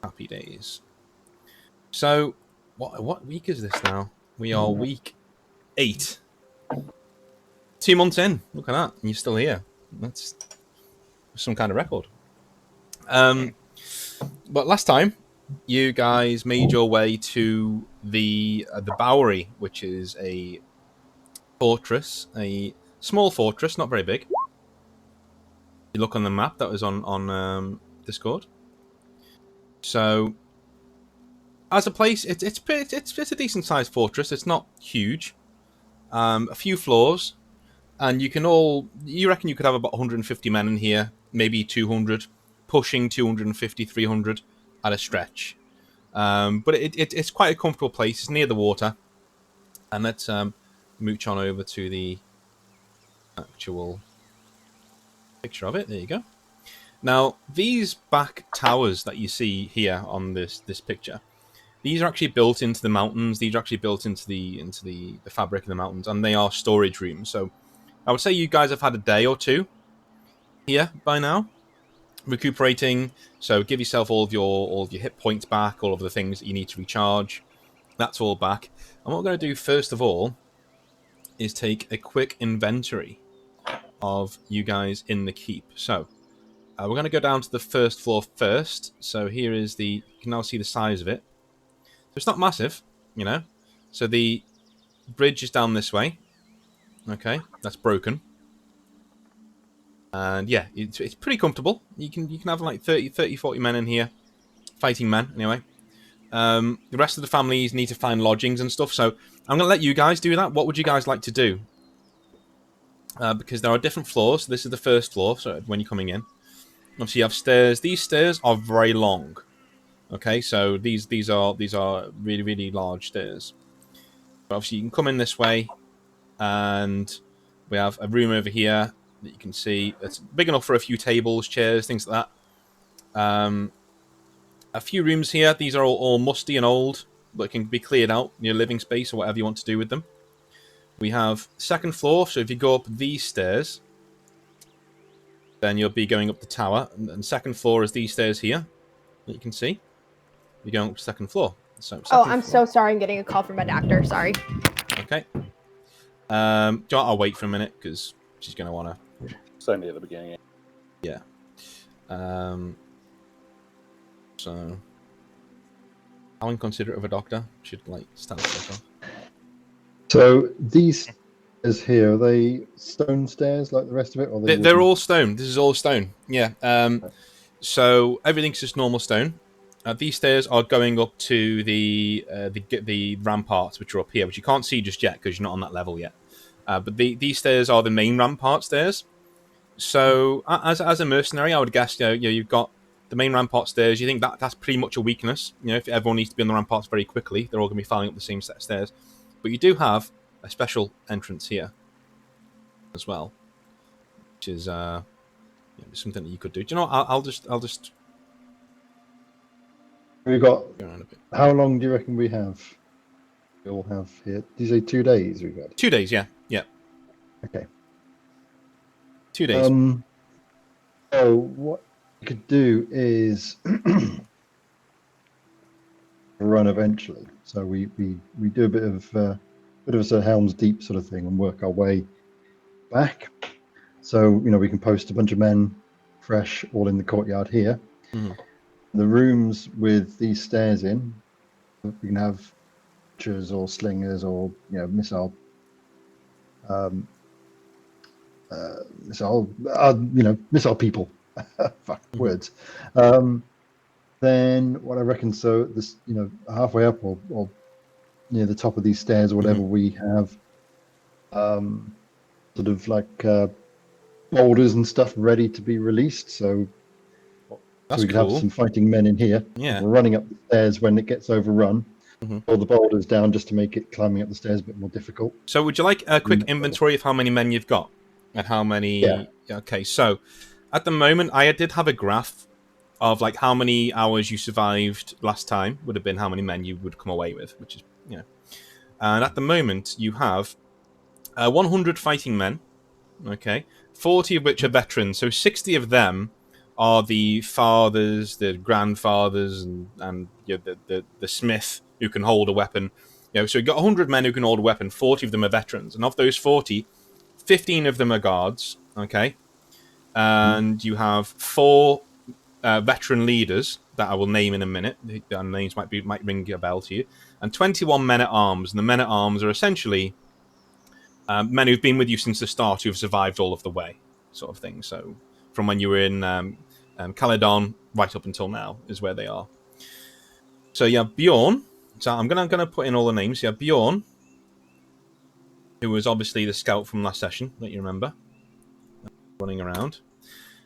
Happy days. So, what week is this now? We are week 8. 2 months in. Look at that. And you're still here. That's some kind of record. But last time, you guys made your way to the Bowery, which is a fortress, a small fortress, not very big. You look on the map that was on Discord. So, as a place, it's a decent sized fortress. It's not huge. A few floors, and you reckon you could have about 150 men in here, maybe 200, pushing 250, 300 at a stretch. But it's quite a comfortable place. It's near the water, and let's mooch on over to the actual picture of it. There you go. Now, these back towers that you see here on this picture, these are actually built into the mountains. These are actually built into the fabric of the mountains, and they are storage rooms. So, I would say you guys have had a day or two here by now, recuperating. So, give yourself all of your hit points back, all of the things that you need to recharge. That's all back. And what we're going to do first of all is take a quick inventory of you guys in the keep. So, we're going to go down to the first floor first. So here is you can now see the size of it. So it's not massive, you know. So the bridge is down this way. Okay, that's broken. And yeah, it's pretty comfortable. You can have like 30, 40 men in here. Fighting men, anyway. The rest of the families need to find lodgings and stuff. So I'm going to let you guys do that. What would you guys like to do? Because there are different floors. This is the first floor, so when you're coming in. Obviously, you have stairs. These stairs are very long. Okay, so these are really, really large stairs. But obviously, you can come in this way, and we have a room over here that you can see. It's big enough for a few tables, chairs, things like that. A few rooms here. These are all musty and old, but can be cleared out in your living space or whatever you want to do with them. We have second floor, so if you go up these stairs, then you'll be going up the tower. And second floor is these stairs here that you can see. You're going up to second floor. So I'm so sorry. I'm getting a call from my doctor. Sorry. Okay. I'll wait for a minute because she's going to want to. It's only at the beginning. Yeah. So, how inconsiderate of a doctor should stand off. So these stairs here, are they stone stairs like the rest of it? Or they're all stone. This is all stone. Yeah. So everything's just normal stone. These stairs are going up to the ramparts, which are up here, which you can't see just yet because you're not on that level yet. But these stairs are the main rampart stairs. So as a mercenary, I would guess you've got the main rampart stairs. You think that's pretty much a weakness. You know, if everyone needs to be on the ramparts very quickly, they're all going to be filing up the same set of stairs. But you do have a special entrance here as well, which is something that you could do. Do you know what? I'll just. We've got. How long do you reckon we have? We'll have here. Did you say 2 days? We've got 2 days. Yeah. Okay. 2 days. So what we could do is run eventually. So we do a bit of a sort of Helm's Deep sort of thing and work our way back. So we can post a bunch of men fresh all in the courtyard here. Mm-hmm. The rooms with these stairs in, we can have archers or slingers or missile people. Fuck words. Then what I reckon, so this halfway up or near the top of these stairs or whatever, we have sort of like boulders and stuff ready to be released. So we could have some fighting men in here. Yeah. We're running up the stairs when it gets overrun. Pull the boulders down just to make it climbing up the stairs a bit more difficult. So would you like a quick inventory of how many men you've got? And how many... Yeah. Okay, so at the moment, I did have a graph of like how many hours you survived last time would have been how many men you would come away with, which is, And at the moment, you have 100 fighting men, okay? 40 of which are veterans, so 60 of them are the fathers, the grandfathers, and the smith who can hold a weapon. So you've got 100 men who can hold a weapon. 40 of them are veterans, and of those 40, 15 of them are guards. Okay, and you have 4 veteran leaders that I will name in a minute. Their names might ring a bell to you, and 21 men at arms. And the men at arms are essentially men who've been with you since the start, who've survived all of the way, sort of thing. So from when you were in Caledon right up until now is where they are. So you have Bjorn. So I'm gonna put in all the names. You have Bjorn, who was obviously the scout from last session that you remember, running around.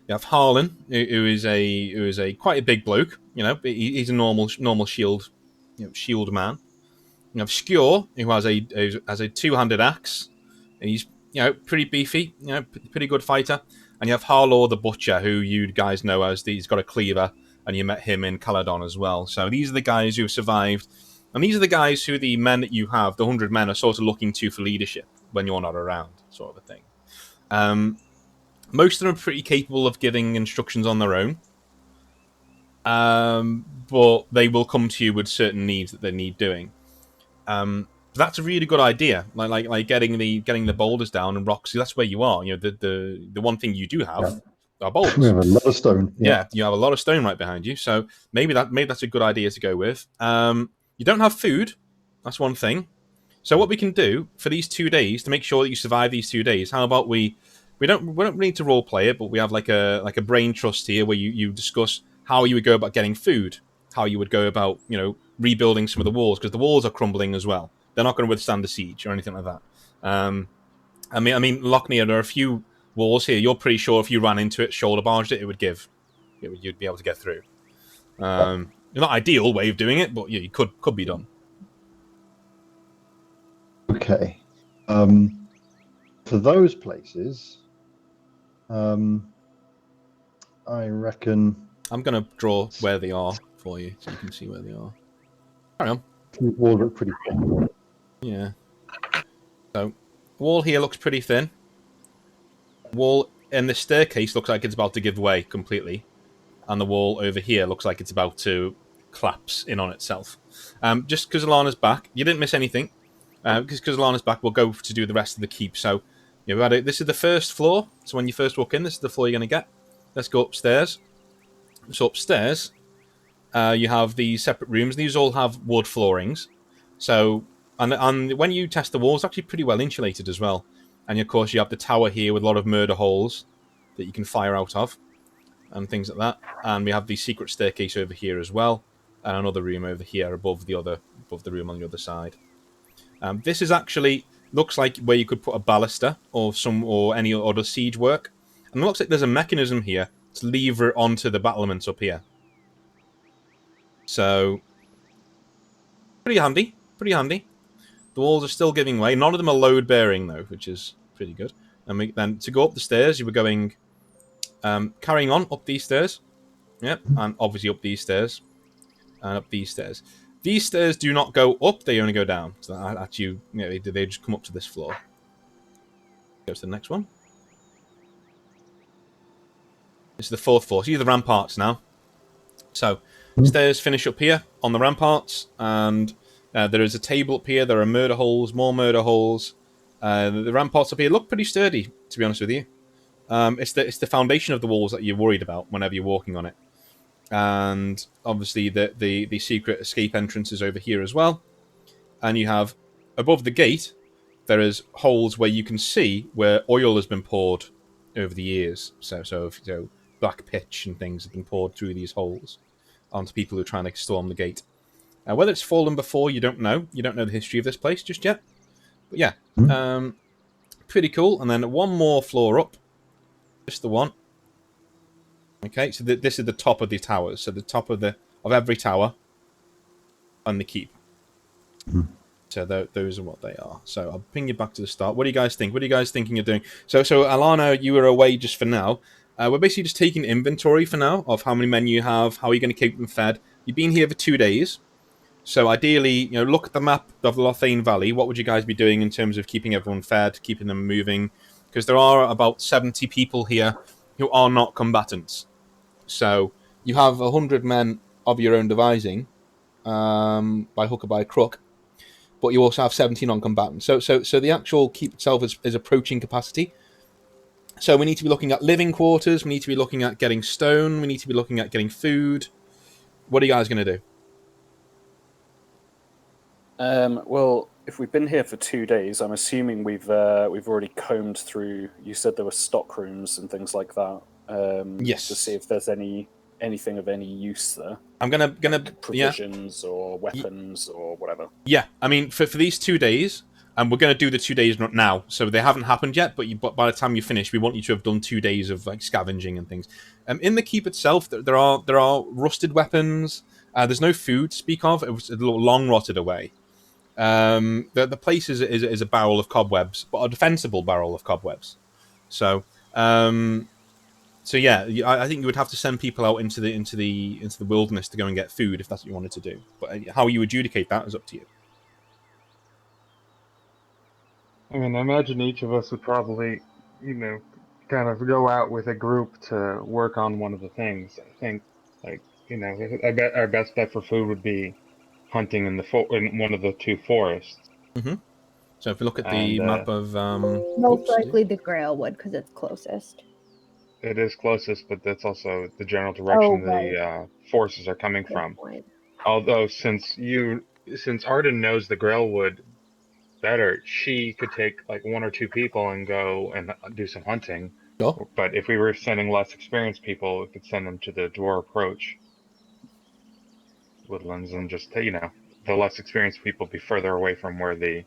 You have Harlan, who is a quite a big bloke. He's a normal shield, shield man. You have Skjor, who has a 2-handed axe, and he's pretty beefy, pretty good fighter. And you have Harlaw the butcher, who you guys know as he's got a cleaver, and you met him in Caledon as well. So these are the guys who have survived, and these are the guys who the men that you have, the 100 men, are sort of looking to for leadership when you're not around, sort of a thing. Most of them are pretty capable of giving instructions on their own, but they will come to you with certain needs that they need doing. That's a really good idea. Like getting the boulders down and rocks. That's where you are. The one thing you do have are boulders. We have a lot of stone. Yeah, you have a lot of stone right behind you. So maybe that's a good idea to go with. You don't have food. That's one thing. So what we can do for these 2 days to make sure that you survive these 2 days, how about we don't need to role play it, but we have like a brain trust here where you discuss how you would go about getting food, how you would go about rebuilding some of the walls, because the walls are crumbling as well. They're not going to withstand a siege or anything like that. I mean, Lochnia, there are a few walls here. You're pretty sure if you ran into it, shoulder barged it, you'd be able to get through. Not ideal way of doing it, but yeah, you could be done. Okay. For those places, I reckon I'm going to draw where they are for you, so you can see where they are. Carry on. the walls look pretty thin. Yeah. So, wall here looks pretty thin. Wall in the staircase looks like it's about to give way completely. And the wall over here looks like it's about to collapse in on itself. Just because Alana's back, you didn't miss anything. Because Alana's back, we'll go to do the rest of the keep. So, this is the first floor. So when you first walk in, this is the floor you're going to get. Let's go upstairs. So upstairs, you have these separate rooms. These all have wood floorings. So, and when you test the walls, it's actually pretty well insulated as well. And of course, you have the tower here with a lot of murder holes that you can fire out of, and things like that. And we have the secret staircase over here as well, and another room over here above the room on the other side. This is actually looks like where you could put a ballista or any other siege work. And it looks like there's a mechanism here to lever it onto the battlements up here. So, pretty handy. Pretty handy. The walls are still giving way. None of them are load-bearing, though, which is pretty good. And then to go up the stairs, you were going... carrying on up these stairs. Yep, and obviously up these stairs. And up these stairs. These stairs do not go up, they only go down. So they just come up to this floor. Go to the next one. This is the fourth floor. So these are the ramparts now. So, stairs finish up here on the ramparts, and there is a table up here. There are murder holes, more murder holes. The ramparts up here look pretty sturdy, to be honest with you. It's the foundation of the walls that you're worried about whenever you're walking on it. And obviously the secret escape entrance is over here as well. And you have, above the gate, there is holes where you can see where oil has been poured over the years. So black pitch and things have been poured through these holes onto people who are trying to storm the gate. Whether it's fallen before, you don't know. You don't know the history of this place just yet. But yeah, pretty cool. And then one more floor up. Just the one. Okay, so this is the top of the towers. So the top of every tower and the keep. So those are what they are. So I'll ping you back to the start. What do you guys think? What are you guys thinking of doing? So Alana, you were away just for now. We're basically just taking inventory for now of how many men you have, how you're going to keep them fed. You've been here for 2 days. So ideally, look at the map of the Lothain Valley. What would you guys be doing in terms of keeping everyone fed, keeping them moving? Because there are about 70 people here who are not combatants. So you have 100 men of your own devising, by hook or by crook, but you also have 17 non-combatants. So the actual keep itself is approaching capacity. So we need to be looking at living quarters. We need to be looking at getting stone. We need to be looking at getting food. What are you guys going to do? Well, if we've been here for 2 days, I'm assuming we've already combed through. You said there were stock rooms and things like that. Yes. To see if there's anything of any use there. I'm gonna Like provisions or weapons or whatever. Yeah. I mean, for these 2 days, and we're gonna do the 2 days now, so they haven't happened yet. But by the time you finish, we want you to have done 2 days of like scavenging and things. In the keep itself, there are rusted weapons. There's no food to speak of. It was a little long rotted away. The place is a barrel of cobwebs, but a defensible barrel of cobwebs. So yeah, I think you would have to send people out into the wilderness to go and get food if that's what you wanted to do. But how you adjudicate that is up to you. I mean, I imagine each of us would probably, kind of go out with a group to work on one of the things. I think, like, I bet our best bet for food would be hunting in one of the two forests. Mm-hmm. So if we look at the And, map of Most likely the Grail would, because it's closest. it is closest, but that's also the general direction right. the forces are coming Good from. point. Although since Arden knows the Grailwood better, she could take like one or two people and go and do some hunting. Sure. But if we were sending less experienced people, we could send them to the Dwarf Approach woodlands and just, the less experienced people be further away from where the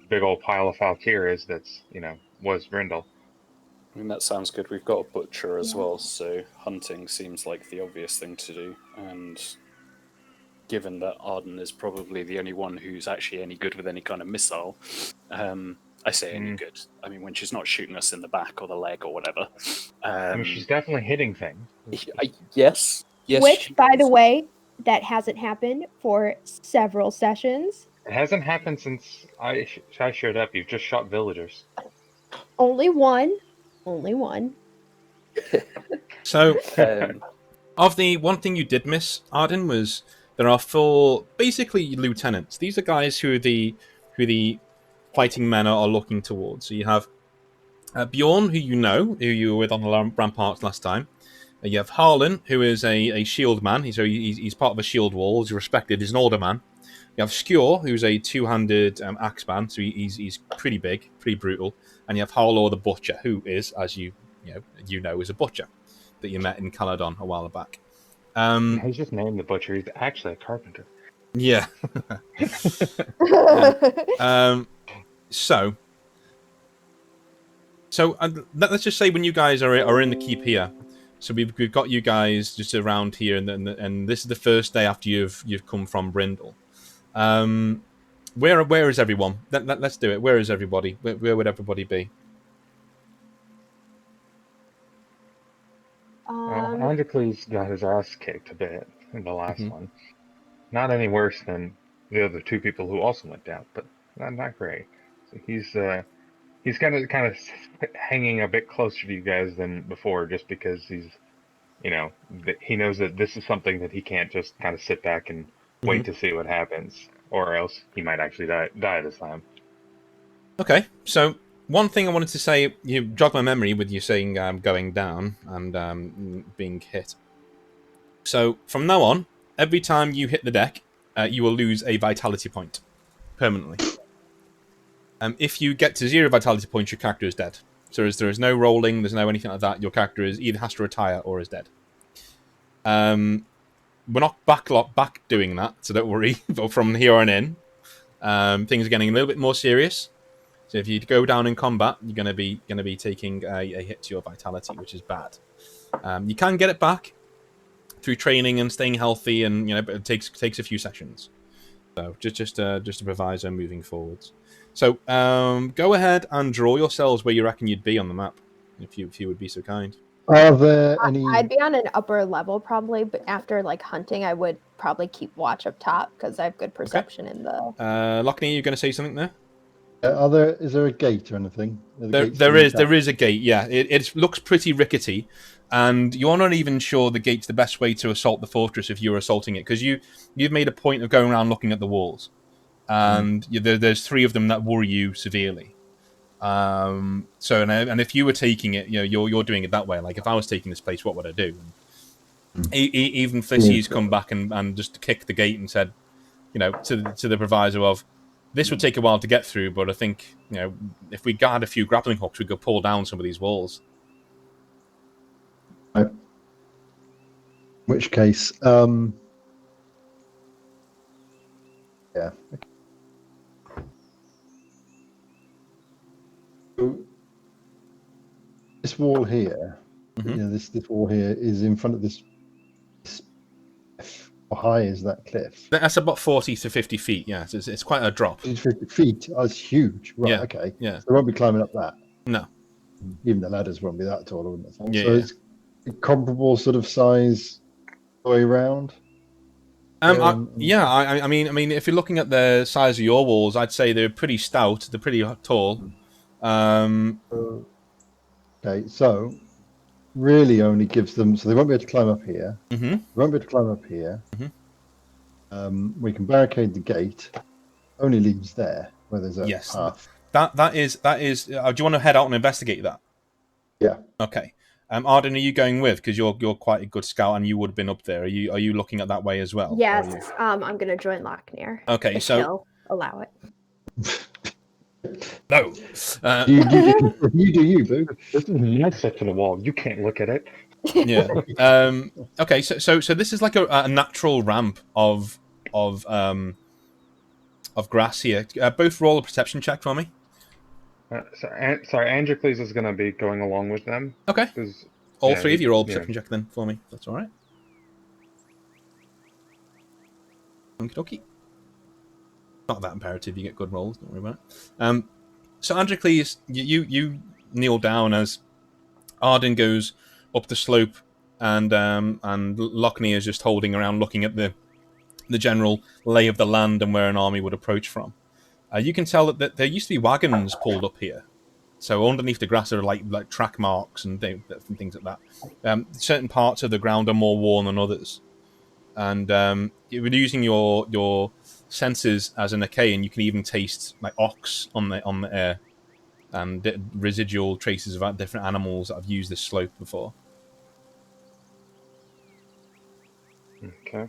big old pile of Falkir is that's, was Brindle. I mean, that sounds good. We've got a butcher as well, so hunting seems like the obvious thing to do. And given that Arden is probably the only one who's actually any good with any kind of missile, I say any good. I mean, when she's not shooting us in the back or the leg or whatever. I mean, she's definitely hitting things. Yes. Which, by the way, that hasn't happened for several sessions. It hasn't happened since I showed up. You've just shot villagers. Only one. Only one. So, of the one thing you did miss, Arden, was there are 4 basically lieutenants. These are guys who the fighting men are looking towards. So you have Bjorn, who you were with on the ramparts last time. You have Harlan, who is a shield man. He's part of a shield wall. He's respected. He's an older man. You have Skjor, who's a 2-handed axe man. So he's pretty big, pretty brutal. And you have Harlor the Butcher, who is, as you know, is a butcher that you met in Caladon a while back. He's just named the Butcher. He's actually a carpenter. Yeah. So let's just say when you guys are in the keep here, so we've got you guys just around here, and this is the first day after you've come from Brindle. Where is everyone? Let's do it. Where is everybody? Where would everybody be? Androcles got his ass kicked a bit in the last one. Not any worse than the other 2 people who also went down, but not great. So he's kind of hanging a bit closer to you guys than before, just because he's, he knows that this is something that he can't just kind of sit back and wait to see what happens, or else he might actually die this time. Okay, so one thing I wanted to say, you jogged my memory with you saying going down and being hit. So from now on, every time you hit the deck, you will lose a vitality point permanently. If you get to 0 vitality points, your character is dead. So there is no rolling, there's no anything like that. Your character either has to retire or is dead. We're not back doing that, so don't worry. But from here on in, things are getting a little bit more serious. So if you go down in combat, you're going to be taking a hit to your vitality, which is bad. You can get it back through training and staying healthy, and but it takes a few sessions. So just a proviso moving forwards. So go ahead and draw yourselves where you reckon you'd be on the map, if you would be so kind. Are there any? I'd be on an upper level probably, but after hunting, I would probably keep watch up top because I have good perception in the. Lockney, you going to say something there? Is there a gate or anything? Are the gates There being is shut? a gate. Yeah, it looks pretty rickety, and you're not even sure the gate's the best way to assault the fortress if you're assaulting it, because you've made a point of going around looking at the walls, and there's 3 of them that worry you severely. So and if you were taking it, you're doing it that way. Like if I was taking this place, what would I do? And even Flissy's come back and just kicked the gate and said, to the proviso of, this would take a while to get through, but I think, if we got a few grappling hooks, we could pull down some of these walls. Right. In which case, yeah. So this wall here, this wall here is in front of this cliff. How high is that cliff? That's about 40 to 50 feet, yeah. It's quite a drop. 50 feet. Oh, it's huge. Right, Yeah. okay. Yeah. So they won't be climbing up that. No. Even the ladders won't be that tall, I wouldn't have thought. Yeah, So yeah. it's a comparable sort of size all the way around. I mean, if you're looking at the size of your walls, I'd say they're pretty stout. They're pretty tall. Okay, so really only gives them, so they won't be able to climb up here. Mm-hmm. They won't be able to climb up here. Mm-hmm. We can barricade the gate. Only leaves there where there's a path. That is. Do you want to head out and investigate that? Yeah. Okay. Arden, are you going with? Because you're quite a good scout, and you would have been up there. Are you looking at that way as well? Yes, I'm going to join Lothain. Okay, if so he'll allow it. no. You do you, Boo. This is my section of wall. You can't look at it. Yeah. Okay. So this is like a natural ramp of grass here. Both roll a perception check for me. Sorry, Androcles is going to be going along with them. Okay. All 3 of you roll a perception check then for me. That's all right. Okie dokie. Not that imperative. You get good rolls. Don't worry about it. So Androcles, you kneel down as Arden goes up the slope, and Lochner is just holding around, looking at the general lay of the land and where an army would approach from. You can tell that there used to be wagons pulled up here. So underneath the grass are like track marks and things like that. Certain parts of the ground are more worn than others. And you're using your senses as an Achaean, you can even taste like ox on the air and residual traces of different animals that have used this slope before. Okay.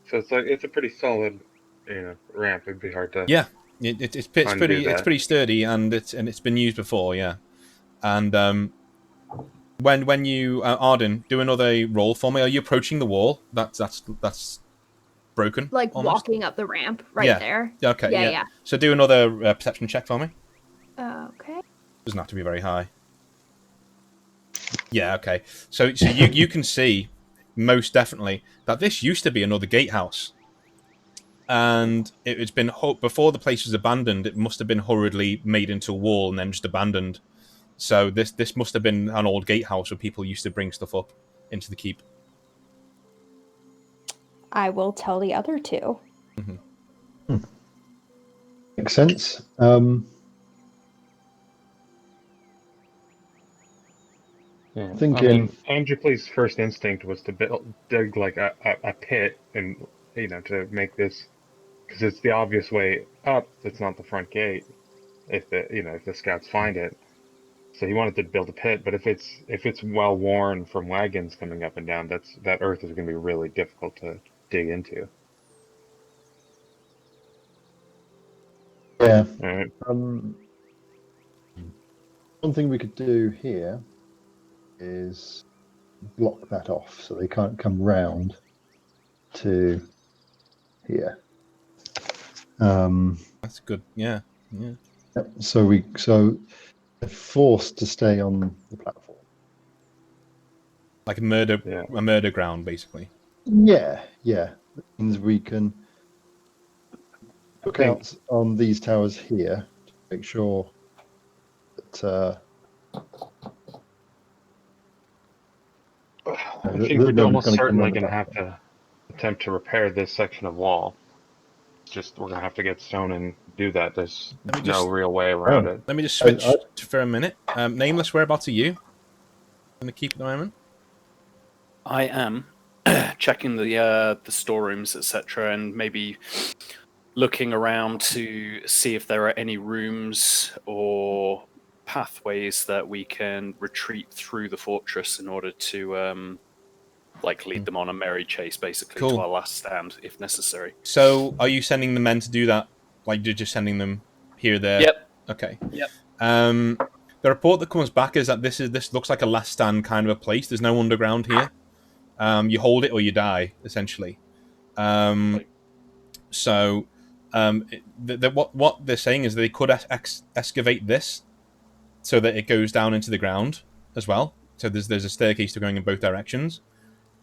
So it's a pretty solid, ramp. It'd be hard to. Yeah, it's pretty sturdy, and it's been used before. Yeah, and when you Arden, do another roll for me. Are you approaching the wall? That's broken. Like almost? walking up the ramp right there. Okay. Yeah. So do another perception check for me. Okay. Doesn't have to be very high. Yeah. Okay. So you can see most definitely that this used to be another gatehouse. And it's been before the place was abandoned. It must have been hurriedly made into a wall and then just abandoned. So this must have been an old gatehouse where people used to bring stuff up into the keep. I will tell the other 2. Mm-hmm. Makes sense. Yeah. Thinking. I mean, Androcles' first instinct was to dig like a pit and to make this, because it's the obvious way up. It's not the front gate. If the scouts find it, so he wanted to build a pit. But if it's well worn from wagons coming up and down, that earth is going to be really difficult to dig into. Yeah. All right. One thing we could do here is block that off so they can't come round to here. That's good. Yeah. So they're forced to stay on the platform. Like a murder ground, basically. Yeah. That means we can look out on these towers here to make sure that. I think we're almost certainly going to have to attempt to repair this section of wall. just we're gonna have to get stone and do that. There's Let me no just- real way around Oh. it. Let me just I- switch for a minute. Nameless, whereabouts are you? In the keep at the moment? I am checking the storerooms, etc., and maybe looking around to see if there are any rooms or pathways that we can retreat through the fortress in order to lead them on a merry chase, basically, Cool. to our last stand, if necessary. So, are you sending the men to do that? Like, you're just sending them here, there? Yep. Okay. Yep. The report that comes back is that this looks like a last stand kind of a place. There's no underground here. You hold it or you die, essentially. Right. So, what they're saying is they could excavate this so that it goes down into the ground as well. So there's a staircase to going in both directions,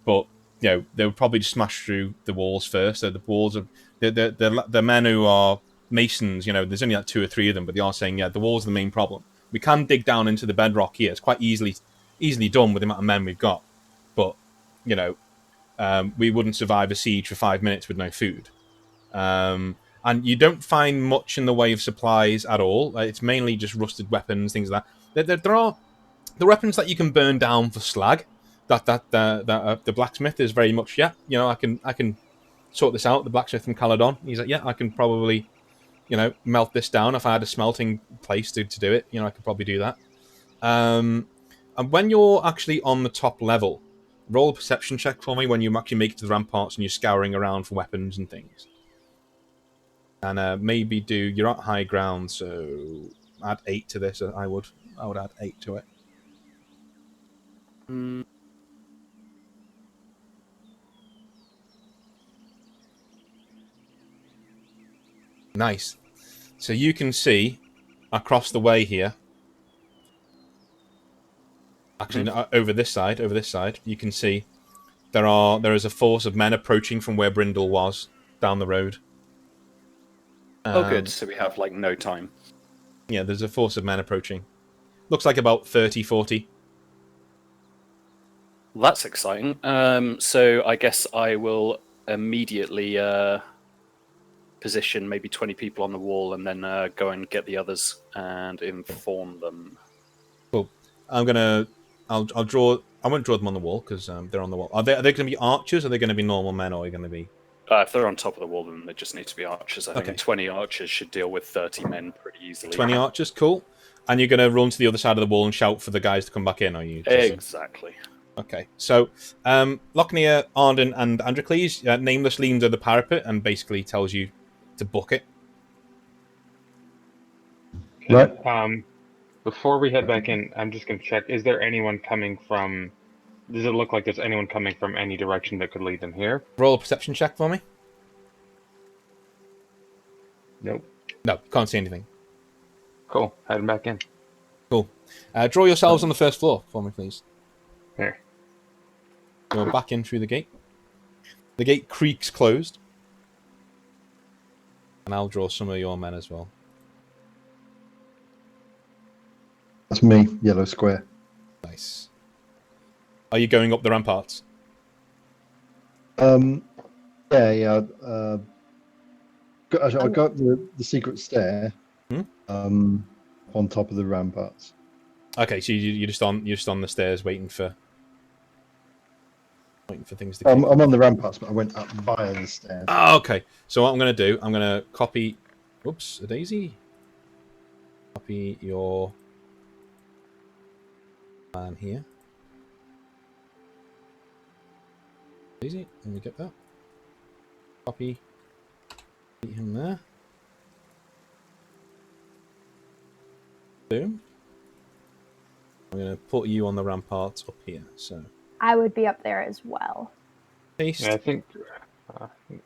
but they would probably just smash through the walls first. So the walls of the men who are masons, there's only like 2 or 3 of them, but they are saying, the walls are the main problem. We can dig down into the bedrock here. It's quite easily done with the amount of men we've got, but we wouldn't survive a siege for 5 minutes with no food. And you don't find much in the way of supplies at all. It's mainly just rusted weapons, things like that. There are the weapons that you can burn down for slag. The blacksmith is very much I can sort this out. The blacksmith from Caledon, he's like, I can probably melt this down. If I had a smelting place to do it, I could probably do that. And when you're actually on the top level, roll a perception check for me when you actually make it to the ramparts and you're scouring around for weapons and things. And maybe you're at high ground, so add 8 to this. I would add 8 to it. Mm. Nice. So you can see across the way here. Actually, no, over this side, you can see there is a force of men approaching from where Brindle was down the road. Oh, good. So we have no time. Yeah, there's a force of men approaching. Looks like about 30, 40. Well, that's exciting. So I guess I will immediately position maybe 20 people on the wall and then go and get the others and inform them. Cool. I'll draw. I won't draw them on the wall because they're on the wall. Are they going to be archers? Or are they going to be normal men? Or are they going to be? If they're on top of the wall, then they just need to be archers. I think Okay. 20 archers should deal with 30 men pretty easily. 20 archers, cool. And you're going to run to the other side of the wall and shout for the guys to come back in, are you? Exactly. Okay. So, Lochnia, Arden, and Androcles, Nameless leans over the parapet and basically tells you to book it. Right. Before we head back in, I'm just gonna check. Is there anyone coming from? Does it look like there's anyone coming from any direction that could lead them here? Roll a perception check for me. Nope. No, can't see anything. Cool. Heading back in. Cool. Draw yourselves on the first floor for me, please. There. Go back in through the gate. The gate creaks closed. And I'll draw some of your men as well. That's me, yellow square. Nice. Are you going up the ramparts? Yeah. I got up the secret stair. On top of the ramparts. Okay, so you're just on the stairs waiting for things to. I'm on the ramparts, but I went up via the stairs. Oh, okay. So what I'm going to do, I'm going to copy. Whoops, a daisy. Copy your man here. Daisy, let me get that. Copy. Put him there. Boom. I'm going to put you on the ramparts up here. So I would be up there as well. paste. Yeah,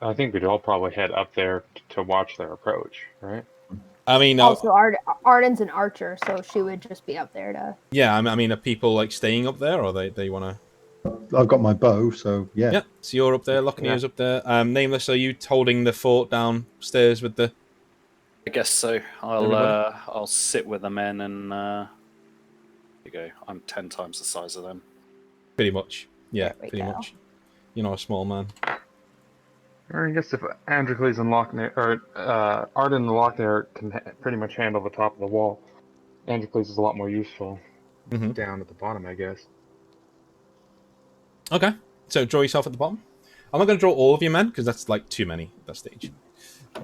I think we'd all probably head up there to watch their approach, right? I mean, Also, Arden's an archer, so she would just be up there to. yeah. I mean, are people staying up there, or they want to? I've got my bow, so yeah. Yeah. So you're up there. Lochnia's up there. Nameless, are you holding the fort downstairs with the? I guess so. I'll sit with the men and there you go. I'm 10 times the size of them. Pretty much. Yeah, There we pretty go. much. You're not a small man. Or I guess if Androcles and Lochnair, or Arden and Lochnair can pretty much handle the top of the wall, Androcles is a lot more useful down at the bottom, I guess. Okay, so draw yourself at the bottom. I'm not going to draw all of your men because that's like too many at that stage.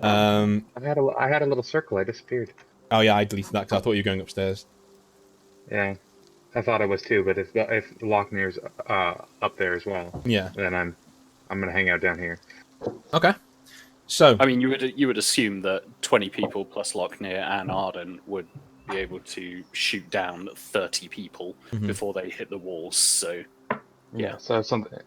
I had a little circle. I disappeared. Oh yeah, I deleted that because I thought you were going upstairs. Yeah, I thought I was too. But if Lochnair's up there as well, Yeah. then I'm gonna hang out down here. Okay. So I mean, you would assume that 20 people plus Lochnair and Arden would be able to shoot down 30 people before they hit the walls. So yeah. So something,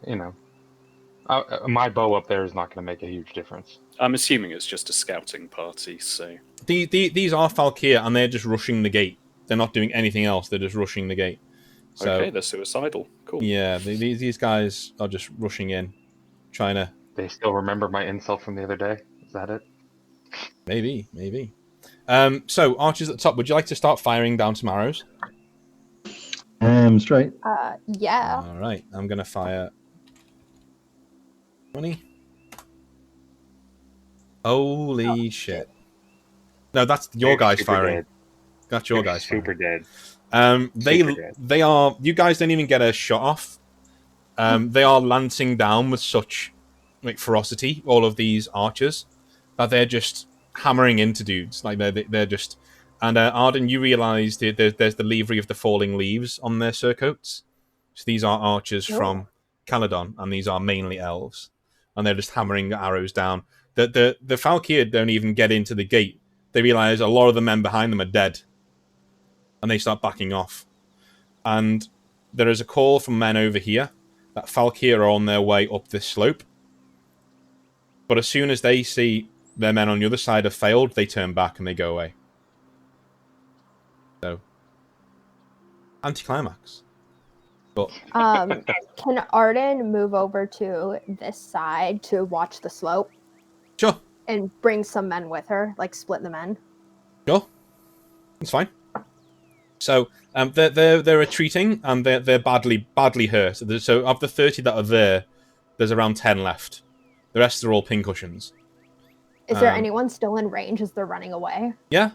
my bow up there is not going to make a huge difference. I'm assuming it's just a scouting party. So these are Valkyr, and they're just rushing the gate. They're not doing anything else. They're just rushing the gate. So, okay, they're suicidal. Cool. Yeah, these guys are just rushing in, trying to. They still remember my insult from the other day. Is that it? Maybe. So archers at the top. Would you like to start firing down some arrows? Straight. Yeah. All right, I'm gonna fire 20. Holy shit! No, that's your guys firing. Dead. That's your guys super firing. Dead. They are. You guys don't even get a shot off. They are lancing down with such like ferocity. All of these archers that they're just hammering into dudes. Like they're just. And Arden, you realise there's the livery of the falling leaves on their surcoats. So these are archers from Caledon, and these are mainly elves, and they're just hammering arrows down. The Valkyr don't even get into the gate. They realise a lot of the men behind them are dead, and they start backing off. And there is a call from men over here that Valkyr are on their way up this slope. But as soon as they see their men on the other side have failed, they turn back and they go away. So, anticlimax. But Can Arden move over to this side to watch the slope? Sure. And bring some men with her, like split the men. Sure. That's fine. So they're retreating and they're badly hurt. So of the 30 that are there, there's around 10 left. The rest are all pincushions. Is there anyone still in range as they're running away? Yeah.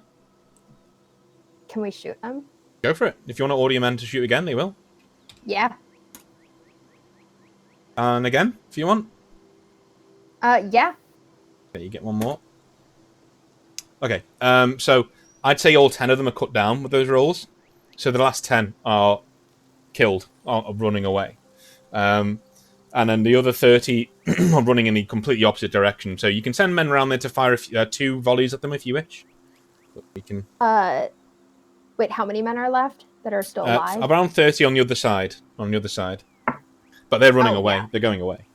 Can we shoot them? Go for it. If you want to order your men to shoot again, they will. Yeah. And again, if you want. Yeah. Okay, you get one more. Okay, so I'd say all 10 of them are cut down with those rolls. So the last 10 are killed, are running away. And then the other 30 are running in the completely opposite direction. So you can send men around there to fire 2 volleys at them if you wish. But we can... Wait, how many men are left that are still alive? Around 30 on the other side. But they're running away. Yeah. They're going away.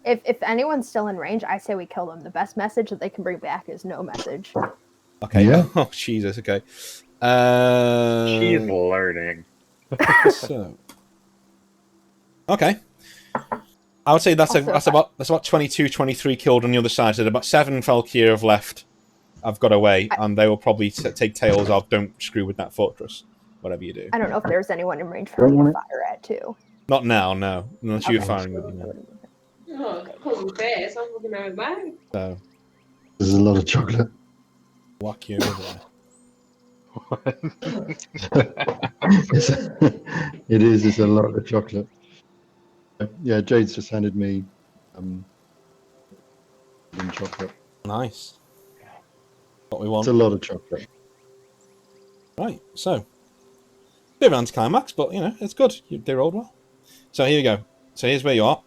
If anyone's still in range, I say we kill them. The best message that they can bring back is no message. Okay. Yeah. Oh, Jesus. Okay. She's learning. So. Okay. I would say that's about 22, 23 killed on the other side. So about 7 Valkyr have left. I've got away, and they will probably take tails of "Don't screw with that fortress." Whatever you do. I don't know if there's anyone in range for me to fire at too. Not now, no. Unless you're firing with you. Oh, cold fast. I'm looking at mine. So there's a lot of chocolate. Whack you over It is. It's a lot of chocolate. Yeah, Jade's just handed me chocolate. Nice. What we want. It's a lot of chocolate. Right, so bit of anticlimax, but it's good. They rolled well. So here we go. So here's where you are.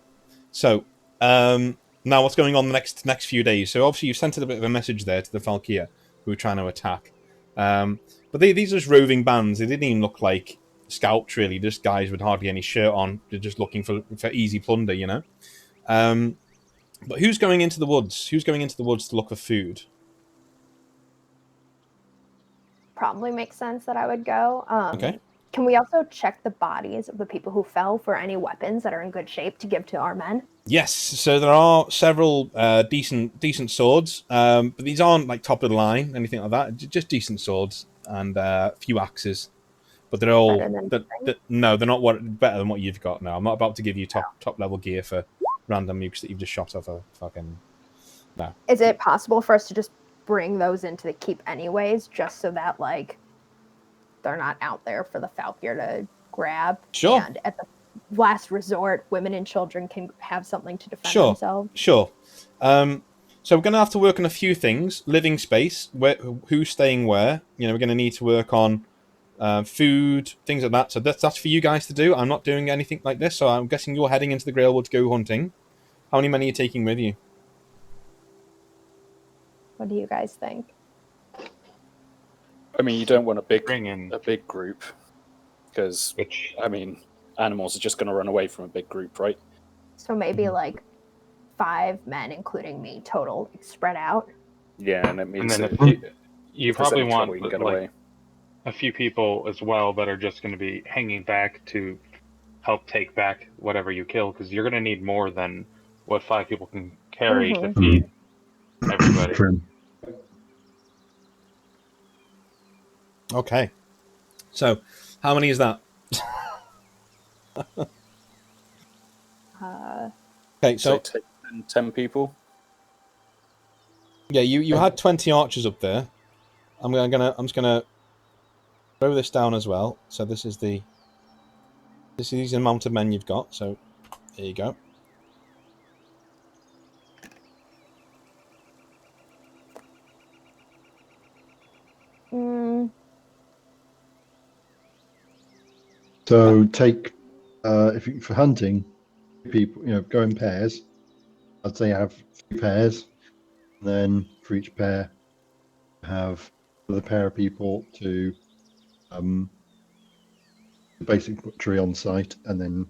So now what's going on the next few days? So obviously you sent a bit of a message there to the Valkyr who were trying to attack. But these are just roving bands. They didn't even look like scouts really. Just guys with hardly any shirt on. They're just looking for easy plunder, But who's going into the woods? Who's going into the woods to look for food? Probably makes sense that I would go. Okay. Can we also check the bodies of the people who fell for any weapons that are in good shape to give to our men? Yes, so there are several decent swords, but these aren't like top of the line, anything like that. Just decent swords and a few axes, but they're all no, they're not better than what you've got now. I'm not about to give you top level gear for random nukes that you've just shot off a fucking No. Is it possible for us to just bring those into the keep anyways, just so that like they're not out there for the Falkyr to grab? Sure. And at the last resort, women and children can have something to defend Sure. themselves. Sure. So we're going to have to work on a few things. Living space, who's staying where. You know, we're going to need to work on food, things like that. So that's for you guys to do. I'm not doing anything like this, so I'm guessing you're heading into the Grailwood to go hunting. How many men are you taking with you? What do you guys think? I mean, you don't want Bring in a big group because, which I mean, animals are just going to run away from a big group, right? So maybe like 5 men, including me, total, spread out. Yeah, and it and means then that you if there's probably any trouble, want you can get like away. a few people as well that are just going to be hanging back to help take back whatever you kill, because you're going to need more than what 5 people can carry to feed everybody. Trim. Okay. So, how many is that? Okay, So so take 10 people. yeah, you had 20 archers up there. I'm just gonna throw this down as well. So this is the amount of men you've got. So there you go. So take for hunting, people, go in pairs. I'd say have 3 pairs, and then for each pair, have another pair of people to basic butchery on site, and then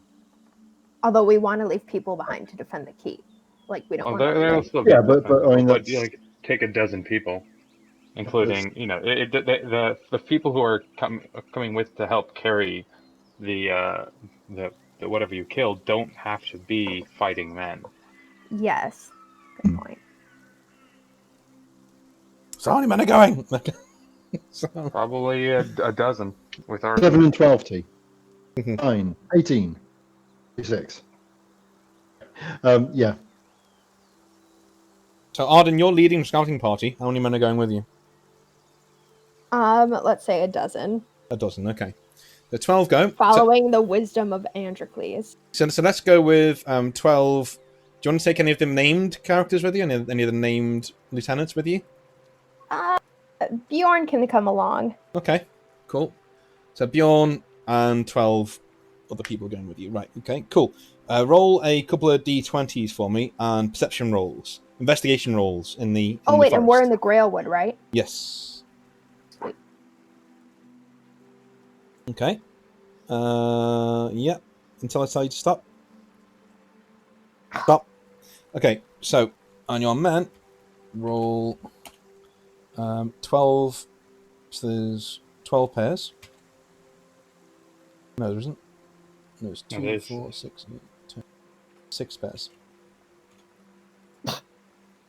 Although we want to leave people behind to defend the keep. Like, we don't Well, want to there'll leave. still be yeah, but I mean but that's take a dozen people, including the people who are coming with to help carry the the whatever you killed don't have to be fighting men. Yes. Good point. So how many men are going? So, Probably a dozen with our 7 and 12 T. 9, 18, 26. Yeah. so Arden, you're leading the scouting party. How many men are going with you? Let's say a dozen. A dozen. Okay. The 12 go. Following the wisdom of Androcles. So let's go with 12. Do you want to take any of the named characters with you? Any of the named lieutenants with you? Bjorn can come along. Okay, cool. So Bjorn and 12 other people going with you. Right, okay, cool. Roll a couple of d20s for me and perception rolls. Investigation rolls in the Oh, wait, the and we're in forest. the Grailwood, right? Yes. Sweet. Okay. Yeah. Until I tell you to stop. Stop. Okay, so on your men, roll 12. So there's 12 pairs. No, there isn't. There's No, 2, there's- 4, 6, 8, 10, 6 pairs.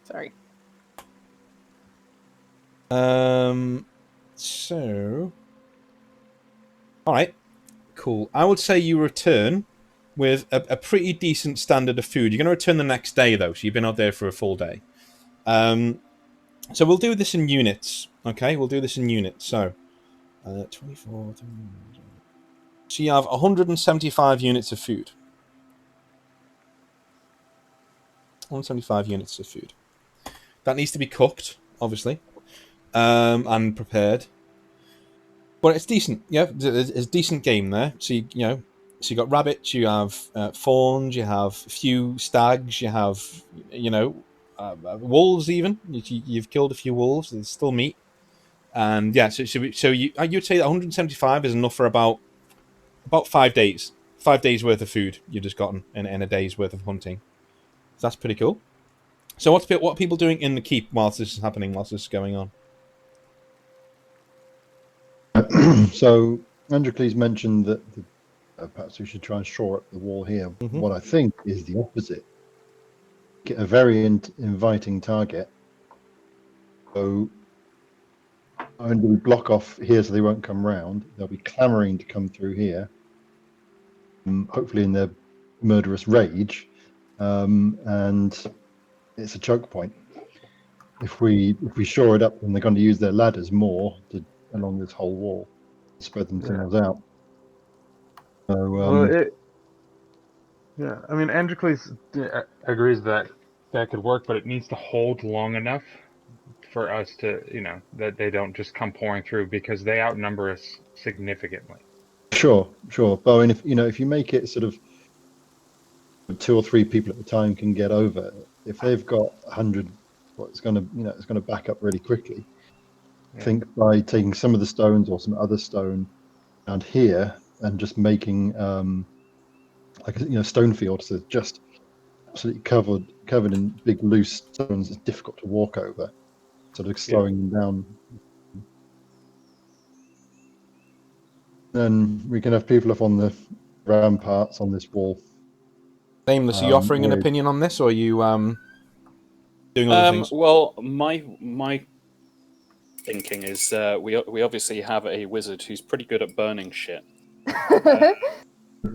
Sorry. So, all right, cool. I would say you return with a pretty decent standard of food. You're going to return the next day, though, so you've been out there for a full day. So we'll do this in units, okay? We'll do this in units. So, 24. So you have 175 units of food. 175 units of food. That needs to be cooked, obviously, and prepared. But it's decent, yeah. It's a decent game there. So so you got rabbits, you have fawns, you have a few stags, you have wolves. Even you've killed a few wolves. There's still meat, and yeah. So you'd say that 175 is enough for about 5 days. 5 days worth of food you've just gotten in a day's worth of hunting. So that's pretty cool. So what are people doing in the keep whilst this is happening? Whilst this is going on? So Androcles mentioned that perhaps we should try and shore up the wall here. Mhm. What I think is the opposite. Get a very inviting target. So and we block off here so they won't come round. They'll be clamouring to come through here. Hopefully in their murderous rage. And it's a choke point. if we shore it up, then they're going to use their ladders more along this whole wall, spread themselves out. So, Well, yeah, I mean, Androcles agrees that could work, but it needs to hold long enough for us to, that they don't just come pouring through, because they outnumber us significantly. sure. But I mean, if you make it sort of 2 or 3 people at a time can get over, if they've got 100, well, it's going to back up really quickly. Yeah. I think by taking some of the stones or some other stone around here and just making like stone fields that's just absolutely covered in big loose stones, it's difficult to walk over, sort of slowing them down. Then we can have people up on the ramparts on this wall. Nameless, are you offering an worried. opinion on this, or are you doing other things? Well, my thinking is we obviously have a wizard who's pretty good at burning shit.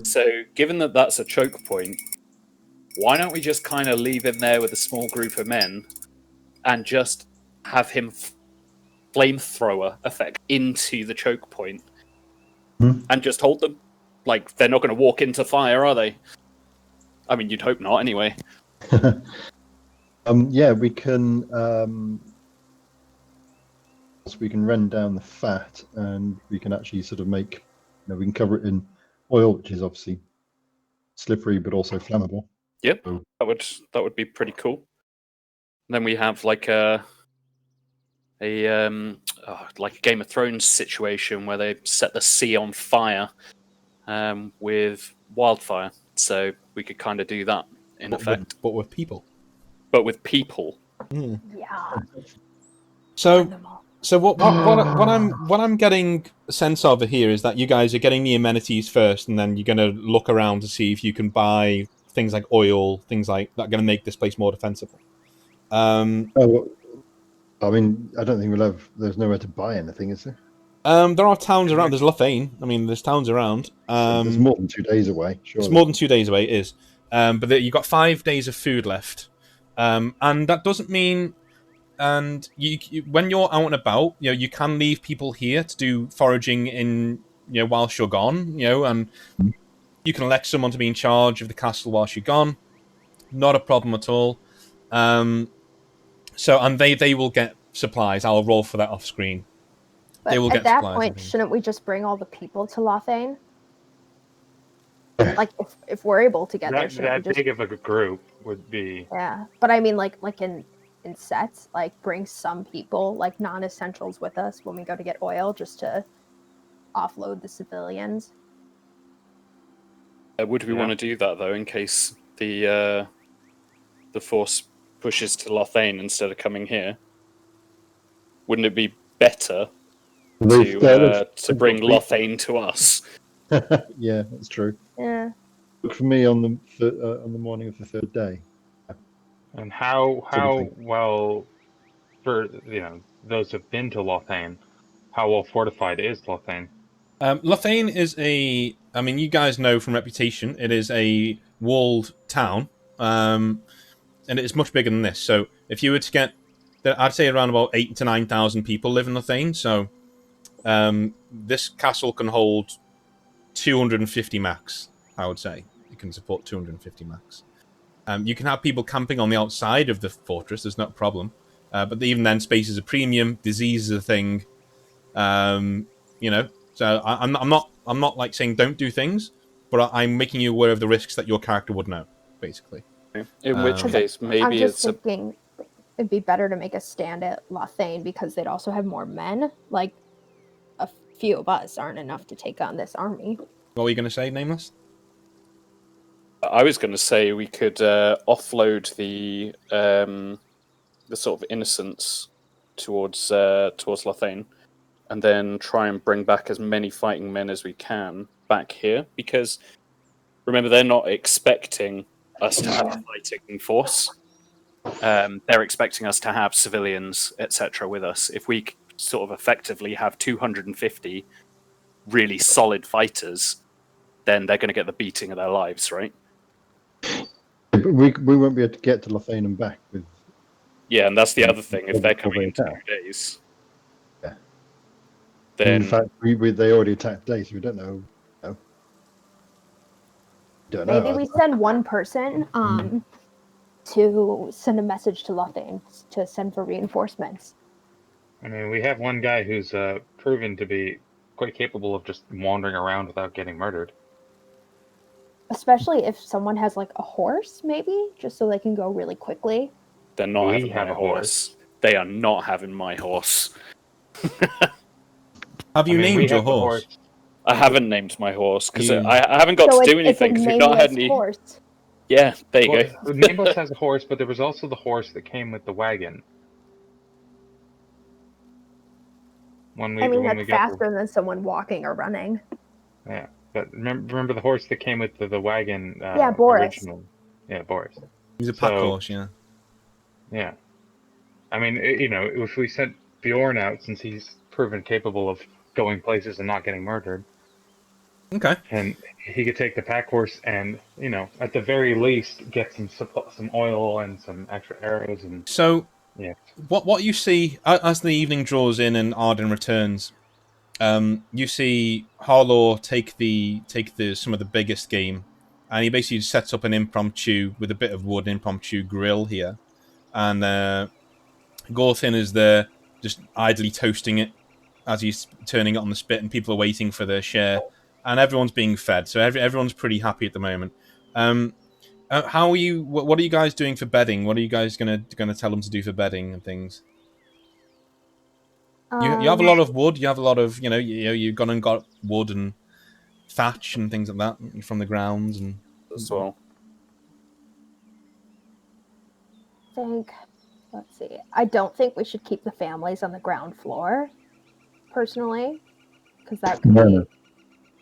So, given that that's a choke point, why don't we just kind of leave him there with a small group of men and just have him flamethrower effect into the choke point and just hold them? Like, they're not going to walk into fire, are they? I mean, you'd hope not, anyway. Yeah, we can. So we can rend down the fat, and we can actually sort of make. We can cover it in oil, which is obviously slippery but also flammable. Yep, So, that would be pretty cool. And then we have like a Game of Thrones situation where they set the sea on fire with wildfire. So we could kind of do that in effect, But with people. but with people. Mm. Yeah. So what I'm getting a sense of here is that you guys are getting the amenities first, and then you're going to look around to see if you can buy things like oil, things like that, are going to make this place more defensible. I mean, I don't think there's nowhere to buy anything, is there? There are towns around. There's Lothain. I mean, there's towns around. It's more than 2 days away. Surely. It's more than 2 days away. It is. But you've got 5 days of food left, and that doesn't mean. And you when you're out and about, you can leave people here to do foraging in, whilst you're gone, and you can elect someone to be in charge of the castle whilst you're gone. Not a problem at all. So, and they will get supplies. I'll roll for that off screen. But They will at get that supplies, I point, think. shouldn't we just bring all the people to Lothain? Like, if we're able to get there, shouldn't we That just... big of a group would be. Yeah, but I mean, like in sets, like bring some people, like non-essentials, with us when we go to get oil, just to offload the civilians. Would we want to do that though, in case the force pushes to Lothain instead of coming here? Wouldn't it be better to bring Lothain to us? Yeah, that's true. Yeah. Look for me on the morning of the 3rd day. And how Something. well, for those who've been to Lothain, how well fortified is Lothain? Lothain is I mean, you guys know from reputation, it is a walled town, and it is much bigger than this. So if you were to get, I'd say around about 8,000 to 9,000 people live in Lothain. So this castle can hold 250 max. I would say it can support 250 max. You can have people camping on the outside of the fortress. There's no problem. But even then, space is a premium. Disease is a thing. So I'm not like saying don't do things, but I'm making you aware of the risks that your character would know, basically. In which case, maybe I'm just thinking it'd be better to make a stand at Lothain, because they'd also have more men. Like, a few of us aren't enough to take on this army. What were you going to say, Nameless? I was going to say we could offload the sort of innocents towards Lothain, and then try and bring back as many fighting men as we can back here. Because remember, they're not expecting us to have a fighting force. They're expecting us to have civilians, etc., with us. If we sort of effectively have 250 really solid fighters, then they're going to get the beating of their lives, right? But we won't be able to get to Lothain and back with Yeah, and that's the other thing. If they're Before coming they in 2 attack. days, Yeah. then In fact, they already attacked today, so we don't know. No. Don't know. Maybe we send one person to send a message to Lothain to send for reinforcements. I mean, we have one guy who's proven to be quite capable of just wandering around without getting murdered. Especially if someone has like a horse, maybe, just so they can go really quickly. they're not We having have my a horse. They are not having my horse. Have you I mean, we named your have the horse? horse. I haven't named my horse because You- I haven't got So to do it's a anything because we've not had nameless any. horse. Yeah, there you Well, go. Nameless has a horse, but there was also the horse that came with the wagon. When I mean, we that's got faster than someone walking or running. yeah, but remember the horse that came with the wagon Yeah, Boris. original. Yeah, Boris. He's a pack So horse, yeah. yeah, I mean, if we sent Bjorn out, since he's proven capable of going places and not getting murdered, Okay. and he could take the pack horse and at the very least get some oil and some extra arrows and So, yeah. what you see as the evening draws in and Arden returns, you see Harlaw take the some of the biggest game, and he basically sets up an impromptu with a bit of wood, impromptu grill here, and Gorthin is there just idly toasting it as he's turning it on the spit, and people are waiting for their share, and everyone's being fed, so everyone's pretty happy at the moment. How are you? What are you guys doing for bedding? What are you guys gonna tell them to do for bedding and things? You have a lot of wood. You have a lot of you've gone and got wood and thatch and things like that from the grounds and As well. Let's see. I don't think we should keep the families on the ground floor, personally, because that could No, be.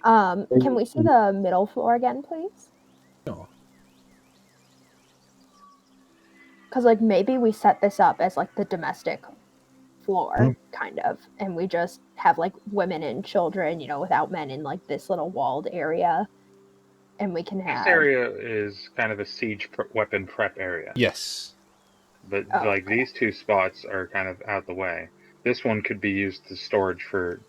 no. Can we see the middle floor again, please? oh, Because like maybe we set this up as like the domestic floor, Mhm. kind of, and we just have like women and children, without men in like this little walled area, and we can This have. area is kind of a siege weapon prep area. yes. But Okay. these two spots are kind of out the way. This one could be used as storage for,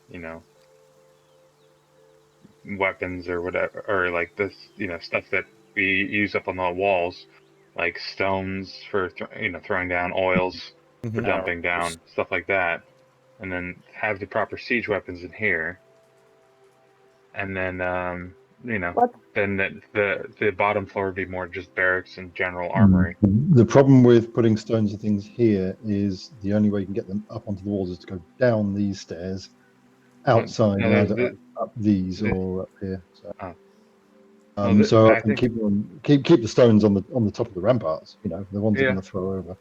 weapons or whatever, or like this, stuff that we use up on the walls, like stones for, throwing down, oils for Mhm. dumping down, stuff like that. And then have the proper siege weapons in here. And then, What? then the bottom floor would be more just barracks and general armory. The problem with putting stones and things here is the only way you can get them up onto the walls is to go down these stairs, outside, No, and either up these or up here. So, Oh. Well, so I I can think keep the stones on the top of the ramparts. The ones they're Yeah. going to throw over.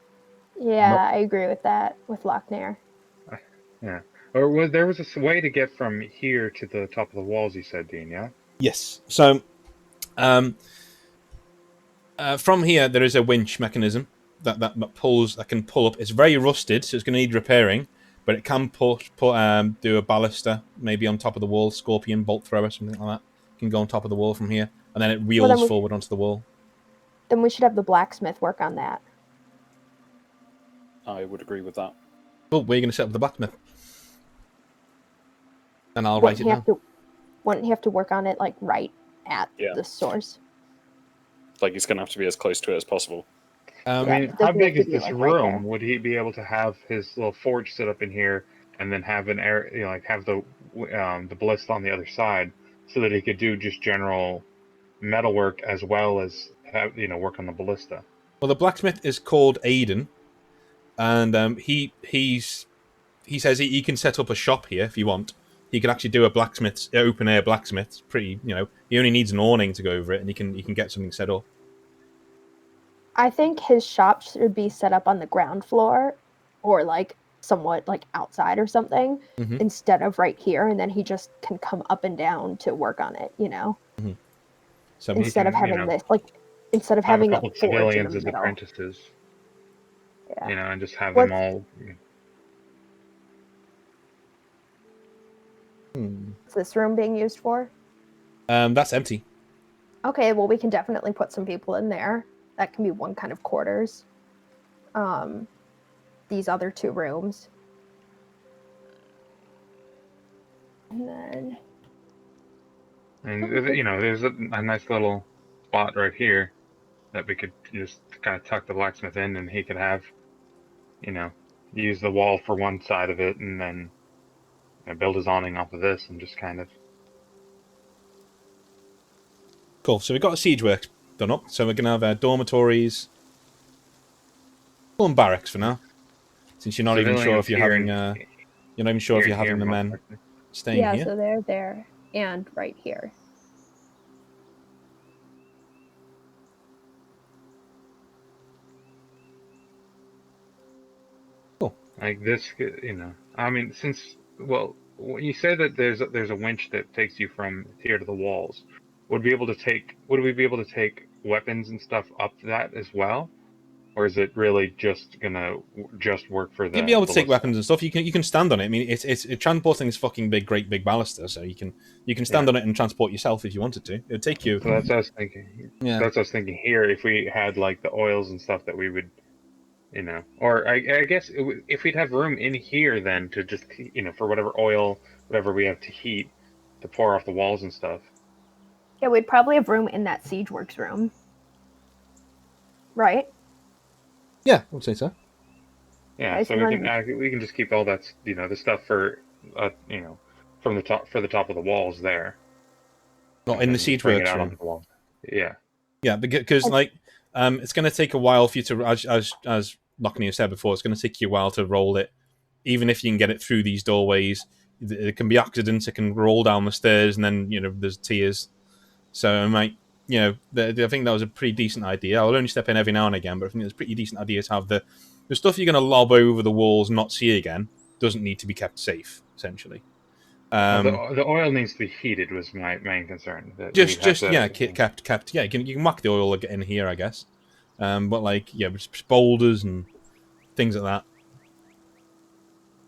Yeah, I agree with that with Lochnair. Yeah. Or there was a way to get from here to the top of the walls, you said, Dean, yeah? Yes. So, from here there is a winch mechanism that can pull up. It's very rusted, so it's going to need repairing, but it can do a ballista maybe on top of the wall, scorpion bolt thrower, something like that. It can go on top of the wall from here, and then it reels forward onto the wall. Then we should have the blacksmith work on that. I would agree with that. Well, we're going to set up the blacksmith, and I'll write it down. Wouldn't he have to work on it like right at Yeah. the source? Like he's going to have to be as close to it as possible. I Yeah, mean, it how doesn't big have is to be, this like, right room? there. Would he be able to have his little forge set up in here, and then have an area, like have the ballista on the other side, so that he could do just general metalwork as well as have work on the ballista? Well, the blacksmith is called Aiden, and he says he can set up a shop here if you want. He can actually do a blacksmith's open air blacksmith. It's pretty, he only needs an awning to go over it, and he can get something set up. I think his shop should be set up on the ground floor, or like somewhat like outside or something, instead of right here, and then he just can come up and down to work on it. So Instead of having this, instead of have a having couple a of forge in civilians the as middle. apprentices, Yeah. and just have them all. What's this room being used for? That's empty. Okay, well we can definitely put some people in there. That can be one kind of quarters. these other 2 rooms. And then... And, there's a nice little spot right here that we could just kind of tuck the blacksmith in, and he could have, use the wall for one side of it, and then build his awning off of this, and just kind of... Cool. So we've got a siege works done up. So we're going to have dormitories. Call them barracks for now. Since you're not even sure if you're having... you're not even sure if you're having the men staying here. Yeah, so they're there and right here. Cool. Like this, I mean, you said that there's a winch that takes you from here to the walls. Would we be able to take weapons and stuff up that as well? Or is it really just gonna work for the... You'll be able to take ballista? weapons and stuff. You can stand on it. I mean, it's transporting this fucking great big ballista, so you can stand on it and transport yourself if you wanted to. It'd take you... So that's what I was thinking. Yeah. That's what I was thinking here. If we had like the oils and stuff that we would, or I guess if we'd have room in here then to just, for whatever oil, whatever we have to heat, to pour off the walls and stuff. Yeah, we'd probably have room in that siege works room. Right? Yeah, I would say so. Yeah, so we can just keep all that, the stuff for, from the top, for the top of the walls there. Not in the siege works room. Yeah. Yeah, because it's going to take a while for you to, as Lothain said before, it's going to take you a while to roll it. Even if you can get it through these doorways, there can be accidents. It can roll down the stairs, and then there's tiers. So I think that was a pretty decent idea. I'll only step in every now and again, but I think it's a pretty decent idea to have the stuff you're going to lob over the walls and not see again doesn't need to be kept safe, essentially. The oil needs to be heated was my main concern. Kept. Yeah, you can whack the oil in here, I guess. But boulders and things like that.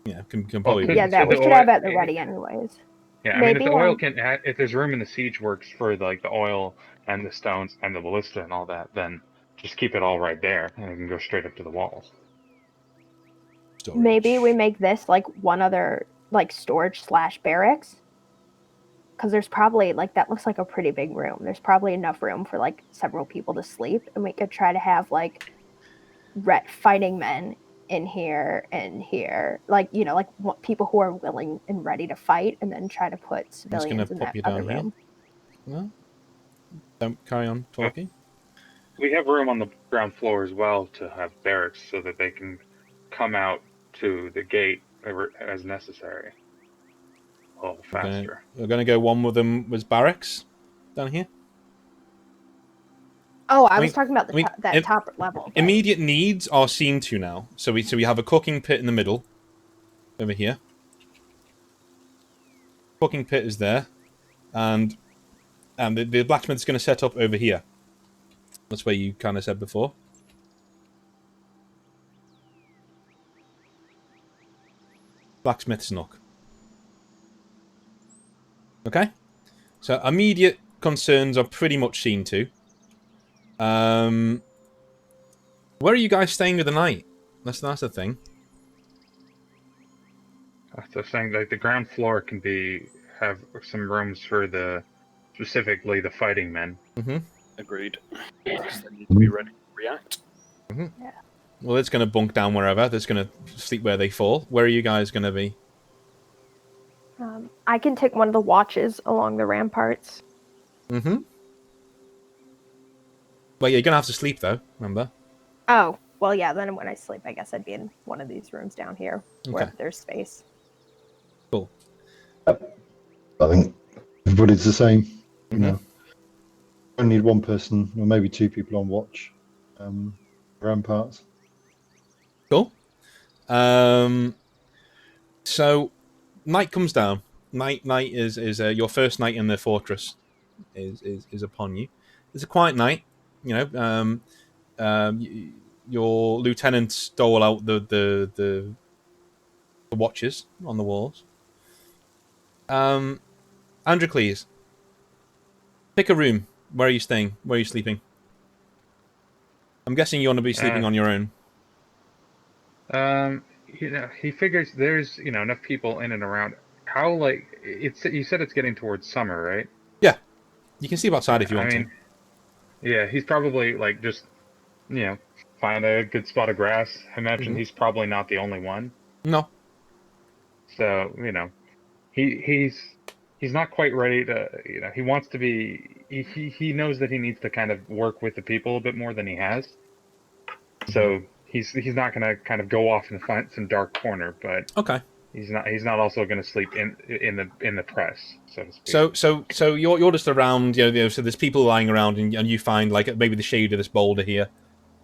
Yeah, can probably. Yeah, that we should have at the ready, anyways. Yeah, I mean, if the oil if there's room in the siege works for the oil and the stones and the ballista and all that, then just keep it all right there, and it can go straight up to the walls. Storage. Maybe we make this one other storage / barracks, because there's probably that looks like a pretty big room. There's probably enough room for several people to sleep, and we could try to have fighting men in here and here, people who are willing and ready to fight, and then try to put civilians in that other room. No, don't carry on talking. We have room on the ground floor as well to have barracks so that they can come out to the gate as necessary. A little faster. We're going to go one with them was barracks down here. Oh, I was talking about that top level. But... Immediate needs are seen to now. So we have a cooking pit in the middle, over here. Cooking pit is there, and the blacksmith's going to set up over here. That's where you kind of said before. Blacksmith's nook. Okay, so immediate concerns are pretty much seen to. Where are you guys staying with the night? That's the thing. So saying the ground floor can have some rooms for specifically the fighting men. Mm-hmm. Agreed. Because they need to be ready to react. Mm-hmm. Yeah. Well, it's going to bunk down wherever. It's going to sleep where they fall. Where are you guys going to be? I can take one of the watches along the ramparts. Mm-hmm. Well, you're going to have to sleep, though, remember? Oh, well, yeah, then when I sleep, I guess I'd be in one of these rooms down here where there's space. Cool. I think everybody's the same. You only need one person, or maybe 2 people on watch. Ramparts. Cool. So, night comes down. Night is your first night in the fortress is upon you. It's a quiet night. Your lieutenants dole out the watches on the walls. Androcles, pick a room. Where are you staying? Where are you sleeping? I'm guessing you want to be sleeping on your own. He figures there's enough people in and around. How you said it's getting towards summer, right? Yeah, you can sleep outside Yeah, if you I want to. mean, yeah, he's probably just find a good spot of grass. I imagine he's probably not the only one. No. So he's not quite ready to. He wants to be. He knows that he needs to kind of work with the people a bit more than he has. So he's not gonna kind of go off and find some dark corner, but Okay. he's not also gonna sleep in the press, so to speak. So you're just around, so there's people lying around, and you find like maybe the shade of this boulder here.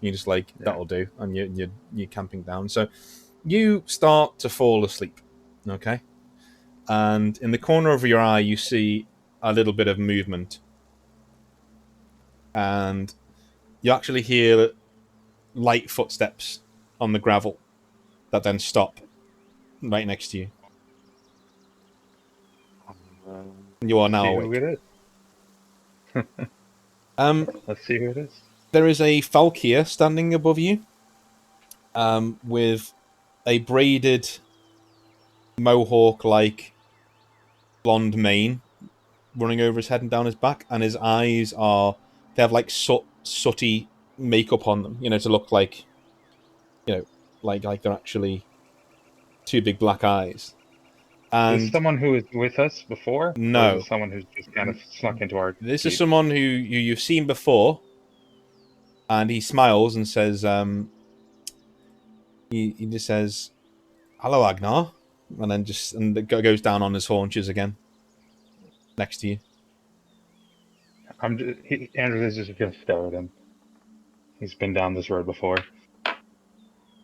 You just like Yeah. that'll do, and you're camping down. So you start to fall asleep, okay? And in the corner of your eye, you see a little bit of movement, and you actually hear light footsteps on the gravel that then stop right next to you. You are now See who awake. it is. Let's see who it is. There is a Falkir standing above you, with a braided mohawk-like blonde mane running over his head and down his back, and his eyes they have like sooty makeup on them, to look like, like they're actually two big black eyes. Is this And someone who was with us before, or is no, this someone who's just kind of snuck into our this is keep? someone who you've seen before, and he smiles and says, he just says, "Hello, Agnar," and then goes down on his haunches again next to you. Andrew is just gonna stare at him. He's been down this road before.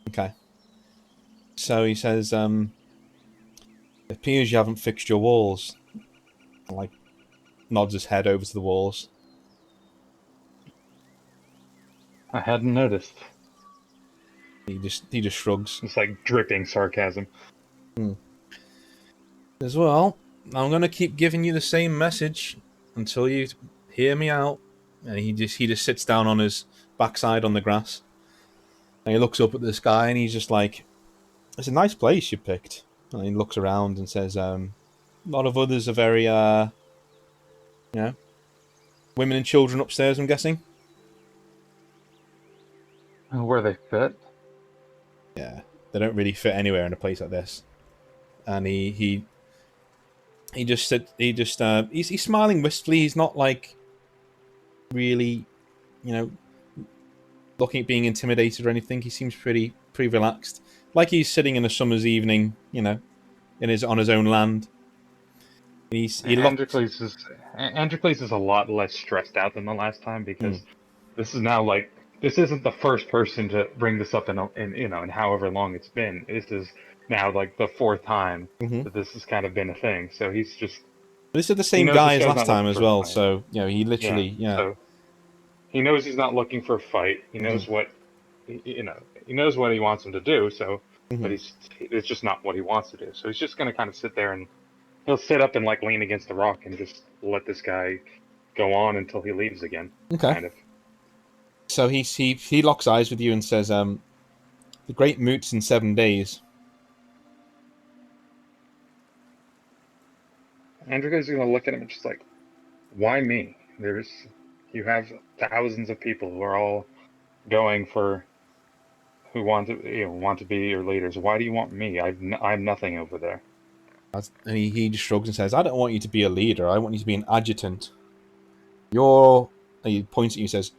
Okay. So he says, "It appears you haven't fixed your walls." And, like, nods his head over to the walls. I hadn't noticed. He just shrugs. It's like dripping sarcasm. As well, I'm gonna keep giving you the same message until you hear me out. And he just sits down on his backside on the grass. And he looks up at the sky, and he's just like, "It's a nice place you picked." And he looks around and says, "A lot of others are very, women and children upstairs, I'm guessing." Where they fit? Yeah, they don't really fit anywhere in a place like this. And he's smiling wistfully. He's not like really, looking at being intimidated or anything. He seems pretty relaxed, like he's sitting in a summer's evening, on his own land. Androcles is a lot less stressed out than the last time, because this is now this isn't the first person to bring this up in however long it's been. This is now like the fourth time that this has kind of been a thing. So he's just. This is the same guy as last time as well. So he literally, So he knows he's not looking for a fight. He knows what he knows what he wants him to do. So, but it's just not what he wants to do. So he's just gonna kind of sit there, and he'll sit up and like lean against the rock and just let this guy go on until he leaves again. Okay. Kind of. So he locks eyes with you and says, "The great moot's in 7 days." Andrew's gonna look at him and just like, why me? You have thousands of people who are all going for, who want to be your leaders. Why do you want me? I'm nothing over there. And he just shrugs and says, "I don't want you to be a leader. I want you to be an adjutant. He points at you and says,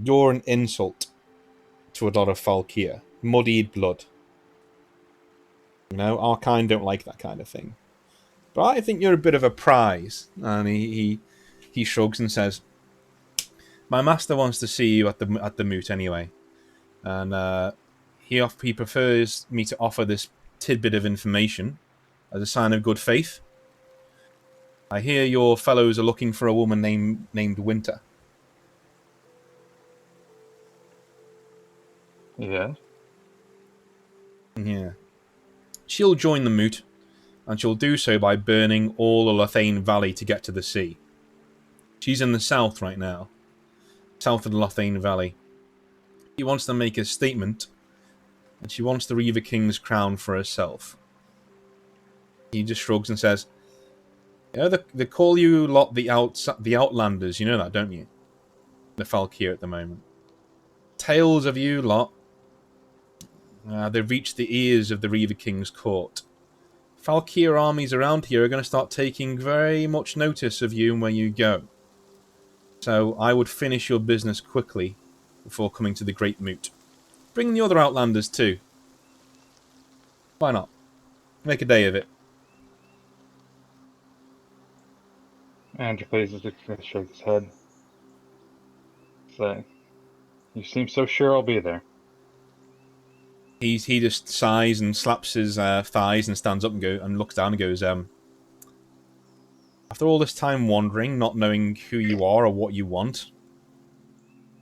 you're an insult to a lot of Falkir. Muddied blood. Our kind don't like that kind of thing. But I think you're a bit of a prize." And he shrugs and says, "My master wants to see you at the moot anyway. And he prefers me to offer this tidbit of information as a sign of good faith. I hear your fellows are looking for a woman named Winter." Yeah. Yeah. She'll join the moot, and she'll do so by burning all the Lothain Valley to get to the sea. She's in the south right now, south of the Lothain Valley. He wants to make a statement and she wants the Reaver King's crown for herself. He just shrugs and says, "You know, they call you lot the Outlanders. You know that, don't you? The Falkir at the moment. Tales of you lot. They've reached the ears of the Reaver King's court. Falkir armies around here are going to start taking very much notice of you and where you go. So I would finish your business quickly before coming to the Great Moot. Bring the other Outlanders too. Why not? Make a day of it." Androcles just shakes his head. Say, you seem so sure I'll be there. He just sighs and slaps his thighs and stands up and looks down and goes, "After all this time wandering, not knowing who you are or what you want,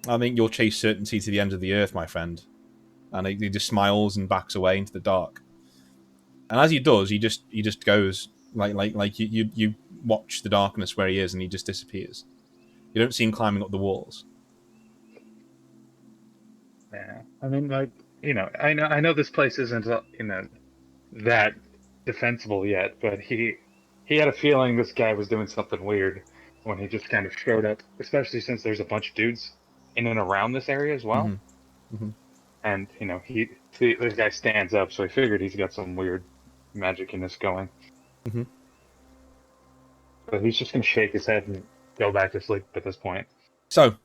I think you'll chase certainty to the ends of the earth, my friend." And he just smiles and backs away into the dark. And as he does, he just goes like you watch the darkness where he is, and he just disappears. You don't see him climbing up the walls. Yeah, I mean, like, I know this place isn't that defensible yet, but he had a feeling this guy was doing something weird when he just kind of showed up, especially since there's a bunch of dudes in and around this area as well. Mm-hmm. Mm-hmm. And this guy stands up, so he figured he's got some weird magicness going. Mm-hmm. But he's just gonna shake his head and go back to sleep at this point. So,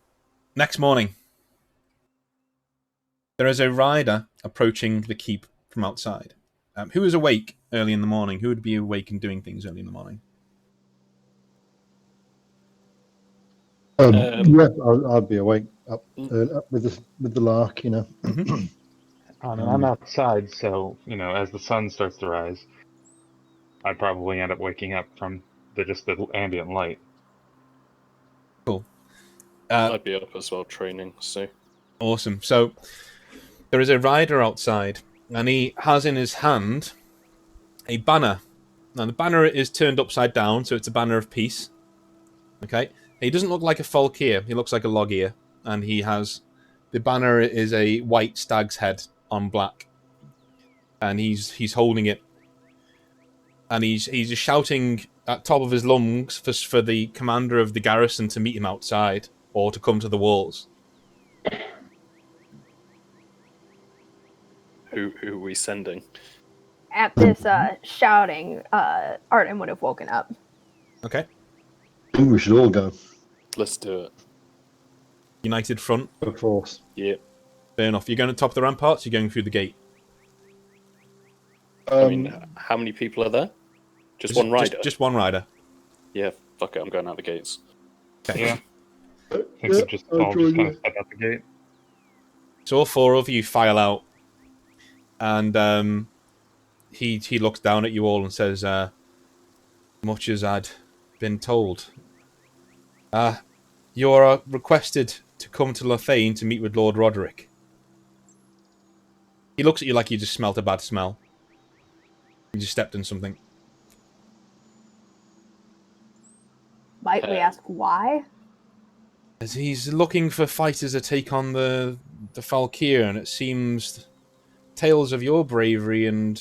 next morning, there is a rider approaching the keep from outside. Who is awake early in the morning? Who would be awake and doing things early in the morning? Yeah, I'd be awake up with the lark, you know. Mm-hmm. I mean, I'm outside, so as the sun starts to rise, I'd probably end up waking up from the ambient light. Cool. I'd be up as well training, so. Awesome. So, there is a rider outside, and he has in his hand a banner. Now, the banner is turned upside down, so it's a banner of peace. Okay? He doesn't look like a Falkir, he looks like a Logir, and he has... The banner is a white stag's head on black, and he's holding it, and he's just shouting at top of his lungs for the commander of the garrison to meet him outside, or to come to the walls. Who are we sending? At this shouting, Arden would have woken up. Okay. I think we should all go. Let's do it. United front. Of course. Yeah. Fair enough. You're going to top of the ramparts, you're going through the gate. I mean, how many people are there? Just one rider? Just one rider. Yeah, fuck it, I'm going out the gates. Okay. Yeah. I think we just all just kind of step out the gate. So all four of you file out, and he looks down at you all and says, "Much as I'd been told. You are requested to come to Lothain to meet with Lord Roderick." He looks at you like you just smelt a bad smell. You just stepped in something. Might we ask why? As he's looking for fighters to take on the Falkir, and it seems tales of your bravery and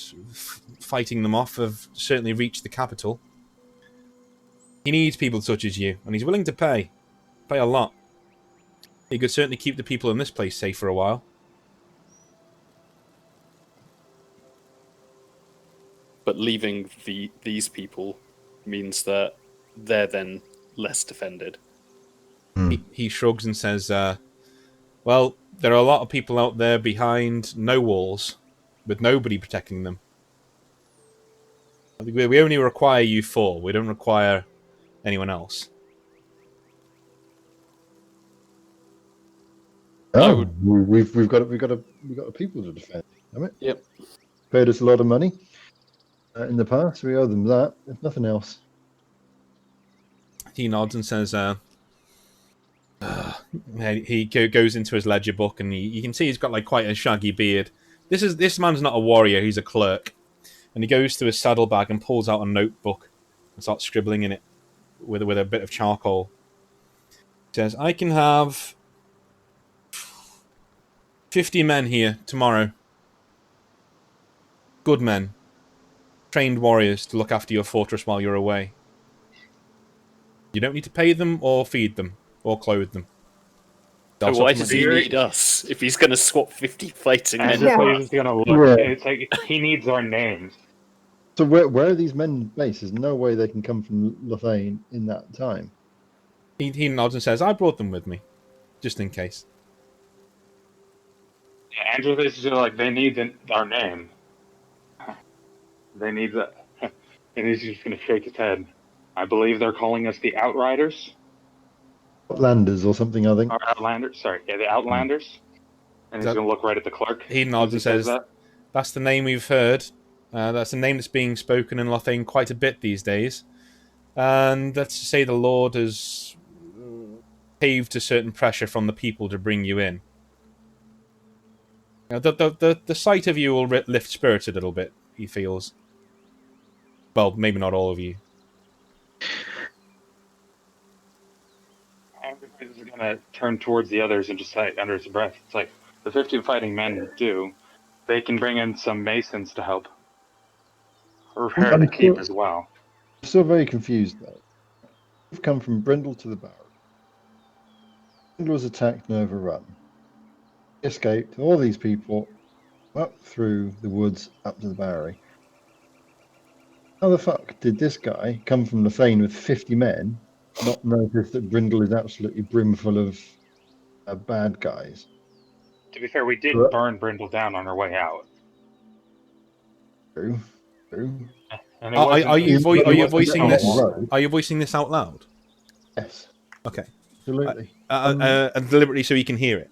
fighting them off have certainly reached the capital. He needs people such as you, and he's willing to pay a lot. He could certainly keep the people in this place safe for a while. But leaving these people means that they're then less defended. He shrugs and says, well, there are a lot of people out there behind no walls, with nobody protecting them. We only require you four. We don't require anyone else. Oh, we've got a people to defend, haven't we? Yep. Paid us a lot of money in the past. We owe them that, if nothing else. He nods and says, he goes into his ledger book, and you can see he's got like quite a shaggy beard. This man's not a warrior; he's a clerk. And he goes to his saddlebag and pulls out a notebook and starts scribbling in it with a bit of charcoal. He says, "I can have 50 men here tomorrow. good men, trained warriors to look after your fortress while you're away. You don't need to pay them or feed them or clothe them. But why does he need us if he's going to swap 50 fighting men? Androcles is gonna look. Yeah. It's like he needs our names. So where are these men based? There's no way they can come from Lothain in that time. He nods and says, I brought them with me, just in case. Yeah, Androcles is like they need our name. They need that. And he's just gonna shake his head. I believe they're calling us the Outriders. Outlanders or something, I think. Or Outlanders. Sorry, yeah, the Outlanders. And he's gonna look right at the clerk. He nods and says, that's the name we've heard. That's a name that's being spoken in Lothain quite a bit these days. And let's say the Lord has caved to certain pressure from the people to bring you in. The sight of you will lift spirits a little bit, he feels. Well, maybe not all of you. Androcles is gonna turn towards the others and just say under his breath, it's like the 50 fighting men do. They can bring in some masons to help repair the keep as well. I'm still very confused though. We've come from Brindle to the Bowery. Brindle was attacked and overrun. Escaped. All these people up through the woods up to the Bowery. How the fuck did this guy come from Lothain with 50 men, not notice that Brindle is absolutely brimful of bad guys? To be fair, we did burn Brindle down on our way out. True. And Are you voicing this? Are you voicing this out loud? Yes. Okay. Absolutely. And deliberately so he can hear it.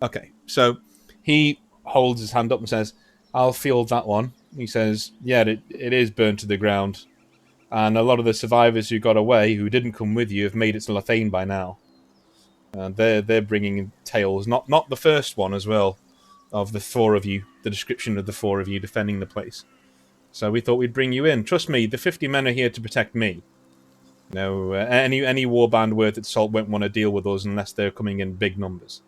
Okay. So he holds his hand up and says, I'll field that one. He says, yeah, it is burned to the ground. And a lot of the survivors who got away, who didn't come with you, have made it to Lothain by now. And they're bringing tales, not the first one as well, of the four of you, the description of the four of you defending the place. So we thought we'd bring you in. Trust me, the 50 men are here to protect me. No, any warband worth its salt won't want to deal with us unless they're coming in big numbers.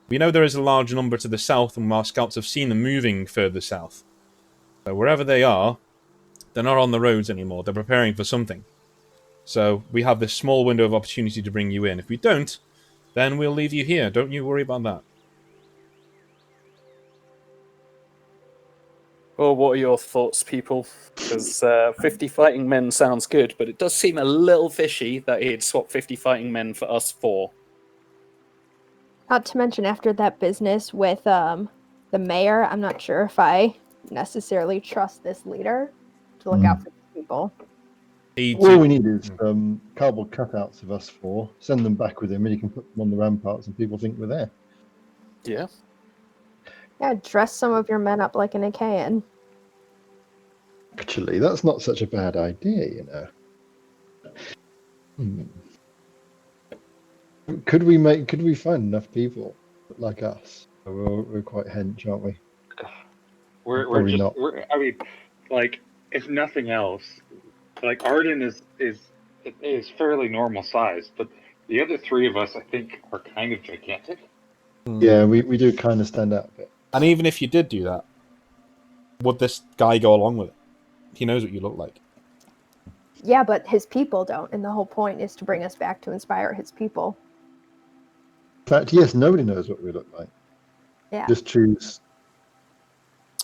We know there is a large number to the south, and our scouts have seen them moving further south. So wherever they are, they're not on the roads anymore. They're preparing for something. So we have this small window of opportunity to bring you in. If we don't, then we'll leave you here. Don't you worry about that. Well, what are your thoughts, people? Because 50 fighting men sounds good, but it does seem a little fishy that he'd swap 50 fighting men for us four. Not to mention, after that business with the mayor, I'm not sure if I necessarily trust this leader to look out for people. All we need is cardboard cutouts of us four, send them back with him, and he can put them on the ramparts and people think we're there. Yeah. Yeah, dress some of your men up like an Achaean. Actually, that's not such a bad idea, you know. Could we find enough people like us? We're quite hench, aren't we? We're just not. I mean, like, if nothing else, like Arden is fairly normal size, but the other three of us, I think, are kind of gigantic. Yeah, we do kind of stand out a bit. And even if you did do that, would this guy go along with it? He knows what you look like. Yeah, but his people don't, and the whole point is to bring us back to inspire his people. In fact, yes, nobody knows what we look like. Yeah. Just choose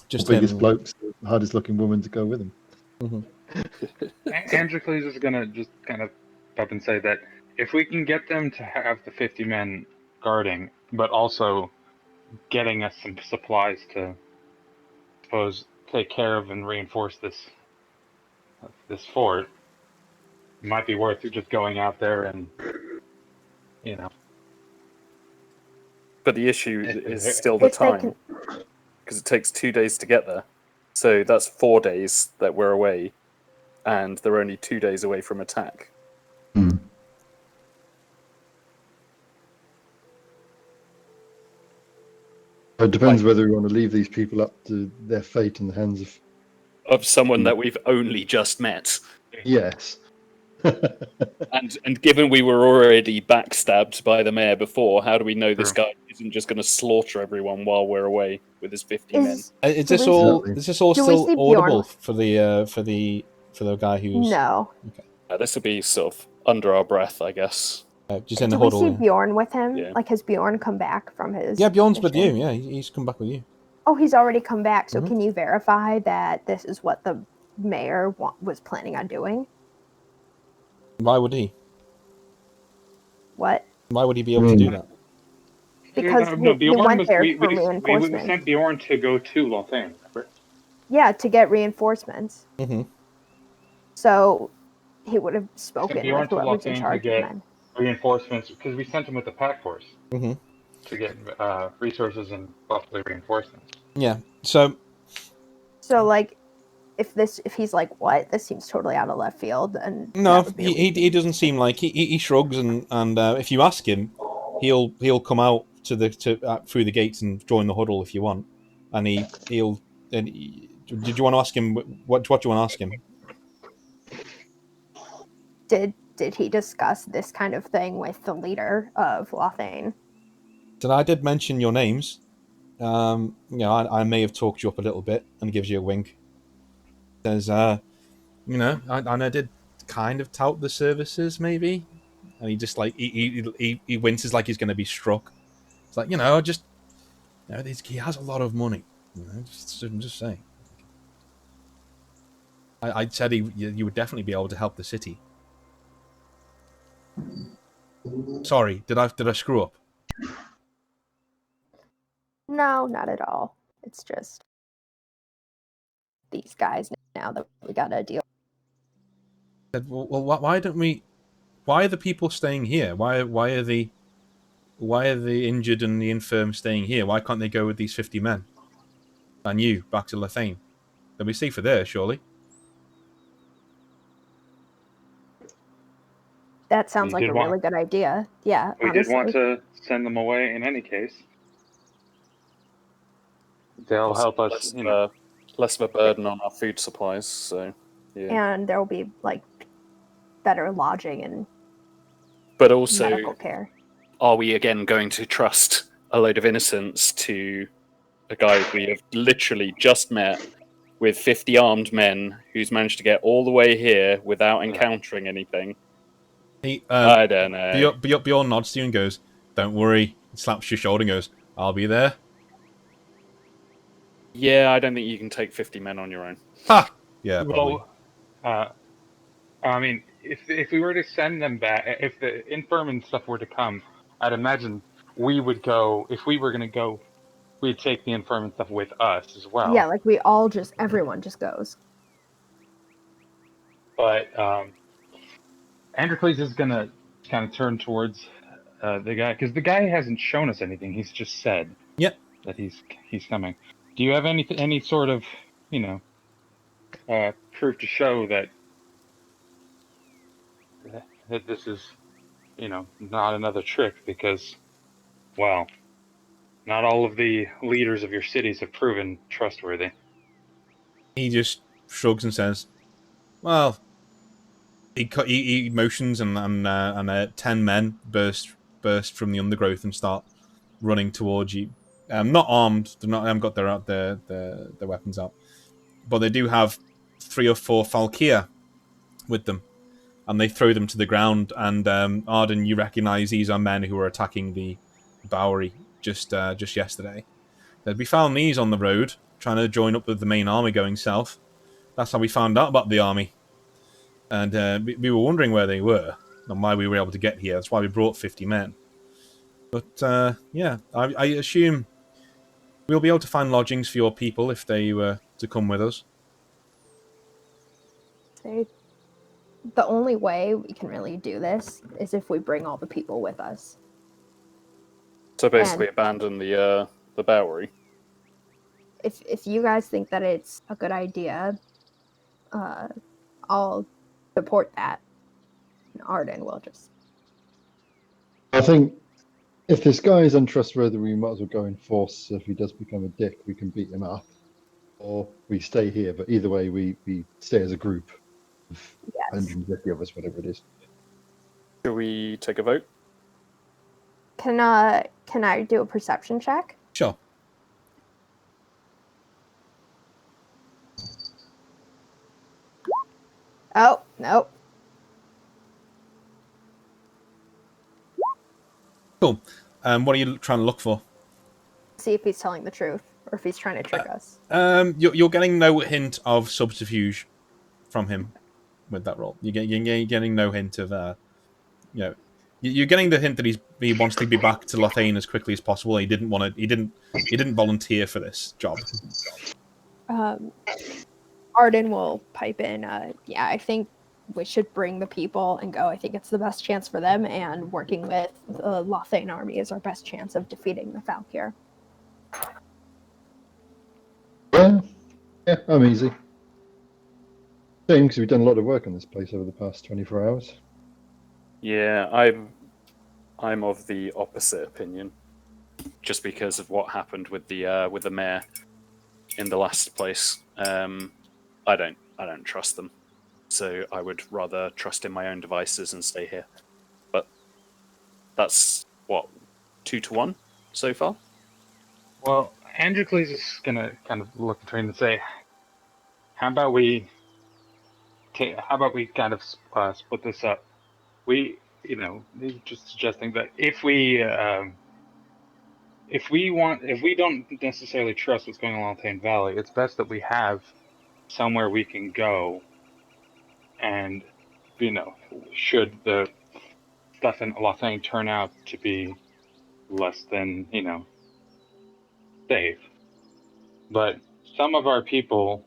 just the biggest blokes, the hardest looking woman to go with him. Mm-hmm. Androcles is going to just kind of up and say that if we can get them to have the 50 men guarding, but also getting us some supplies to, suppose, take care of and reinforce this fort, it might be worth just going out there and, you know. But the issue is still the time, because it takes 2 days to get there. So that's 4 days that we're away, and they're only 2 days away from attack. It depends whether we want to leave these people up to their fate in the hands of someone that we've only just met. Yes. and given we were already backstabbed by the mayor before, how do we know this guy isn't just going to slaughter everyone while we're away with his 50 men. Is do this we all? see- Is this all do we still see audible Bjorn? for the guy who's No. This will be sort of under our breath, I guess. just in the Do we huddle? see Yeah. Bjorn with him? Yeah. Like, has Bjorn come back from his Yeah, Bjorn's with you. mission? Yeah, he's come back with you. Oh, he's already come back. So Mhm. can you verify that this is what the mayor was planning on doing? Why would he? What? Why would he be able to do that? Because no, he Bjorn went was there we for we reinforcements. sent Bjorn to go to Lothain. Yeah, to get reinforcements. Mm-hmm. So he would have Sent spoken Bjorn with to whoever's in Lothain to charge of get men. reinforcements because we sent him with the pack force Mm-hmm. to get resources and possibly reinforcements. Yeah. So So like, if he's like, what? This seems totally out of left field, and no, that would be a he reason. doesn't seem like he shrugs and if you ask him, he'll come out to the through the gates and join the huddle if you want, and he'll. And did you want to ask him what do you want to ask him? Did he discuss this kind of thing with the leader of Lothain? So I did mention your names. You know, I may have talked you up a little bit, and gives you a wink. Says, you know, I did kind of tout the services, maybe, and he just like he winces like he's going to be struck. It's like, you know, just you know, he has a lot of money. You know, I'm just saying. I said you would definitely be able to help the city. Sorry, did I screw up? No, not at all. It's just these guys now that we gotta deal. Said, well, why don't we? Why are the people staying here? Why are the injured and the infirm staying here? Why can't they go with these 50 men and you back to Lothain? They'll be safer there, surely. That sounds We like did a want- really good idea. Yeah, We honestly. did want to send them away in any case. They'll help us, Less, you know. less of a burden on our food supplies. So, yeah. And there will be like better lodging and But also, medical care. are we again going to trust a load of innocents to a guy we have literally just met with 50 armed men who's managed to get all the way here without encountering anything? I don't know. Bjorn nods to you and goes, "Don't worry." Slaps your shoulder and goes, "I'll be there." Yeah, I don't think you can take 50 men on your own. Ha! Yeah, probably. Well, I mean, if we were to send them back, if the infirm and stuff were to come, I'd imagine we would go. If we were going to go, we'd take the infirm and stuff with us as well. Yeah, like everyone just goes. But Androcles is going to kind of turn towards the guy because the guy hasn't shown us anything. He's just said that he's coming. Do you have any sort of, you know, proof to show that this is, you know, not another trick? Because, well, not all of the leaders of your cities have proven trustworthy. He just shrugs and says, "Well," he motions and 10 men burst from the undergrowth and start running towards you. Not armed. They haven't got their weapons out, but they do have 3 or 4 Falkyr with them, and they throw them to the ground. And Arden, you recognise these are men who were attacking the Bowery just yesterday. We found these on the road, trying to join up with the main army going south. That's how we found out about the army. And we were wondering where they were and why we were able to get here. That's why we brought 50 men. But, yeah, I assume we'll be able to find lodgings for your people if they were to come with us. The only way we can really do this is if we bring all the people with us. So basically, abandon the Bowery. If you guys think that it's a good idea, I'll support that. And Arden will just. I think if this guy is untrustworthy, we might as well go in force. So if he does become a dick, we can beat him up, or we stay here. But either way, we stay as a group of 150 of us, whatever it is. Should we take a vote? Can I do a perception check? Sure. Oh, nope. Cool. What are you trying to look for? See if he's telling the truth or if he's trying to trick us. You're getting no hint of subterfuge from him with that roll. You're getting no hint of, you're getting the hint that he wants to be back to Lothain as quickly as possible. He didn't want to. He didn't volunteer for this job. Arden will pipe in. Yeah, I think we should bring the people and go. I think it's the best chance for them, and working with the Lothain army is our best chance of defeating the Valkyr. Yeah, I'm easy. Same, because we've done a lot of work on this place over the past 24 hours. Yeah, I'm of the opposite opinion, just because of what happened with the mayor in the last place. I don't trust them, so I would rather trust in my own devices and stay here. But that's what 2-1 so far. Well, Androcles is gonna kind of look between and say, "How about we kind of split this up? We, just suggesting that if we don't necessarily trust what's going on in Lothain Valley, it's best that we have somewhere we can go. And should the stuff in Lothain turn out to be less than safe, but some of our people,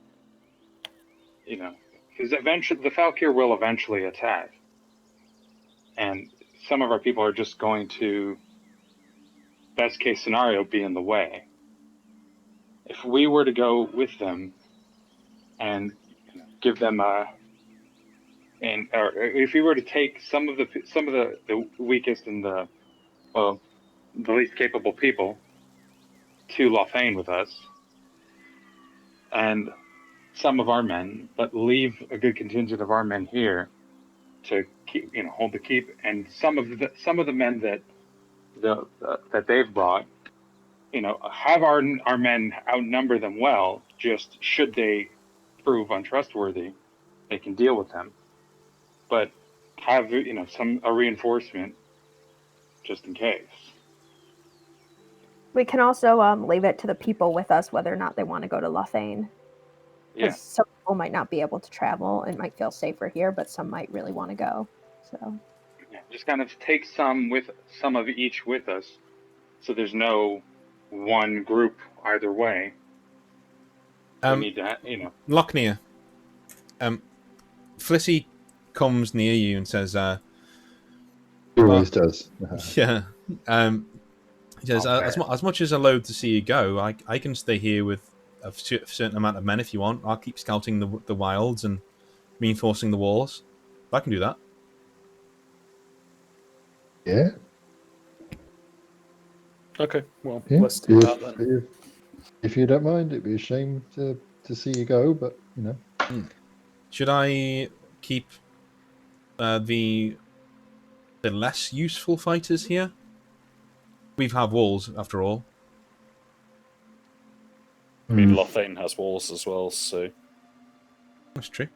because eventually the Valkyr will eventually attack, and some of our people are just going to, best case scenario, be in the way. If we were to go with them and give them or if we were to take some of the weakest and the least capable people to Lothain with us, and some of our men, but leave a good contingent of our men here to keep, hold the keep, and some of the men that that they've brought, have our men outnumber them well. Just should they prove untrustworthy, they can deal with them, but have a reinforcement just in case. We can also leave it to the people with us whether or not they want to go to Lothain. Yeah. Some people might not be able to travel and might feel safer here, but some might really want to go. So Yeah, just kind of take some of each with us, so there's no one group either way. We need to, Lochnia, Flissy comes near you and says, He always does. Yeah. He says, as much as I loathe to see you go, I can stay here with a certain amount of men if you want. I'll keep scouting the wilds and reinforcing the walls. I can do that. Yeah. Okay, well, Yeah. let's do that then. If you don't mind, it'd be a shame to see you go, but Should I keep the less useful fighters here? We have walls, after all. I mean, Lothain has walls as well, so That's true.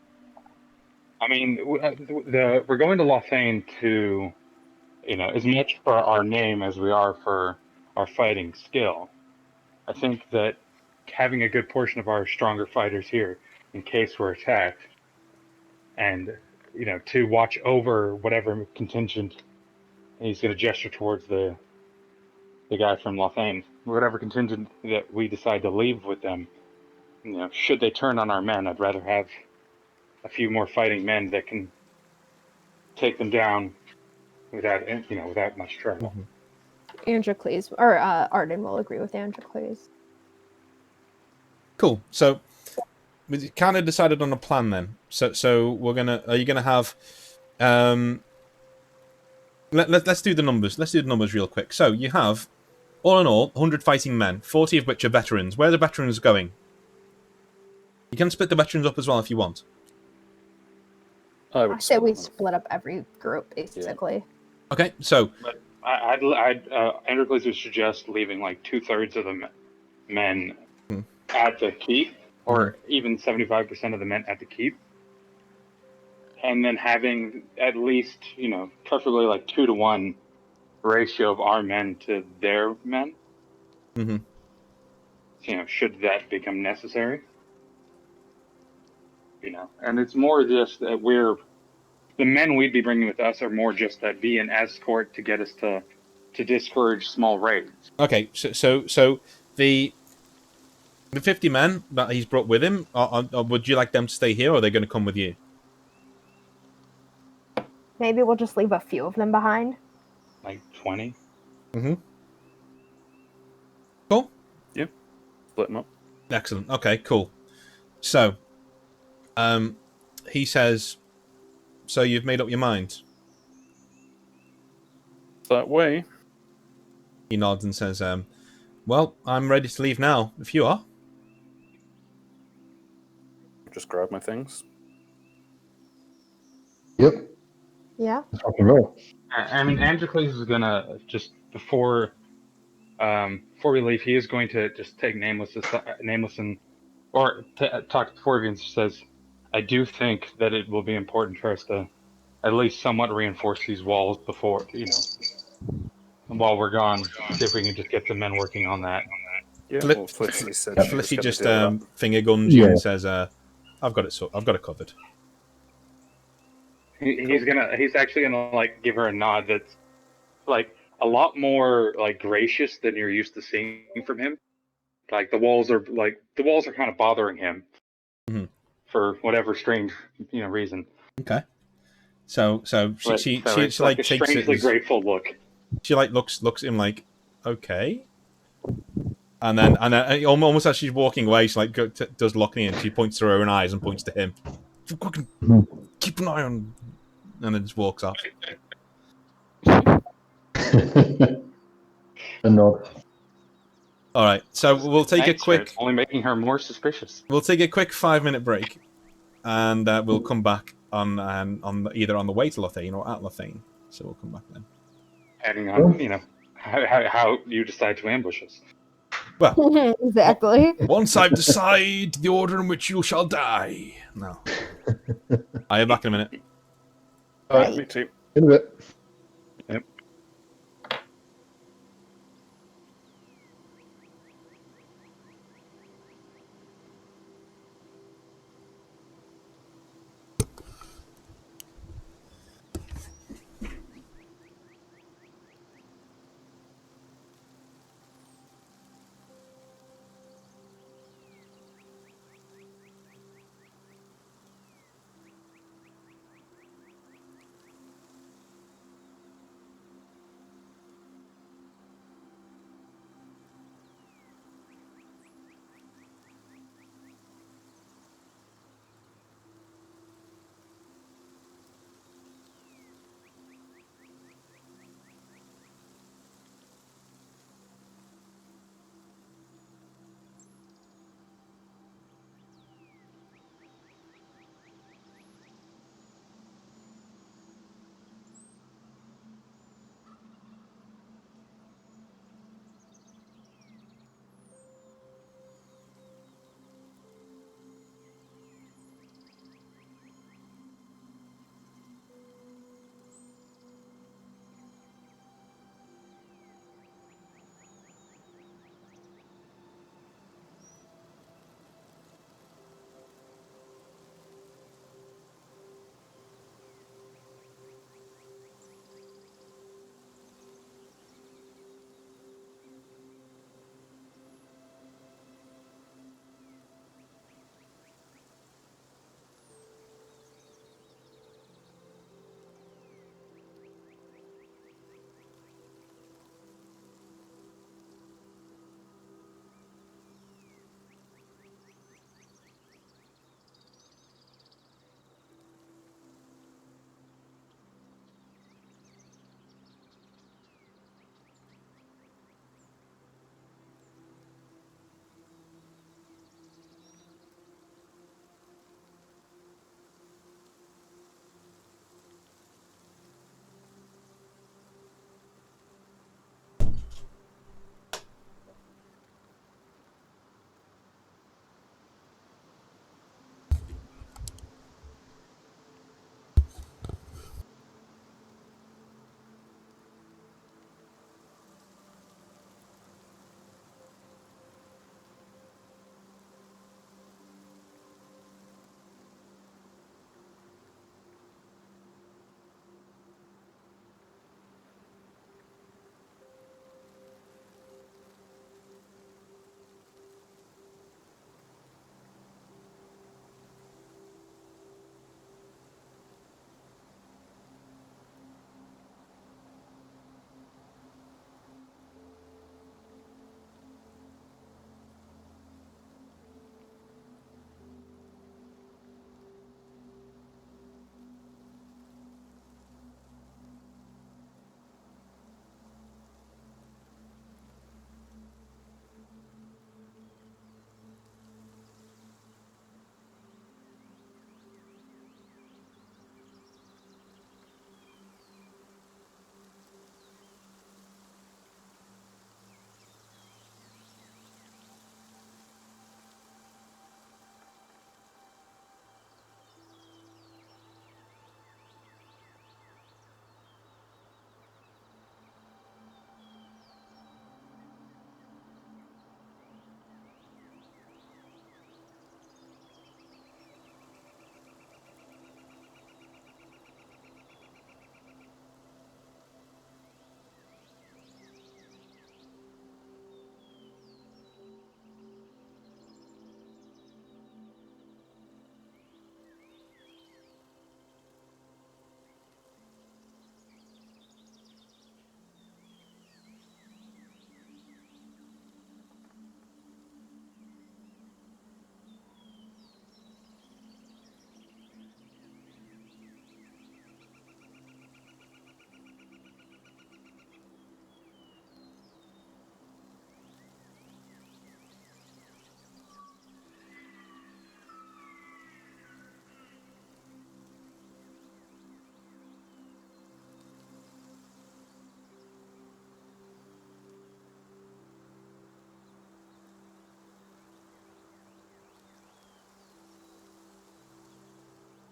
I mean, we're going to Lothain to, as much for our name as we are for our fighting skill. I think that having a good portion of our stronger fighters here in case we're attacked, and to watch over whatever contingent, he's going to gesture towards the guy from Lothain, whatever contingent that we decide to leave with them, should they turn on our men, I'd rather have a few more fighting men that can take them down without much trouble. Androcles, or Arden will agree with Androcles. Cool. So we kind of decided on a plan then. So are you gonna have let's do the numbers. Let's do the numbers real quick. So you have, all in all, 100 fighting men, 40 of which are veterans. Where are the veterans going? You can split the veterans up as well if you want. I would say we split up every group, basically. Okay, so Androcles would suggest leaving like 2/3 of the men at the keep, or even 75% of the men at the keep, and then having at least, preferably like 2-to-1 ratio of our men to their men. Mm-hmm. Should that become necessary. And it's more just that the men we'd be bringing with us are more just that be an escort to get us to discourage small raids. Okay, so the 50 men that he's brought with him, or would you like them to stay here, or are they going to come with you? Maybe we'll just leave a few of them behind. Like 20. Mm-hmm. Cool. Yeah, split them up. Excellent. Okay, cool. So, he says, "So you've made up your mind?" That way. He nods and says, "Well, I'm ready to leave now. If you are." Just grab my things. Yep. Yeah. Let's rock and roll. I mean, Androcles is gonna just before we leave, he is going to just take Nameless and talk to Forvian and says, "I do think that it will be important for us to at least somewhat reinforce these walls before while we're gone. See if we can just get the men working on that." Yeah, Flip, well, Felicity said she was Felicity going to just deal with that. finger guns you and says, "I've got it. I've got it covered." He's actually gonna like give her a nod that's like a lot more like gracious than you're used to seeing from him. Like the walls are kind of bothering him for whatever strange reason. Okay. So she It's like a takes it strangely as, grateful look. she looks at him like, okay, and then almost as she's walking away, she does Lothain and she points to her own eyes and points to him. Fucking keep an eye on, and then just walks off. A nod. All right, so we'll take a Thanks, sir. It's quick only making her more suspicious. 5-minute break, and we'll come back on either on the way to Lothain or at Lothain. So we'll come back then. Depending on how you decide to ambush us. Well, Exactly. once I've decided the order in which you shall die. No. I'll be back in a minute. All Yeah, right. me too. In a bit. Yep.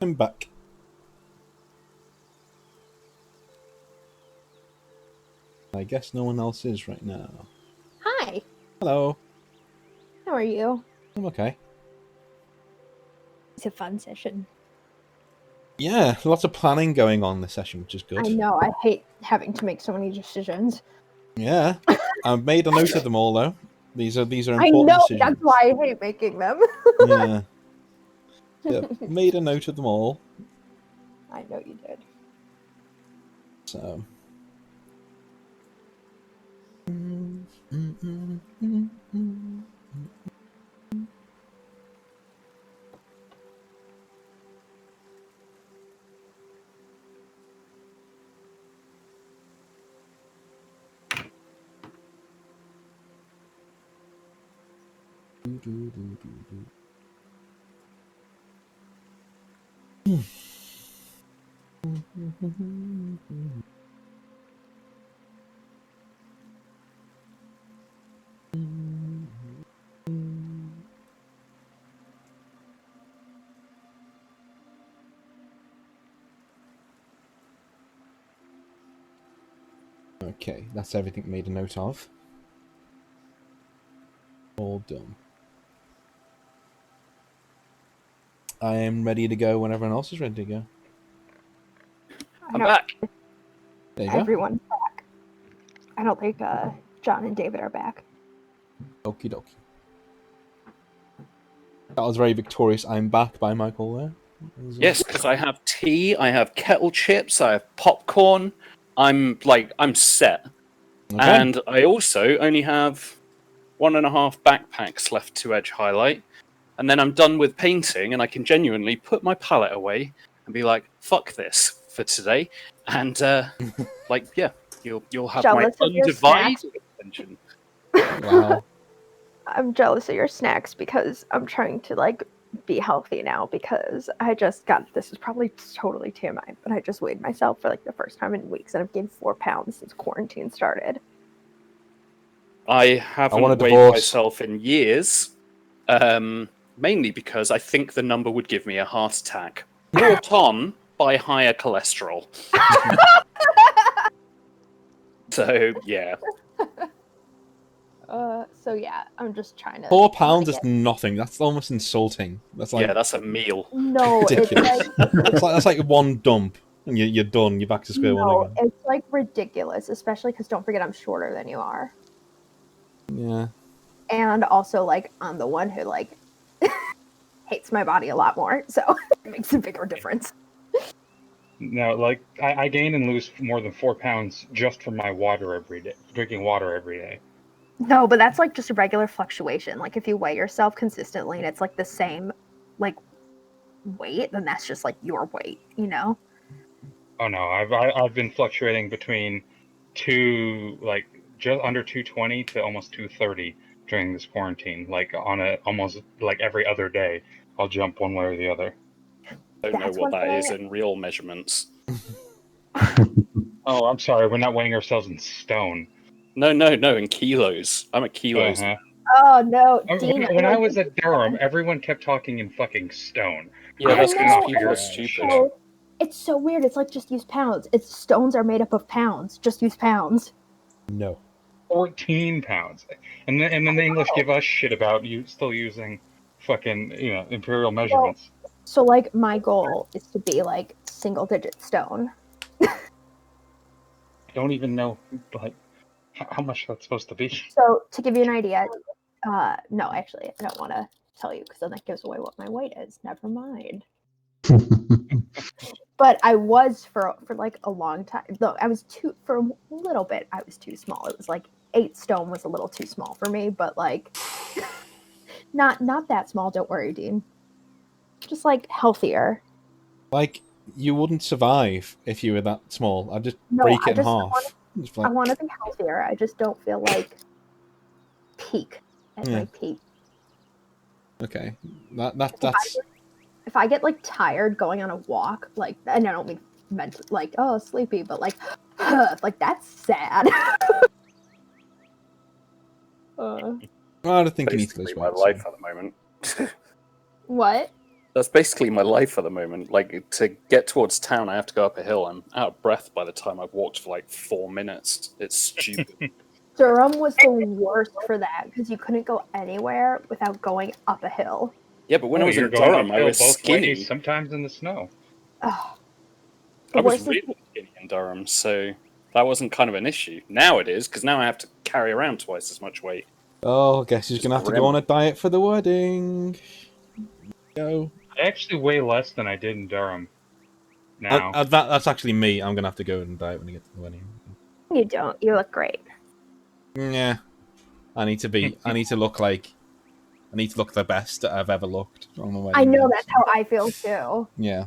I'm back. I guess no one else is right now. Hi. Hello. How are you? I'm okay. It's a fun session. Yeah, lots of planning going on this session, which is good. I know. I hate having to make so many decisions. Yeah. I've made a note of them all, though. These are I important know. decisions. That's why I hate making them. Yeah. Yeah. Made a note of them all. I know you did. So. Okay, that's everything made a note of. All done. I am ready to go when everyone else is ready to go. I'm back. There you go. Everyone's back. I don't think John and David are back. Okie dokie. That was very victorious. I'm back by Michael there. Yes, because I have tea, I have kettle chips, I have popcorn. I'm set. Okay. And I also only have 1.5 backpacks left to edge highlight. And then I'm done with painting, and I can genuinely put my palette away and be like, "Fuck this for today," and you'll have Jealous my of your undivided snacks. attention. Wow. I'm jealous of your snacks because I'm trying to be healthy now because I just got this is probably totally TMI, but I just weighed myself for the first time in weeks and I've gained 4 pounds since quarantine started. I haven't want a weighed divorce. myself in years, mainly because I think the number would give me a heart attack, brought on by higher cholesterol. So yeah. So yeah, I'm just trying to. 4 pounds is nothing. That's almost insulting. That's like Yeah, that's a meal. No, ridiculous. That's like one dump, and you're done. You're back to square one again. it's ridiculous, especially because don't forget I'm shorter than you are, Yeah. and also I'm the one who hates my body a lot more, so it makes a bigger difference. No, I gain and lose more than 4 pounds just from my water every day, drinking water every day. No, but that's just a regular fluctuation. If you weigh yourself consistently and it's the same weight, then that's just your weight, you know? Oh no, I've been fluctuating between just under 220 to almost 230 during this quarantine. On almost every other day, I'll jump one way or the other. I don't know That's what one that thing. is in real measurements. Oh, I'm sorry, we're not weighing ourselves in stone. No, in kilos. I'm at kilos. Uh-huh. Oh no, Dean. When I was at Durham, everyone kept talking in fucking stone. Yeah, that's because people are out stupid. shit. It's so weird. It's just use pounds. Stones are made up of pounds. Just use pounds. No. 14 pounds. And then the English give us shit about you still using fucking, imperial measurements. So my goal is to be single digit stone. Don't even know how much that's supposed to be. So to give you an idea, no, actually, I don't want to tell you because then that gives away what my weight is. Never mind. But I was for a long time. Though I was for a little bit. I was too small. It was 8 stone was a little too small for me. But not that small. Don't worry, Dean. Just healthier. You wouldn't survive if you were that small. I'd just break it in half. I want to be healthier. I just don't feel peak at my peak. Okay, that's. If I get tired going on a walk, and I don't mean meant sleepy, but that's sad. I don't think you need to lose weight. My life at the moment. What? That's basically my life at the moment. Like, to get towards town, I have to go up a hill. I'm out of breath by the time I've walked for like 4 minutes. It's stupid. Durham was the worst for that because you couldn't go anywhere without going up a hill. Yeah, but when I was you're in going Durham, I uphill was both skinny. ways, sometimes in the snow. Ugh. I was worst really skinny in Durham, so that wasn't kind of an issue. Now it is, because now I have to carry around twice as much weight. Oh, I guess he's Just going to have to grim. go on a diet for the wedding. Go. I actually weigh less than I did in Durham. Now, That's actually me. I'm going to have to go and diet when I get to the wedding. You don't. You look great. Yeah. I need to look the best that I've ever looked on the wedding. I know day, that's how I feel too. Yeah.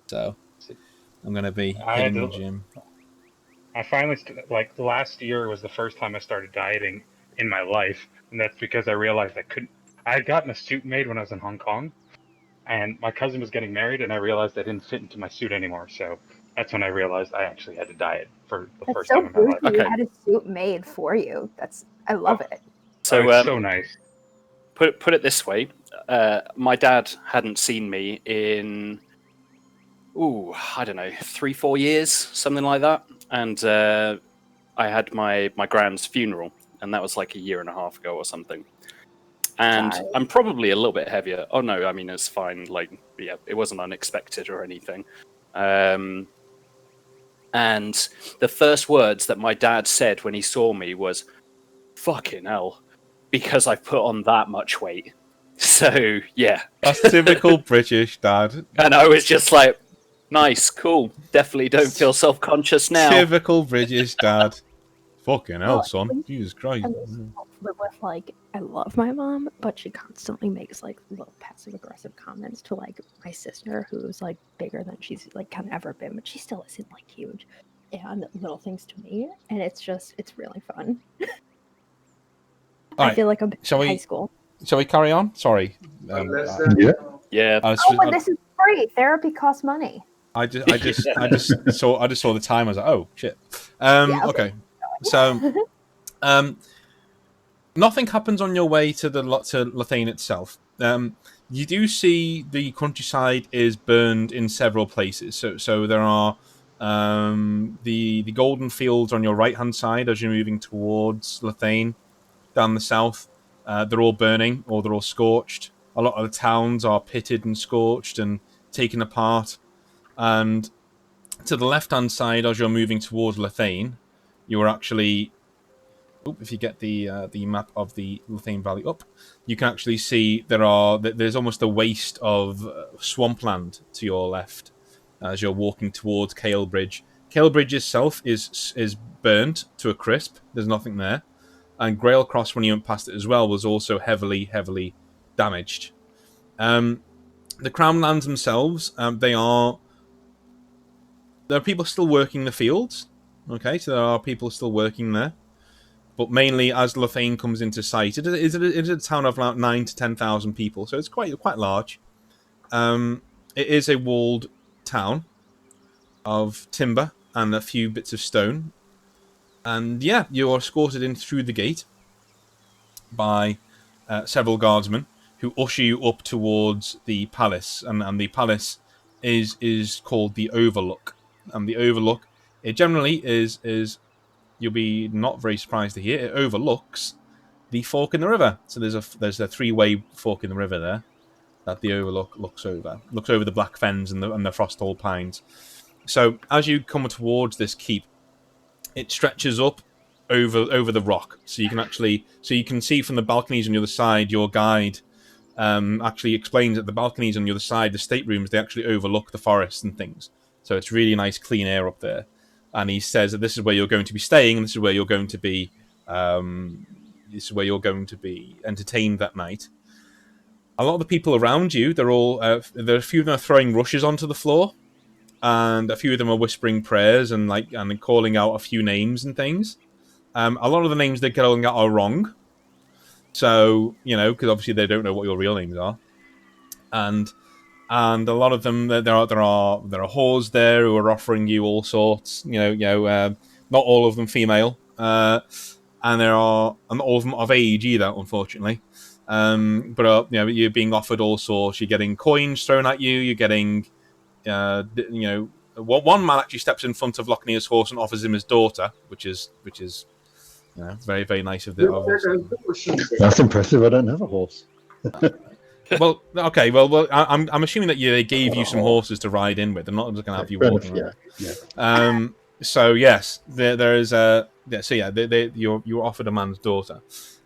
So, I'm going to be I hitting had the to- gym. I finally, like, last year was the first time I started dieting in my life, and that's because I realized I couldn't. I had gotten a suit made when I was in Hong Kong, and my cousin was getting married, and I realized I didn't fit into my suit anymore. So that's when I realized I actually had to diet for the That's first so time in my life. bougie. You Okay. had a suit made for you. I love it. So, it's so nice. put it this way: my dad hadn't seen me in, I don't know, 3-4 years, something like that, and I had my grand's funeral, and that was like a year and a half ago or something. And Sorry. I'm probably a little bit heavier. Oh no, I mean it's fine. Like, yeah, it wasn't unexpected or anything. And the first words that my dad said when he saw me was, "Fucking hell," because I put on that much weight. So yeah, That's typical British dad. and I was just like, "Nice, cool. Definitely don't feel self-conscious now." Typical British dad. Fucking hell, Well, son. Jesus Christ. I live with I love my mom, but she constantly makes like little passive aggressive comments to like my sister, who's like bigger than she's like kind of ever been, but she still isn't like huge, and little things to me, and it's really fun. All I right. feel like I'm Shall in high we school. Shall we carry on? Sorry. Yeah. Yeah, Oh, but this is free. Therapy costs money. I just saw the time. I was like, oh shit. Yeah, Okay. So, nothing happens on your way to Lothain itself. You do see the countryside is burned in several places. So there are the golden fields on your right hand side as you're moving towards Lothain down the south. They're all burning or they're all scorched. A lot of the towns are pitted and scorched and taken apart. And to the left-hand side, as you're moving towards Lothain, you are actually... if you get the map of the Lothain Valley up, you can actually see there's almost a waste of swampland to your left as you're walking towards Calebridge. Calebridge itself is burnt to a crisp. There's nothing there. And Grail Cross, when you went past it as well, was also heavily damaged. The Crown Lands themselves, there are people still working the fields. Okay, so there are people still working there. But mainly as Lothain comes into sight, it is a town of about 9,000 to 10,000 people, so it's quite large. It is a walled town of timber and a few bits of stone. And yeah, you are escorted in through the gate by several guardsmen who usher you up towards the palace, and the palace is called the Overlook. And the Overlook, it generally is you'll be not very surprised to hear, it overlooks the fork in the river. So there's a three-way fork in the river there that the Overlook looks over the Black Fens and the Frosthold Pines. So as you come towards this keep, it stretches up over the rock, so you can see from the balconies on the other side. Your guide actually explains that the balconies on the other side, the staterooms, they actually overlook the forest and things. So it's really nice, clean air up there. And he says that this is where you're going to be staying, and this is where you're going to be. This is where you're going to be entertained that night. A lot of the people around you, there are a few of them are throwing rushes onto the floor, and a few of them are whispering prayers and calling out a few names and things. A lot of the names they're calling out are wrong. So, because obviously they don't know what your real names are. And a lot of them, there are whores there who are offering you all sorts. Not all of them female, and not all of them of age either, unfortunately. But you're being offered all sorts. You're getting coins thrown at you. You're getting, one man actually steps in front of Lochnear's horse and offers him his daughter, which is very, very nice of the. That's impressive. I don't have a horse. Well, okay. Well, I'm assuming that they gave you some horses to ride in with. They're not just going to have you walking around. Yeah. So yes, there is a. Yeah, so yeah, you're offered a man's daughter,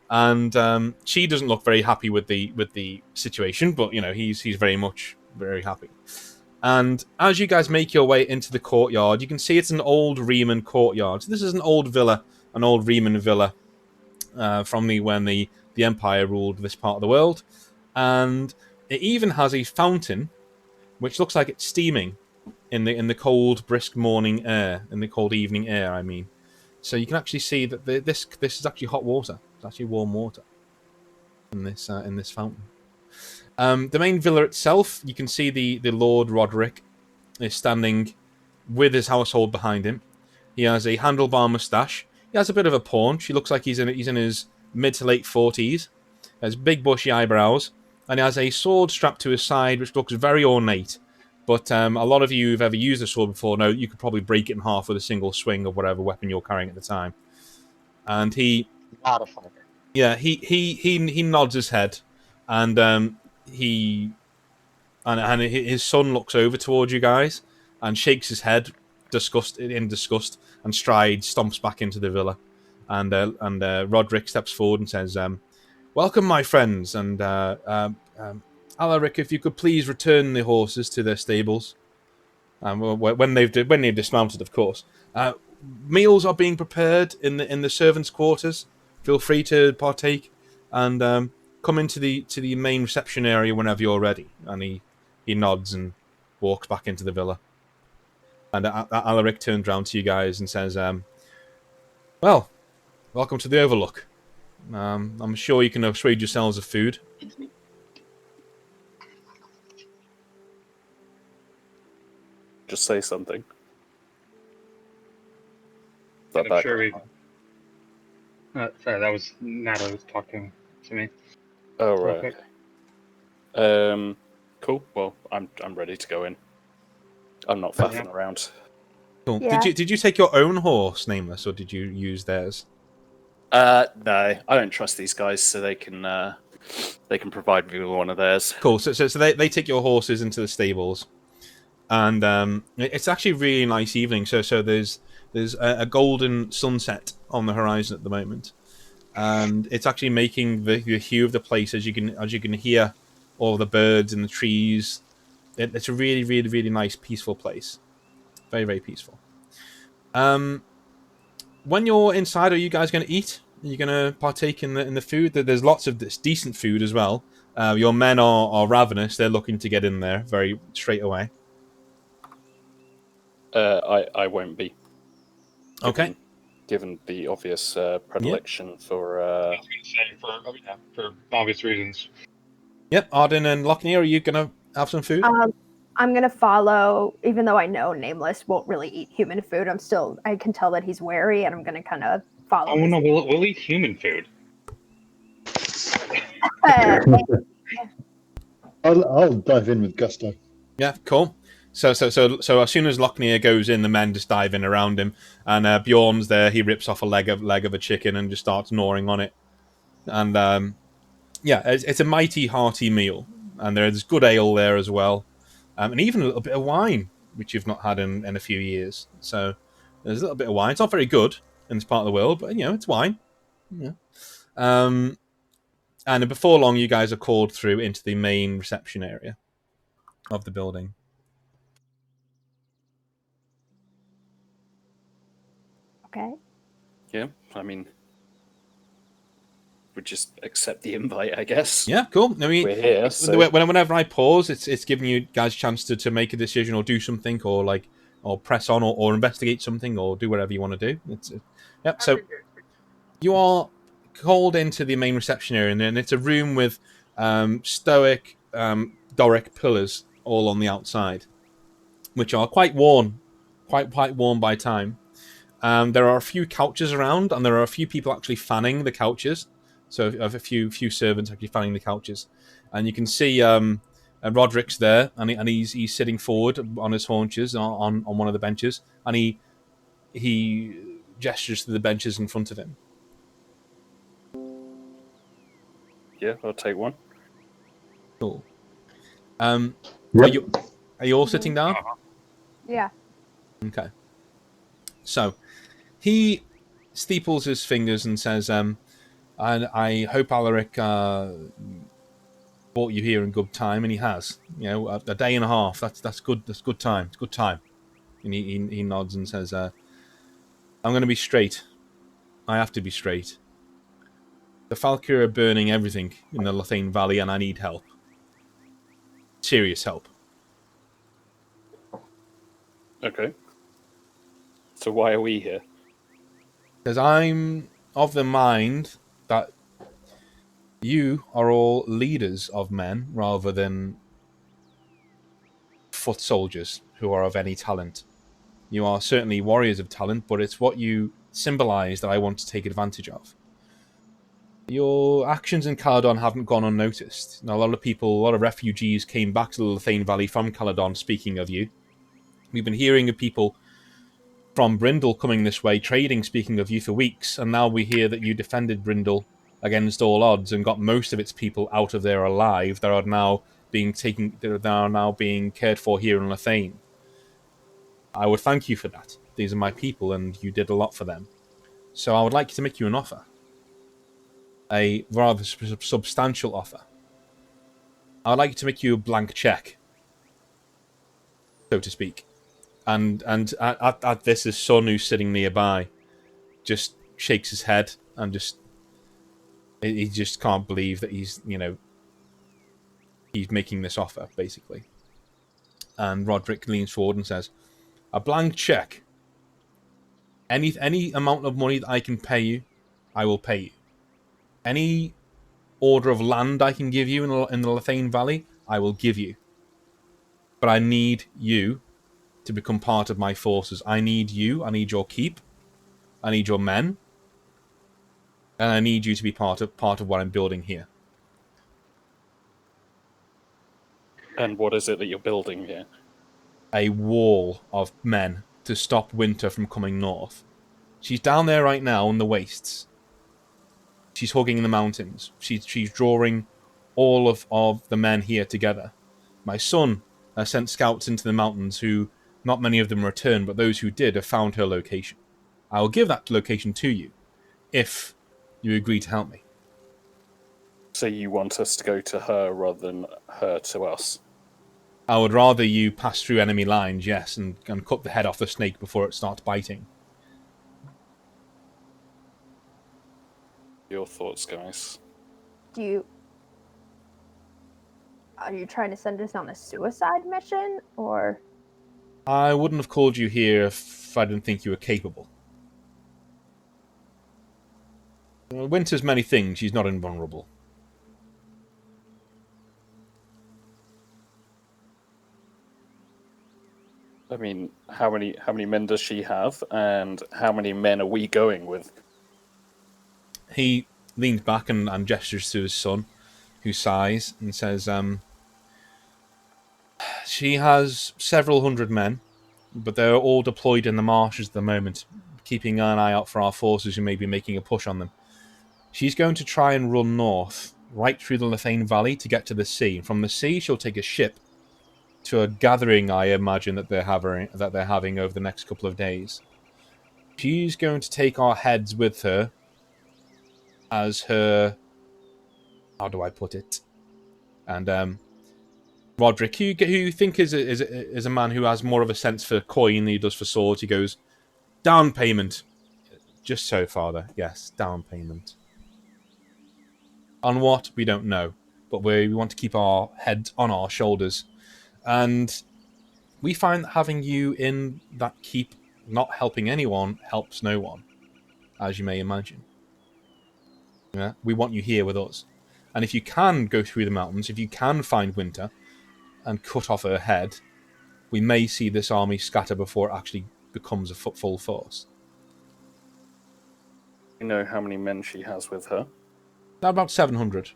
and she doesn't look very happy with the situation, but he's very much very happy. And as you guys make your way into the courtyard, you can see it's an old Riemann courtyard. So this is an old villa, an old Riemann villa, from when the Empire ruled this part of the world. And it even has a fountain, which looks like it's steaming in the cold, brisk morning air, in the cold evening air. I mean, so you can actually see that this is actually hot water. It's actually warm water in this fountain. The main villa itself, you can see the Lord Roderick is standing with his household behind him. He has a handlebar moustache. He has a bit of a paunch. He looks like he's in his mid to late 40s. He has big bushy eyebrows. And he has a sword strapped to his side, which looks very ornate. But a lot of you who've ever used a sword before know you could probably break it in half with a single swing of whatever weapon you're carrying at the time. And he nods his head, and his son looks over towards you guys and shakes his head in disgust, and strides, stomps back into the villa. And Roderick steps forward and says, "Welcome, my friends, and Alaric, if you could please return the horses to their stables, when they've dismounted, of course. Meals are being prepared in the servants' quarters. Feel free to partake, and come into the main reception area whenever you're ready." And he nods and walks back into the villa. And Alaric turns round to you guys and says, "Well, welcome to the Overlook. I'm sure you can persuade yourselves of food." Just say something. I'm sure we... sorry, that was Nata was talking to me. Oh, right. Okay. Cool. Well, I'm ready to go in. I'm not faffing around. Cool. Yeah. Did you take your own horse, Nameless, or did you use theirs? No, I don't trust these guys, so they can provide me with one of theirs. Cool. So they take your horses into the stables, and it's actually a really nice evening. So there's a golden sunset on the horizon at the moment, and it's actually making the hue of the place as you can hear all the birds and the trees. It's a really, really, really nice, peaceful place. Very, very peaceful. When you're inside, are you guys going to eat? Are you going to partake in the food? There's lots of this decent food as well. Your men are ravenous. They're looking to get in there very straight away. I won't be. Okay. Given the obvious predilection for. I was going to say for obvious reasons. Yep. Arden and Lochnear, are you going to have some food? I'm gonna follow, even though I know Nameless won't really eat human food. I can tell that he's wary, and I'm gonna kind of follow. Oh no, we'll eat human food. I'll dive in with gusto. Yeah, cool. So as soon as Lochnear goes in, the men just dive in around him, and Bjorn's there. He rips off a leg of a chicken and just starts gnawing on it. And it's a mighty hearty meal, and there's good ale there as well. And even a little bit of wine, which you've not had in a few years. So there's a little bit of wine. It's not very good in this part of the world, but it's wine. Yeah. And before long, you guys are called through into the main reception area of the building. Okay. Yeah, I mean, we just accept the invite, I guess. Yeah, cool. I mean, we're here. So... Whenever I pause, it's giving you guys a chance to make a decision or do something, or press on, or investigate something, or do whatever you want to do. Yep. So you are called into the main reception area, and it's a room with stoic Doric pillars all on the outside, which are quite worn by time. There are a few couches around, and there are a few people actually fanning the couches. So of a few servants actually fanning the couches, and you can see Roderick's there, and he's sitting forward on his haunches on one of the benches, and he gestures to the benches in front of him. Yeah, I'll take one. Cool. Yep. Are you all sitting down? Yeah. Okay. So he steeples his fingers and says, and I hope Alaric brought you here in good time, and he has. You know, a day and a half. That's good. That's good time. It's good time. And he nods and says, "I'm going to be straight. I have to be straight. The Falkyr are burning everything in the Lothain Valley, and I need help. Serious help." Okay. So why are we here? Because I'm of the mind that you are all leaders of men rather than foot soldiers who are of any talent. You are certainly warriors of talent, but it's what you symbolize that I want to take advantage of. Your actions in Caledon haven't gone unnoticed. Now, a lot of refugees came back to the Lothain Valley from Caledon speaking of you. We've been hearing of people from Brindle coming this way, trading, speaking of you for weeks, and now we hear that you defended Brindle against all odds and got most of its people out of there alive. They are now being cared for here in Lothain. I would thank you for that. These are my people, and you did a lot for them. So I would like to make you an offer. A rather substantial offer. I would like to make you a blank check, so to speak. And at this, his son, who's sitting nearby, just shakes his head and he just can't believe that he's making this offer, basically. And Roderick leans forward and says, "A blank check. Any amount of money that I can pay you, I will pay you. Any order of land I can give you in the Lothain Valley, I will give you. But I need you to become part of my forces. I need you. I need your keep. I need your men. And I need you to be part of what I'm building here." And what is it that you're building here? A wall of men to stop winter from coming north. She's down there right now in the wastes. She's hugging the mountains. She's drawing all of the men here together. My son has sent scouts into the mountains who, not many of them returned, but those who did have found her location. I will give that location to you, if you agree to help me. So you want us to go to her rather than her to us? I would rather you pass through enemy lines, yes, and cut the head off the snake before it starts biting. Your thoughts, guys? Are you trying to send us on a suicide mission, or? I wouldn't have called you here if I didn't think you were capable. Winter's many things. She's not invulnerable. I mean, how many men does she have, and how many men are we going with? He leans back and gestures to his son, who sighs and says, "She has several hundred men, but they're all deployed in the marshes at the moment, keeping an eye out for our forces who may be making a push on them. She's going to try and run north, right through the Lothain Valley to get to the sea. From the sea, she'll take a ship to a gathering, I imagine, that they're having over the next couple of days. She's going to take our heads with her as her... how do I put it?" And Roderick, who you think is a man who has more of a sense for coin than he does for swords, he goes, "Down payment." "Just so, father. Yes, down payment. On what? We don't know. But we want to keep our heads on our shoulders. And we find that having you in that keep, not helping anyone, helps no one, as you may imagine. Yeah? We want you here with us. And if you can go through the mountains, if you can find Winter and cut off her head, we may see this army scatter before it actually becomes a full force." You know how many men she has with her? About 700.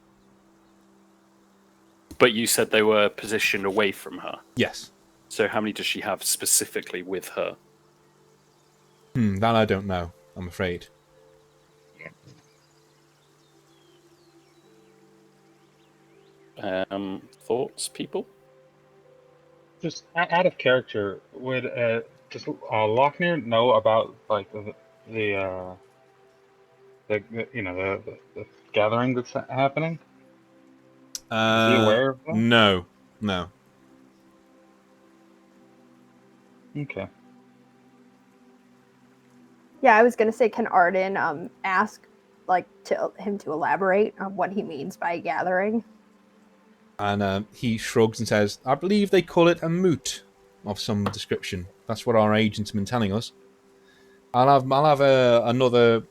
But you said they were positioned away from her. Yes. So how many does she have specifically with her? That I don't know, I'm afraid. Thoughts, people? Just out of character, would does Lochner know about like the the gathering that's happening? Is he aware of that? No. Okay. Yeah, I was gonna say, can Arden ask him to elaborate on what he means by gathering? And he shrugs and says, I believe they call it a moot of some description. That's what our agent's been telling us. I'll have another...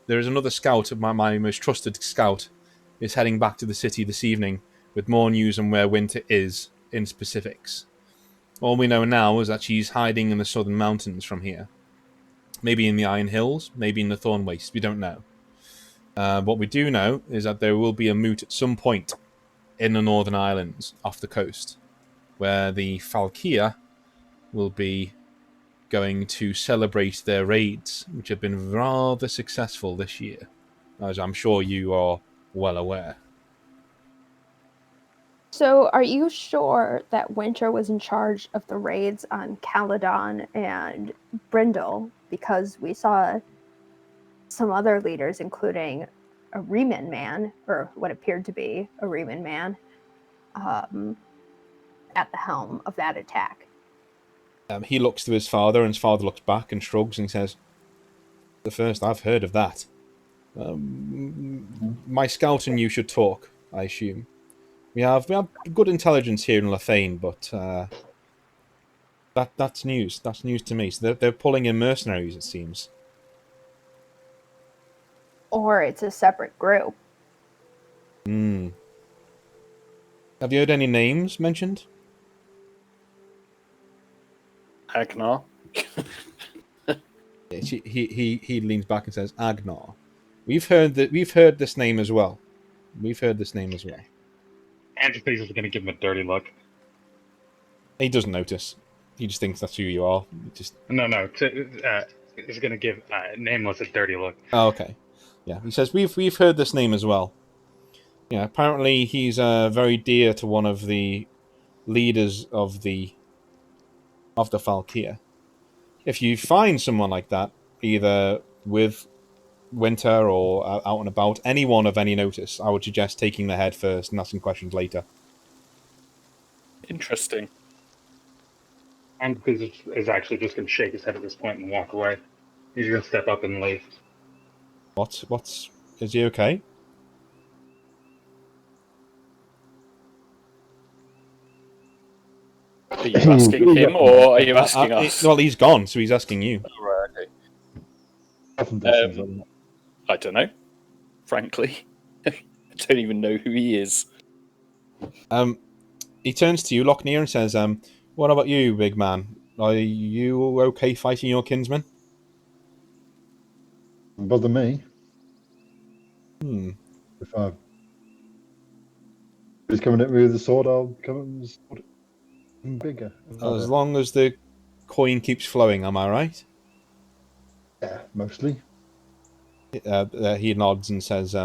There is another scout, my most trusted scout, is heading back to the city this evening with more news on where Winter is in specifics. All we know now is that she's hiding in the southern mountains from here. Maybe in the Iron Hills, maybe in the Thorn Waste, we don't know. What we do know is that there will be a moot at some point in the Northern Islands off the coast, where the Falkia will be going to celebrate their raids, which have been rather successful this year, as I'm sure you are well aware. So, are you sure that Winter was in charge of the raids on Caledon and Brindle? Because we saw some other leaders, including a Reman man, or what appeared to be a Reman man, at the helm of that attack. He looks to his father, and his father looks back and shrugs and says, the first I've heard of that. My scout and you should talk, I assume. We have good intelligence here in Lothain, but that's news. That's news to me. So they're pulling in mercenaries, it seems. Or it's a separate group. Have you heard any names mentioned? Agnar? He leans back and says, Agnar. We've heard this name as well. Antipas is going to give him a dirty look. He doesn't notice. He just thinks that's who you are. No. He's going to give Nameless a dirty look. Oh, okay. Yeah, he says we've heard this name as well. Yeah, apparently he's very dear to one of the leaders of the Falkia. If you find someone like that, either with Winter or out and about, anyone of any notice, I would suggest taking the head first and asking questions later. Interesting. Antipas is actually just going to shake his head at this point and walk away. He's going to step up and leave. Is he okay? Are you asking him or are you asking us? Well, he's gone, so he's asking you. Oh, right, okay. I don't know. Frankly, I don't even know who he is. He turns to you, Lochner, and says, "What about you, big man? Are you okay fighting your kinsman?" Doesn't bother me. If he's coming at me with a sword, I'll come at him with a sword. Even bigger. As long as the coin keeps flowing, am I right? Yeah, mostly. He nods and says,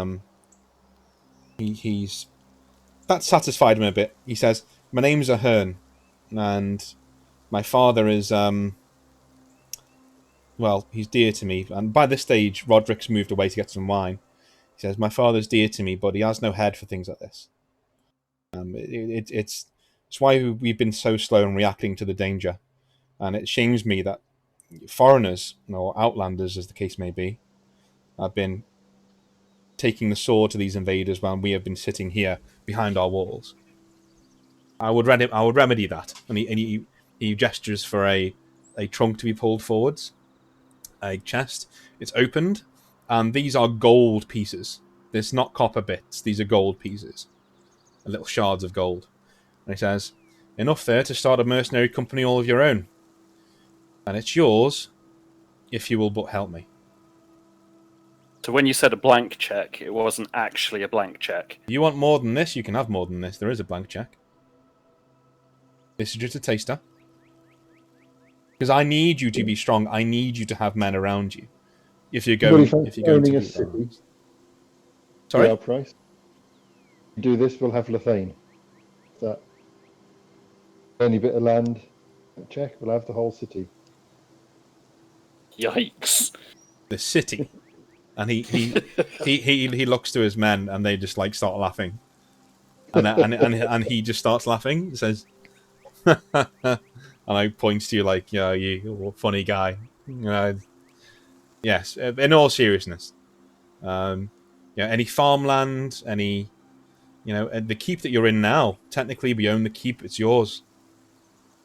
he's... That satisfied him a bit. He says, my name's Ahern, and my father is, well, he's dear to me. And by this stage, Roderick's moved away to get some wine. He says, my father's dear to me, but he has no head for things like this. It's why we've been so slow in reacting to the danger. And it shames me that foreigners, or outlanders as the case may be, have been taking the sword to these invaders while we have been sitting here behind our walls. I would remedy that. And he gestures for a trunk to be pulled forwards, a chest. It's opened, and these are gold pieces. There's not copper bits. These are gold pieces, little shards of gold. And he says, enough there to start a mercenary company all of your own. And it's yours if you will but help me. So when you said a blank check, it wasn't actually a blank check. If you want more than this, you can have more than this. There is a blank check. This is just a taster. Because I need you to be strong. I need you to have men around you. If you're going to owning a beat city, Romans. Sorry? our price. Do this, we'll have Lothain. That only bit of land check, we'll have the whole city. Yikes! The city. And he looks to his men, and they just like start laughing. And he just starts laughing. He says, and I points to you like, yeah, you funny guy. Yes, in all seriousness. Any farmland, any, the keep that you're in now. Technically, we own the keep. It's yours.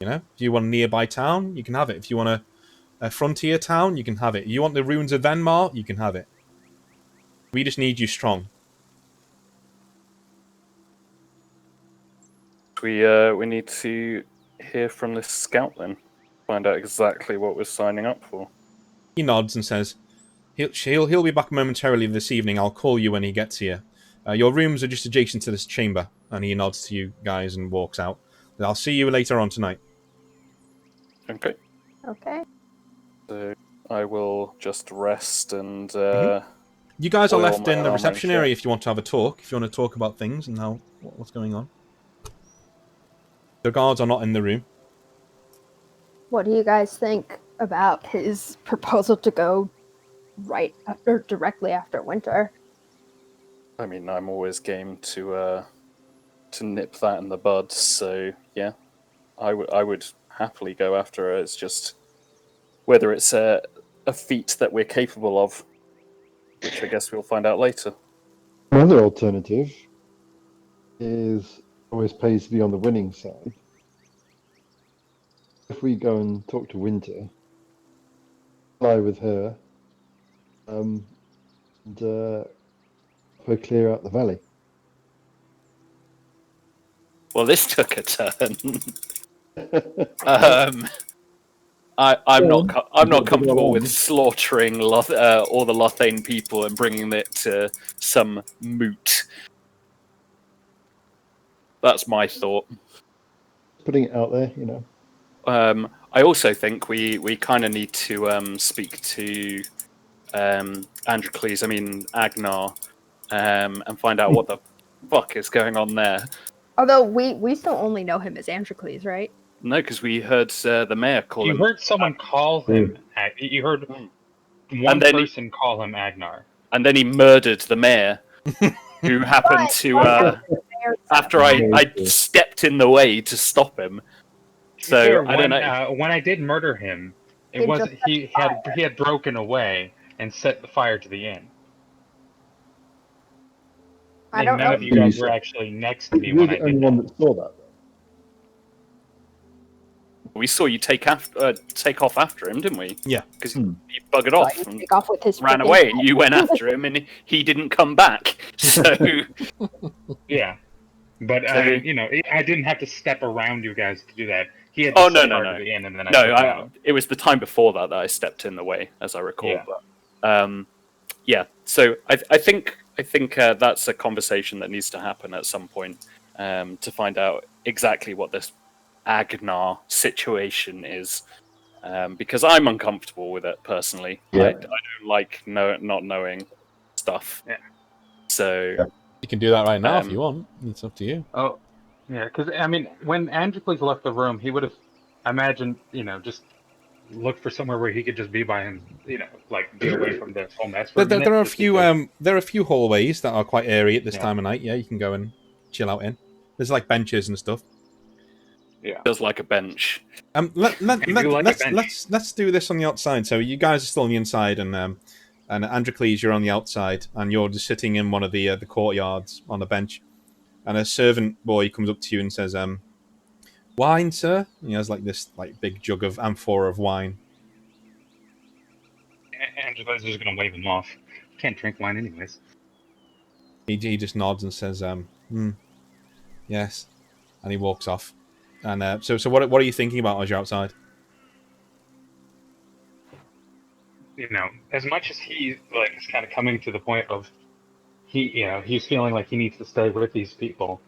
If you want a nearby town, you can have it. If you want a frontier town, you can have it. You want the ruins of Venmar, you can have it. We just need you strong. We need to hear from this scout then. Find out exactly what we're signing up for. He nods and says, he'll be back momentarily this evening. I'll call you when he gets here. Your rooms are just adjacent to this chamber. And he nods to you guys and walks out. I'll see you later on tonight. Okay. Okay. So I will just rest and... You guys are oil left my in the armor reception and area if you want to have a talk. If you want to talk about things and what's going on. The guards are not in the room. What do you guys think about his proposal to go directly after winter? I mean, I'm always game to nip that in the bud. So yeah, I would happily go after her. It's just whether it's a feat that we're capable of, which I guess we'll find out later. Another alternative is always pays to be on the winning side. If we go and talk to Winter, fly with her, and her clear out the valley. Well, this took a turn. I'm not comfortable with slaughtering all the Lothain people and bringing it to some moot. That's my thought. Putting it out there, I also think we kind of need to speak to Agnar, and find out what the fuck is going on there. Although we still only know him as Androcles, right? No, because we heard the mayor call him. You heard someone call him. You heard one person call him Agnar. And then he murdered the mayor, who happened to after I stepped in the way to stop him. So I don't know. When I did murder him, it was he had broken away and set the fire to the inn. I don't know. None of you guys were actually next to me when I did. You're the only one that saw that. We saw you take off after him, didn't we? Yeah. Because he buggered off and take off with his ran away, and you went after him, and he didn't come back. So yeah, but I didn't have to step around you guys to do that. He had no. To the end, and then it was the time before that I stepped in the way, as I recall. Yeah. But, yeah. So I think that's a conversation that needs to happen at some point to find out exactly what this Agnar situation is, because I'm uncomfortable with it personally. Yeah. I don't like not knowing stuff. Yeah. So you can do that right now if you want. It's up to you. Oh, yeah. Because when Androcles left the room, he would have imagined, just looked for somewhere where he could just be by him, like be away from the whole mess. There are a few hallways that are quite airy at this time of night. Yeah, you can go and chill out in. There's like benches and stuff. Yeah, feels like a bench. Let's do this on the outside. So you guys are still on the inside, and Androcles, you're on the outside, and you're just sitting in one of the courtyards on a bench. And a servant boy comes up to you and says, "Wine, sir?" And he has like this big jug of amphora of wine. Androcles is just gonna wave him off. Can't drink wine anyways. He just nods and says, "Yes," and he walks off. And so what are you thinking about as you're outside? as much as he like is kind of coming to the point of he's feeling like he needs to stay with these people.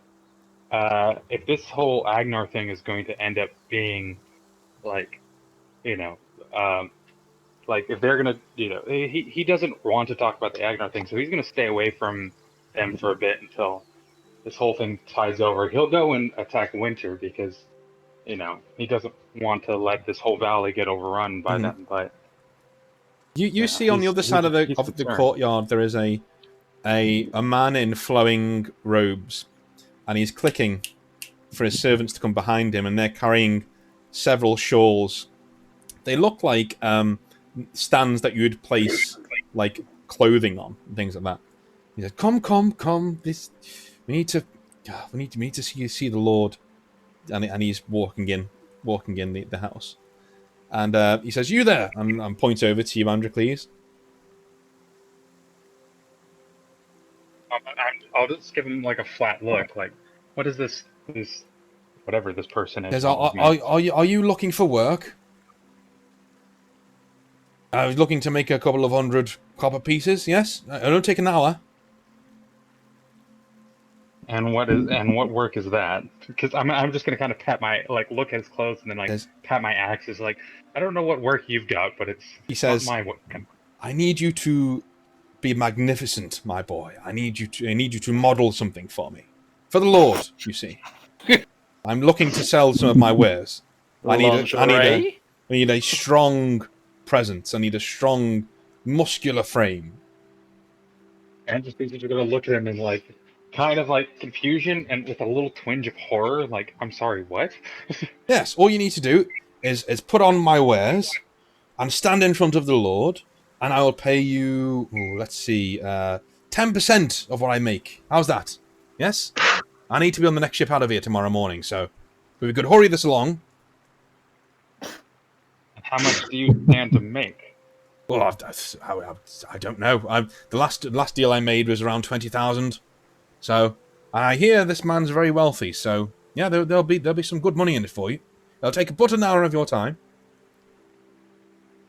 If this whole Agnar thing is going to end up being like, you know, um, like if they're gonna, he doesn't want to talk about the Agnar thing, so he's gonna stay away from them for a bit until this whole thing ties over. He'll go and attack Winter because, he doesn't want to let this whole valley get overrun by them. But you see on the other side of he's the concerned. courtyard there is a man in flowing robes, and he's clicking for his servants to come behind him, and they're carrying several shawls. They look like stands that you'd place like clothing on and things like that. He said, "Come! We need to see the Lord." And he's walking in the house, and he says, "You there?" and points over to you, Androcles. I'll just give him like a flat look, like, what is this whatever this person is? Says, are you looking for work? I was looking to make a couple of 100 copper pieces. Yes, it'll take an hour. And what work is that? Because I'm just gonna kind of look at his clothes and then pat my axe. Is like, I don't know what work you've got, but he says, not my work. I need you to be magnificent, my boy. I need you to model something for me, for the Lord. You see, I'm looking to sell some of my wares. I need a strong presence. I need a strong, muscular frame. And just things are gonna look at him in like kind of like confusion and with a little twinge of horror. Like, I'm sorry, what? Yes, all you need to do is put on my wares and stand in front of the Lord, and I will pay you, 10% of what I make. How's that? Yes? I need to be on the next ship out of here tomorrow morning, so if we could hurry this along. How much do you stand to make? Well, I don't know. The last deal I made was around 20,000. So I hear this man's very wealthy. So yeah, there'll be some good money in it for you. It'll take but an hour of your time.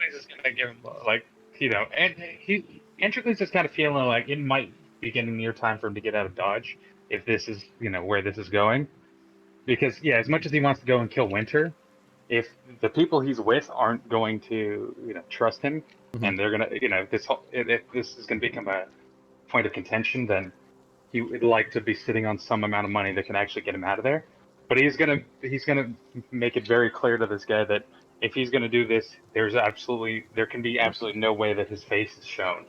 He's just gonna give him and Androcles is kind of feeling like it might be getting near time for him to get out of Dodge if this is where this is going. Because as much as he wants to go and kill Winter, if the people he's with aren't going to trust him, and they're gonna if this is gonna become a point of contention, then he would like to be sitting on some amount of money that can actually get him out of there. But he's gonna make it very clear to this guy that if he's gonna do this, there can be absolutely no way that his face is shown,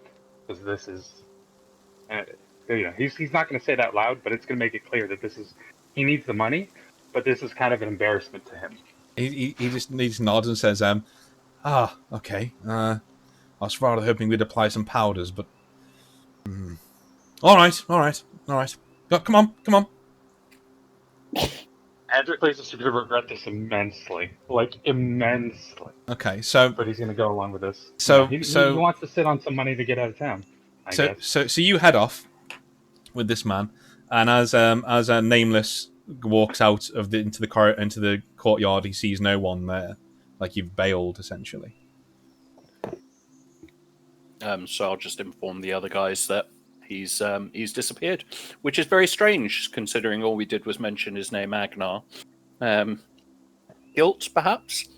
because this is he's not gonna say it out loud, but it's gonna make it clear that he needs the money, but this is kind of an embarrassment to him. He just nods and says, okay. I was rather hoping we'd apply some powders, but all right. Come on. Androcles is going to regret this immensely, Okay, so but he's going to go along with this. So he wants to sit on some money to get out of town. I guess. So you head off with this man, and as a Nameless walks out of into the courtyard, he sees no one there, like you've bailed essentially. So I'll just inform the other guys that he's disappeared, which is very strange considering all we did was mention his name, Agnar. Guilt, perhaps.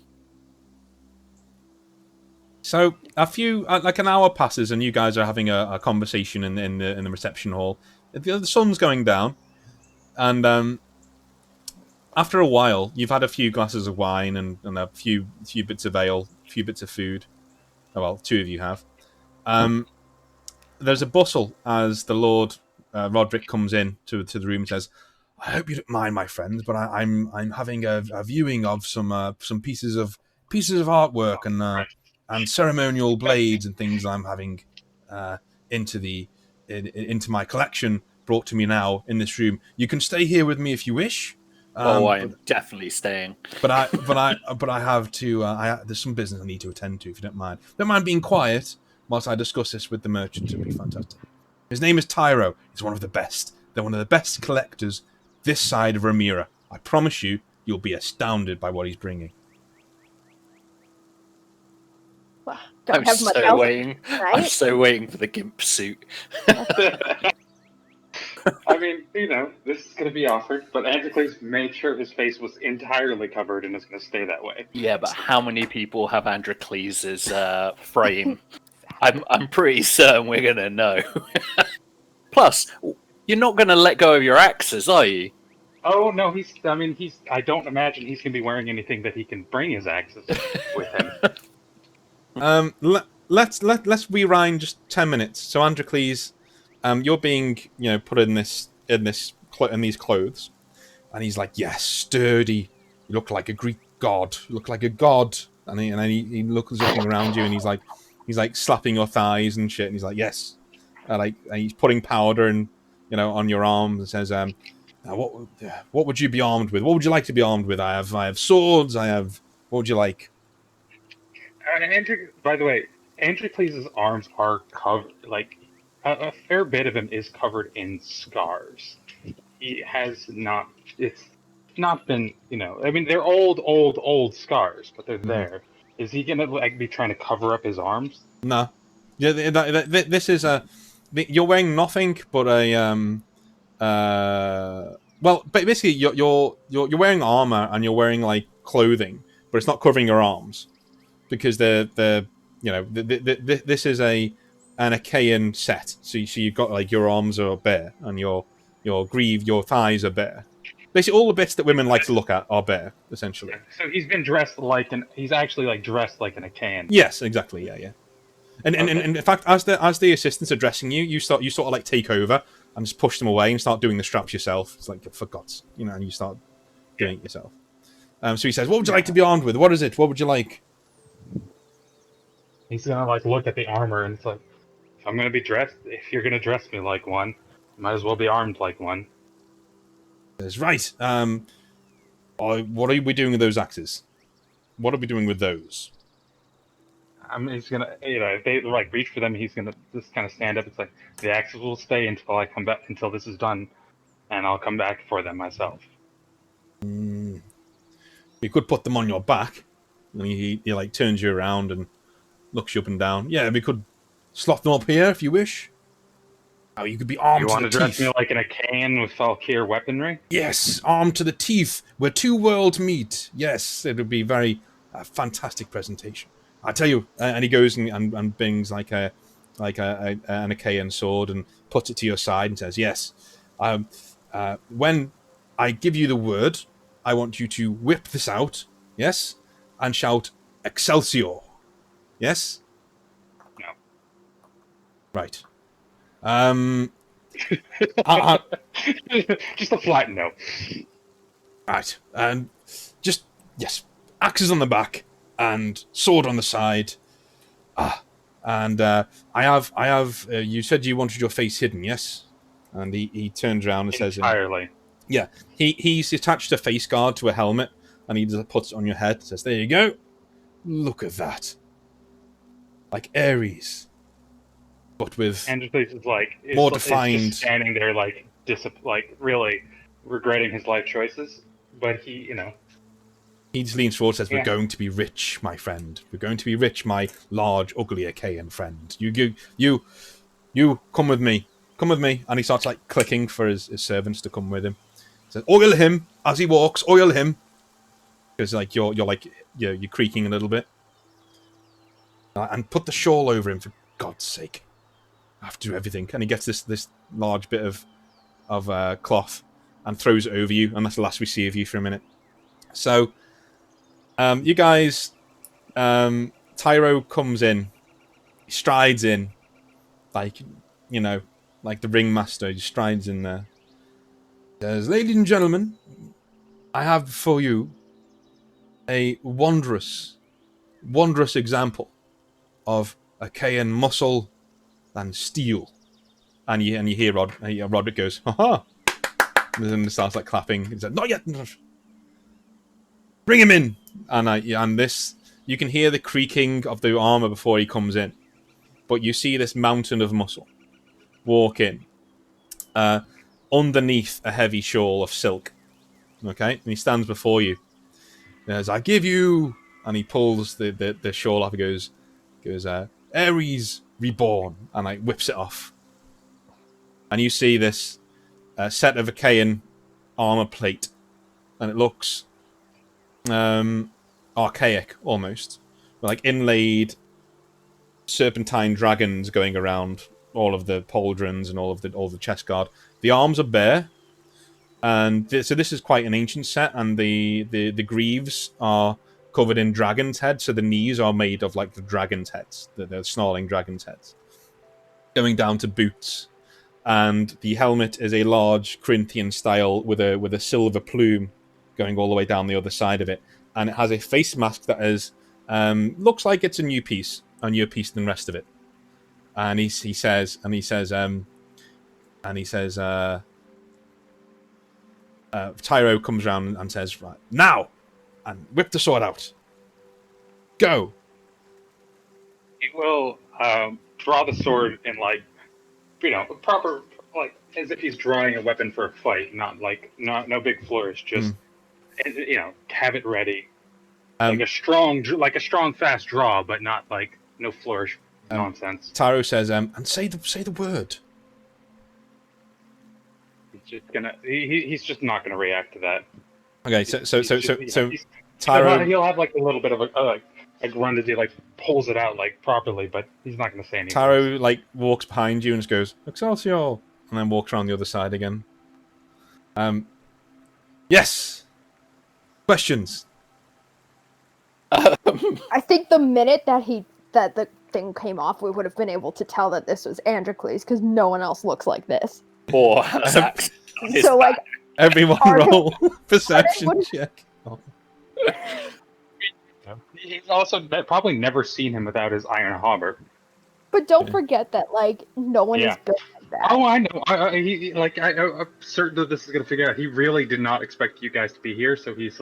So a few like an hour passes, and you guys are having a conversation in the reception hall. The sun's going down, and after a while, you've had a few glasses of wine and a few bits of ale, a few bits of food. Oh, well, two of you have. There's a bustle as the Lord Roderick comes in to the room and says, "I hope you don't mind, my friends, but I'm having a viewing of some pieces of artwork and ceremonial blades and things I'm having into my collection brought to me now in this room. You can stay here with me if you wish." I'm definitely staying. But I have to. There's some business I need to attend to. If you don't mind, being quiet whilst I discuss this with the merchant. It'd be fantastic. His name is Tyro. He's one of the best. They're one of the best collectors this side of Ramira. I promise you'll be astounded by what he's bringing. Don't I'm have much so else, waiting. I'm right? so waiting for the gimp suit. I mean, this is going to be offered, but Androcles made sure his face was entirely covered and is going to stay that way. Yeah, but how many people have Androcles' frame? I'm pretty certain we're gonna know. Plus, you're not gonna let go of your axes, are you? Oh no, I don't imagine he's going to be wearing anything that he can bring his axes with him. Let's rewind just 10 minutes. So Androcles, you're being put in these clothes, and he's like, yes, sturdy. You look like a Greek god. You look like a god. And he looking around you, and he's like slapping your thighs and shit. And he's like, yes, and he's putting powder and on your arms and says, what would you be armed with? What would you like to be armed with? I have swords. What would you like? By the way, Androcles' arms are covered, like, a fair bit of him is covered in scars. He has not, it's not been, I mean, they're old scars, but they're there. Is he gonna, like, be trying to cover up his arms? No. Yeah, this is you're wearing nothing but well, basically you're wearing armor and you're wearing like clothing, but it's not covering your arms because this is an Achaean set. So you've got like your arms are bare and your your thighs are bare. Basically, all the bits that women like to look at are bare, essentially. So he's actually like dressed like an Achaean. Yes, exactly. Yeah. And in fact, as the assistants are dressing you, you sort of like take over and just push them away and start doing the straps yourself. It's like, for God's, and you start doing it yourself. So he says, "What would you like to be armed with? What is it? What would you like?" He's gonna like look at the armor and it's like, if you're gonna dress me like one, you might as well be armed like one. He says, "Right. What are we doing with those axes? What are we doing with those?" He's gonna, if they like reach for them, he's gonna just kind of stand up. It's like the axes will stay until I come back, until this is done, and I'll come back for them myself. You could put them on your back. And he like turns you around and looks you up and down. Yeah, we could slot them up here if you wish. Oh, you could be armed You to want the to dress teeth. me like an Achaean with Valkyr weaponry? Yes, armed to the teeth, where two worlds meet. Yes, it would be a fantastic presentation. I tell you, and he goes and brings like an Achaean sword and puts it to your side and says, "Yes, when I give you the word, I want you to whip this out, yes, and shout Excelsior, yes." No. Right. Just a flat no. Right, and just yes, axes on the back and sword on the side. And I have. You said you wanted your face hidden, yes? And he turns around and says, Entirely. "Yeah." He's attached a face guard to a helmet, and he just puts it on your head. Says, "There you go. Look at that, like Ares, but with Androcles is like more is defined." just standing there like really regretting his life choices, but he He just leans forward and says, Yeah. "We're going to be rich, my friend. We're going to be rich, my large, ugly Achaean friend. You come with me. Come with me." And he starts like clicking for his servants to come with him. He says, "Oil him as he walks. Oil him." Because like you're creaking a little bit. And put the shawl over him for God's sake. I have to do everything. And he gets this large bit of cloth and throws it over you, and that's the last we see of you for a minute. So you guys, Tyro comes in, he strides in, like like the ringmaster. He strides in there. Says, "Ladies and gentlemen, I have before you a wondrous example of Achaean muscle and steel." And you hear Roderick goes, "Ha ha!" And then starts like clapping. He's like, "Not yet. Bring him in." And this, you can hear the creaking of the armor before he comes in, but you see this mountain of muscle walk in, underneath a heavy shawl of silk. Okay, and he stands before you. He says, "I give you," and he pulls the shawl off. He goes, Goes, Ares reborn, and like whips it off. And you see this set of Achaean armor plate, and it looks archaic almost, like inlaid serpentine dragons going around all of the pauldrons and all the chest guard. The arms are bare, and so this is quite an ancient set, and the greaves are covered in dragon's heads, so the knees are made of like the dragon's heads, the snarling dragon's heads, going down to boots. And the helmet is a large Corinthian style with a silver plume going all the way down the other side of it, and it has a face mask that is looks like it's a newer piece than the rest of it. And he says, Tyro comes around and says, right now, and whip the sword out. Go. He will draw the sword in proper, like as if he's drawing a weapon for a fight, no big flourish, just have it ready, like a strong fast draw, but not like no flourish nonsense. Tyro says, and say the word. He's just not gonna react to that. Okay, so Tyro, he'll have like a little bit of a grunt as he like pulls it out like properly, but he's not going to say anything. Tyro like walks behind you and just goes Excelsior, and then walks around the other side again. Yes. Questions. I think the minute that the thing came off, we would have been able to tell that this was Androcles because no one else looks like this. Or So like everyone roll perception check. Oh. He's also probably never seen him without his iron halberd. But don't forget that like no one is built like that. Oh, I know. I'm certain that this is gonna figure out. He really did not expect you guys to be here, so he's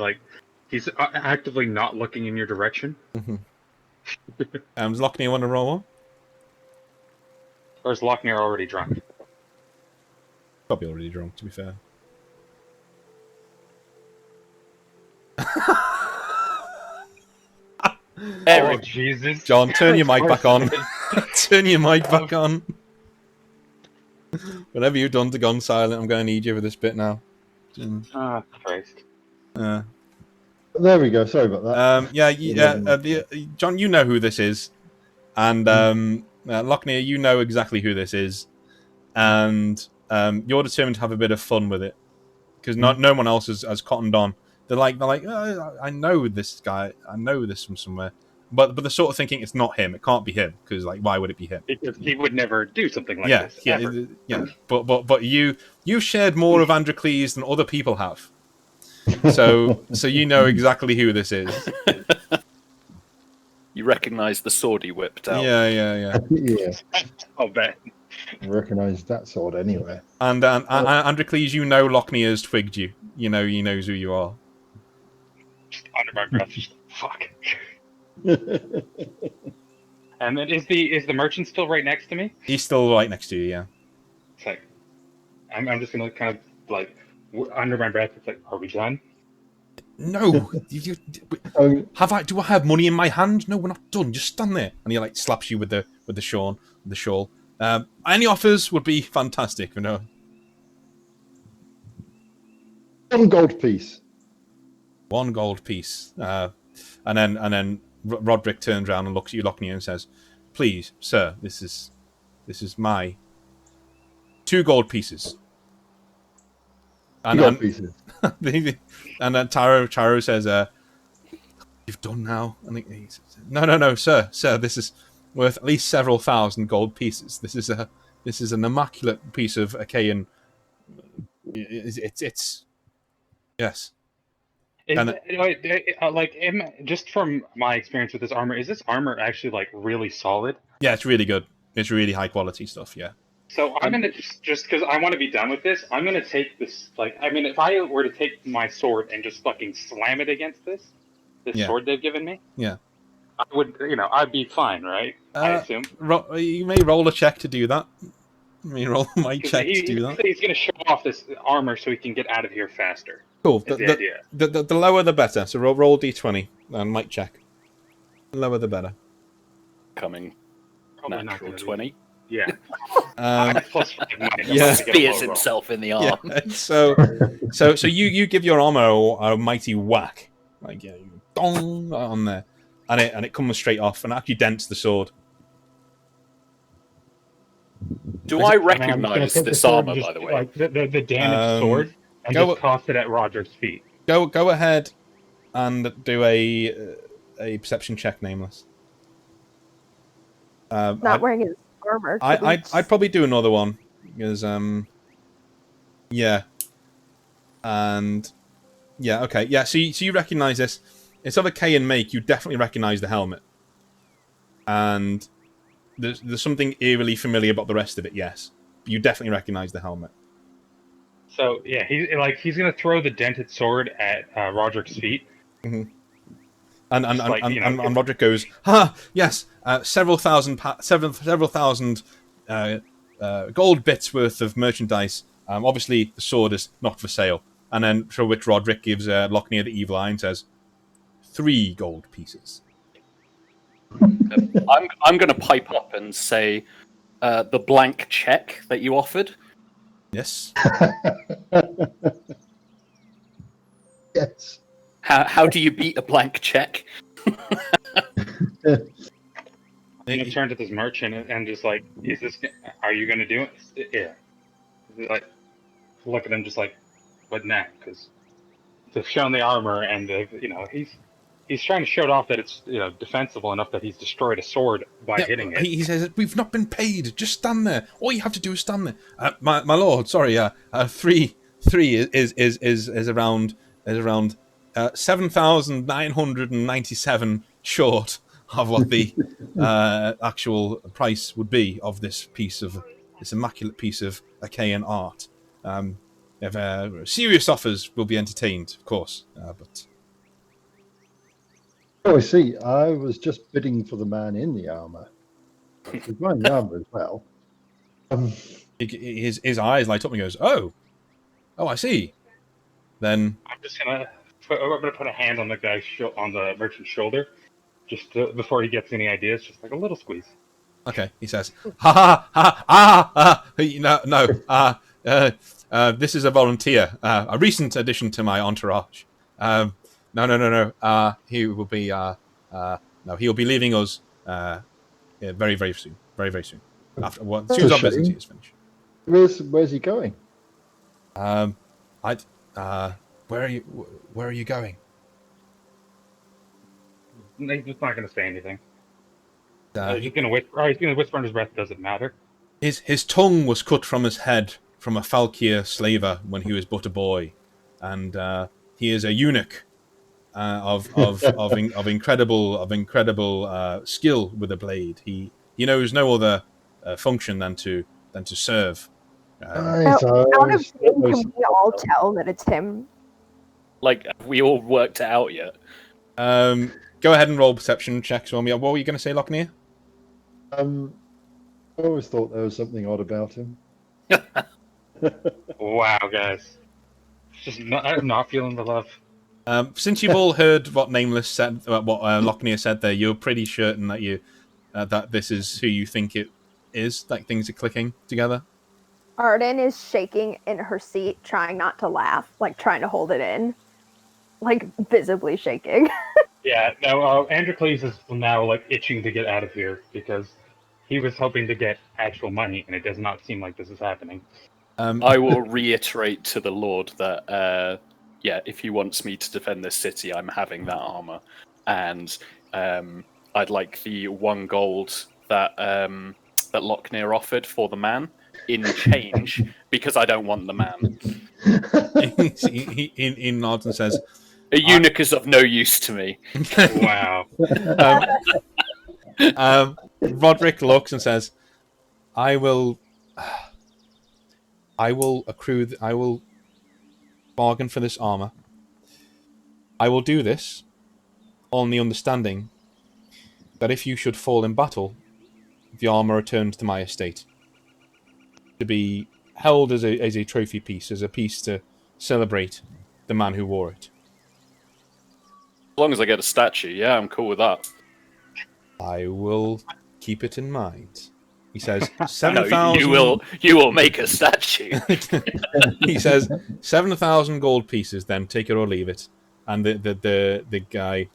actively not looking in your direction. Mm-hmm. Does Lothain want to roll one? Or is Lothain already drunk? Probably already drunk, to be fair. Oh, Jesus. John, turn your mic back on. Turn your mic back on. Whatever you've done to gone silent, I'm going to need you for this bit now. Ah, Christ. There we go. Sorry about that. John, you know who this is. And Lothain, you know exactly who this is. And you're determined to have a bit of fun with it. Because no one else has cottoned on. They're like, oh, I know this guy. I know this from somewhere. But they're sort of thinking it's not him. It can't be him because like, why would it be him? Because he would never do something like this. Ever. Yeah. But you shared more of Androcles than other people have. So you know exactly who this is. You recognise the sword he whipped out. Yeah. Yeah. I'll bet. I recognise that sword anywhere. And Androcles, you know Lothain has twigged you. You know he knows who you are. Under my breath, just fuck. And then is the merchant still right next to me? He's still right next to you, yeah. It's like I'm just gonna kind of like under my breath. It's like, are we done? No. Do I have money in my hand? No, we're not done. Just stand there. And he like slaps you with the shawl. Any offers would be fantastic, you know. 1 gold piece. 1 gold piece. And then Roderick turns around and looks at you, Lothain, and says, "Please, sir, this is my 2 gold pieces." And, 2 gold pieces. And then Tyro says, "You've done now." And he says, "No, sir, this is worth at least several thousand gold pieces. This is an immaculate piece of Achaean. It's yes." Just from my experience with this armor, is this armor actually like really solid? Yeah, it's really good. It's really high quality stuff. Yeah. So I'm gonna just because I want to be done with this, I'm gonna take this. If I were to take my sword and just fucking slam it against this sword they've given me, yeah, I would, I'd be fine, right? I assume. You may roll a check to do that. You may roll my check to do that. He's gonna show off this armor so he can get out of here faster. Cool. The idea. The lower the better. So roll d20 and might check. The lower the better. coming Probably not natural gonna be. 20. Yeah. Um, Plus 5 minus. yeah. to get a Spears low roll. himself in the yeah. arm. So you give your armor a mighty whack, like you dong on there, and it comes straight off and actually dents the sword. Do I And then I'm just gonna recognize take the this sword armor, and by just the way? like the damaged sword and go- just toss it at Roger's feet. Go ahead and do a perception check, Nameless. Not wearing his armor. I'd probably do another one because yeah, and yeah, okay, yeah. So you recognize this? It's of a K and make. You definitely recognize the helmet, and there's something eerily familiar about the rest of it. Yes, but you definitely recognize the helmet. So yeah, he's gonna throw the dented sword at Roderick's feet. Mm-hmm. And like, Roderick goes, "Ha! Yes, several thousand gold bits worth of merchandise. Obviously, the sword is not for sale." And then, for which Roderick gives Lochner the evil eye and says, 3 gold pieces. I'm going to pipe up and say the blank check that you offered. Yes. Yes. How do you beat a blank check? I'm gonna turn to this merchant and just like, are you gonna do it? Yeah. Like, look at him just like, what now? Because they've shown the armor and he's trying to show it off that it's defensible enough that he's destroyed a sword by hitting it. He says, "We've not been paid. Just stand there. All you have to do is stand there." My lord, sorry. 3 is around 7,997 short of what the actual price would be of this immaculate piece of Achaean art. If serious offers will be entertained, of course, but. Oh, I see. I was just bidding for the man in the armor. He's wearing the armor as well. His eyes light up and he goes, "Oh, I see." Then I'm gonna put a hand on the guy's on the merchant's shoulder, just before he gets any ideas, just like a little squeeze. okay, he says, "Ha ha ha no. This is a volunteer, a recent addition to my entourage. No. He will be no, he'll be leaving us very very soon, very soon. After as soon as our business is finished." Where's he going? Where are you going? He's not gonna say anything. He- He's gonna whisper. He's gonna whisper in his breath. Doesn't matter. His tongue was cut from his head from a Falkir slaver when he was but a boy, and he is a eunuch of incredible skill with a blade. He knows no other function than to serve. Out of game, can we all tell that it's him? Like, have we all worked it out yet? Go ahead and roll perception checks for me. What were you going to say, Lochner? I always thought there was something odd about him. Wow, guys, just not feeling the love. Since you've all heard what Nameless said, what Lochner said there, you're pretty certain that that this is who you think it is. Like things are clicking together. Arden is shaking in her seat, trying not to laugh, like trying to hold it in, like visibly shaking. Yeah, no, Androcles is now like itching to get out of here because he was hoping to get actual money, and it does not seem like this is happening. I will reiterate to the Lord that, if he wants me to defend this city, I'm having that armor, and I'd like the 1 gold that that Lochner offered for the man in change because I don't want the man. he nods and says, "A eunuch is of no use to me." Wow. Roderick looks and says, I will bargain for this armor. I will do this on the understanding that if you should fall in battle, the armor returns to my estate to be held as a trophy piece, as a piece to celebrate the man who wore it. As long as I get a statue, yeah, I'm cool with that. I will keep it in mind. He says, No, 7,000... you will make a statue. He says, 7,000 gold pieces, then take it or leave it. And the guy,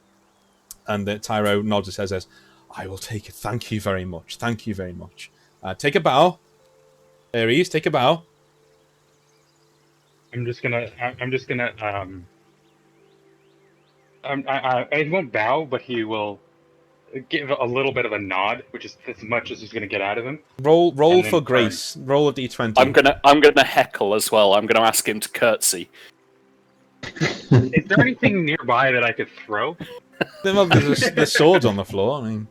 and the Tyro nods and says, I will take it. Thank you very much. Thank you very much. Take a bow. There he is. Take a bow. I won't bow, but he will give a little bit of a nod, which is as much as he's gonna get out of him. Roll for turn. grace. Roll a d20. I'm gonna heckle as well. I'm gonna ask him to curtsy. Is there anything nearby that I could throw? There's swords on the floor. I mean,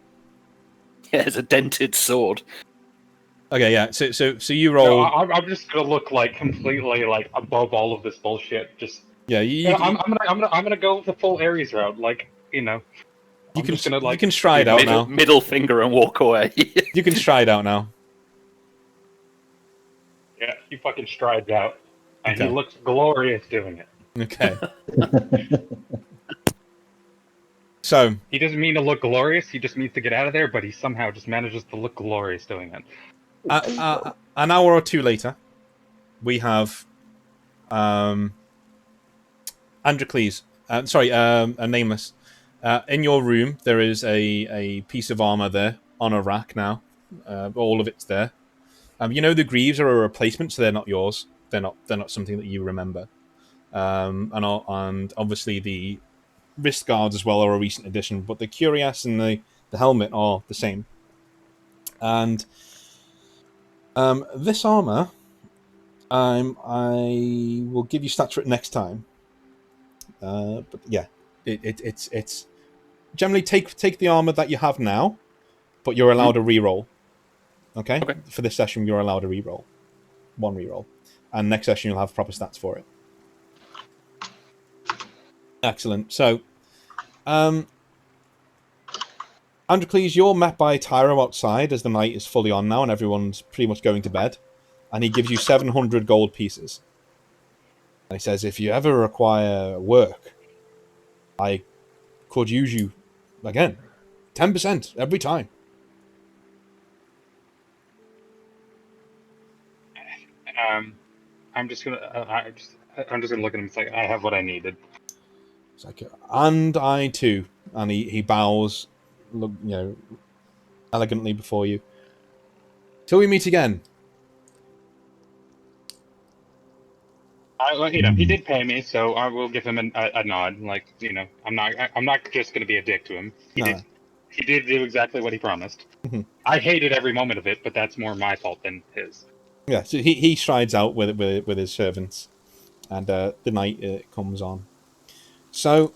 Yeah, it's a dented sword. okay, yeah. So you roll. No, I'm just gonna look like completely like above all of this bullshit. Just yeah, I'm gonna go the full Ares route. Like you I'm can just gonna, like, you can stride out now. Middle finger and walk away. You can stride out now. Yeah, he fucking strides out, and Okay. he looks glorious doing it. Okay. So He doesn't mean to look glorious. He just means to get out of there, but he somehow just manages to look glorious doing it. an hour or two later, we have Androcles. Nameless. In your room, there is a piece of armor there on a rack now. All of it's there. You know the greaves are a replacement, so they're not yours. They're not something that you remember. And obviously the wrist guards as well are a recent addition, but the cuirass and the helmet are the same. And this armor, I will give you stats for it next time. But yeah, it's generally take the armor that you have now, but you're allowed a reroll. Okay? For this session, you're allowed a reroll, one reroll, and next session you'll have proper stats for it. Excellent. So, Androcles, you're met by Tyro outside as the night is fully on now and everyone's pretty much going to bed. And he gives you 700 gold pieces. And he says, if you ever require work, I could use you again. 10% every time. I'm just gonna look at him and say, I have what I needed. It's like, and I too. And he bows, elegantly before you. Till we meet again. He did pay me, so I will give him a nod. Like, I'm not just gonna be a dick to him. He did do exactly what he promised. I hated every moment of it, but that's more my fault than his. Yeah, so he strides out with his servants, and the night comes on. So,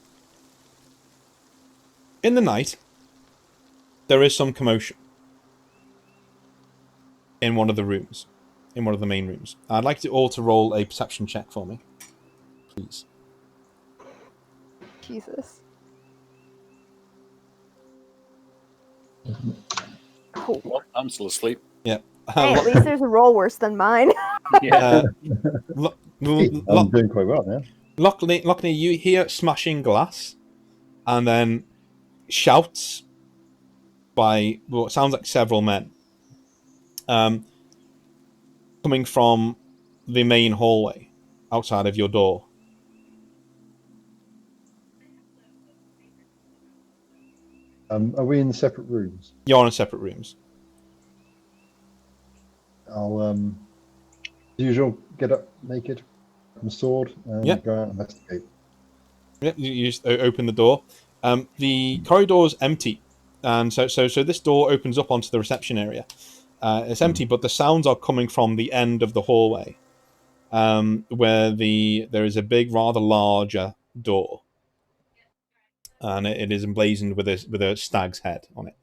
in the night, there is some commotion in one of the rooms, in one of the main rooms. I'd like you all to roll a perception check for me, please. Jesus. Oh. Well, I'm still asleep. Yeah. Hey, at least there's a roll worse than mine. Yeah. I'm doing quite well now. Lochner, you hear smashing glass, and then shouts by what sounds like several men, coming from the main hallway outside of your door. Are we in separate rooms? You're in separate rooms. I'll, as usual, get up naked, from sword, and go out and investigate. Yeah, you just open the door. The corridor's empty, and so this door opens up onto the reception area. It's empty, but the sounds are coming from the end of the hallway, where there is a big, rather larger door, and it is emblazoned with a stag's head on it.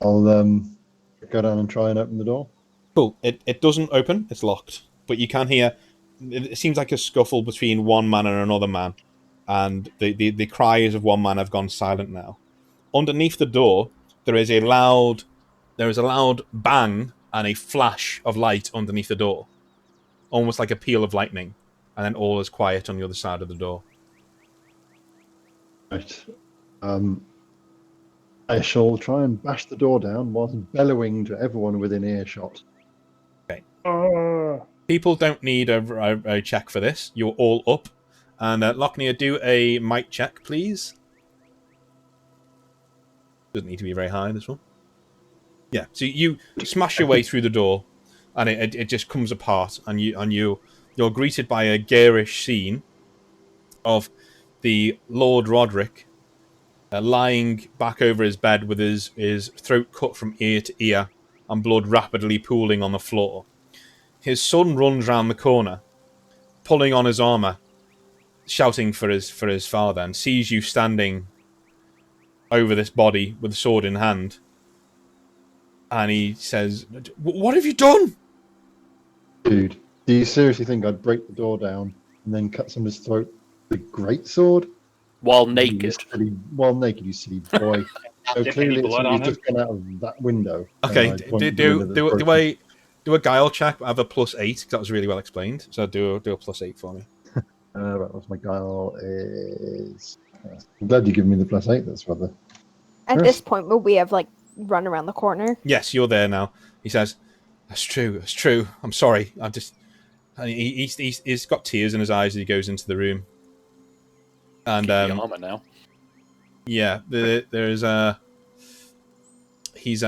I'll go down and try and open the door. Cool. It doesn't open. It's locked. But you can hear. It seems like a scuffle between one man and another man, and the cries of one man have gone silent now. Underneath the door, there is a loud bang and a flash of light underneath the door, almost like a peal of lightning, and then all is quiet on the other side of the door. Right. I shall try and bash the door down whilst bellowing to everyone within earshot. Okay. People don't need a check for this. You're all up. And Lochnia, do a might check, please. Doesn't need to be very high, this one. Yeah, so you smash your way through the door, and it just comes apart, and you're greeted by a garish scene of the Lord Roderick lying back over his bed with his throat cut from ear to ear and blood rapidly pooling on the floor. His son runs round the corner, pulling on his armour, shouting for his father, and sees you standing over this body with a sword in hand. And he says, "What have you done?" Dude, do you seriously think I'd break the door down and then cut somebody's throat with a greatsword? While naked. While naked, you silly boy. So Get clearly any it's blood somebody on who's just gone out of that window. Okay, And I pointed to the window that's broken. do a guile check. I have a +8 because that was really well explained. So do a +8 for me. Right, what's my guile is? I'm glad you given me the +8. That's rather. At this point, will we have like run around the corner? Yes, you're there now. He says, "That's true. That's true. I'm sorry. I just." And he's got tears in his eyes as he goes into the room. And Keep the armor now. yeah, there's he's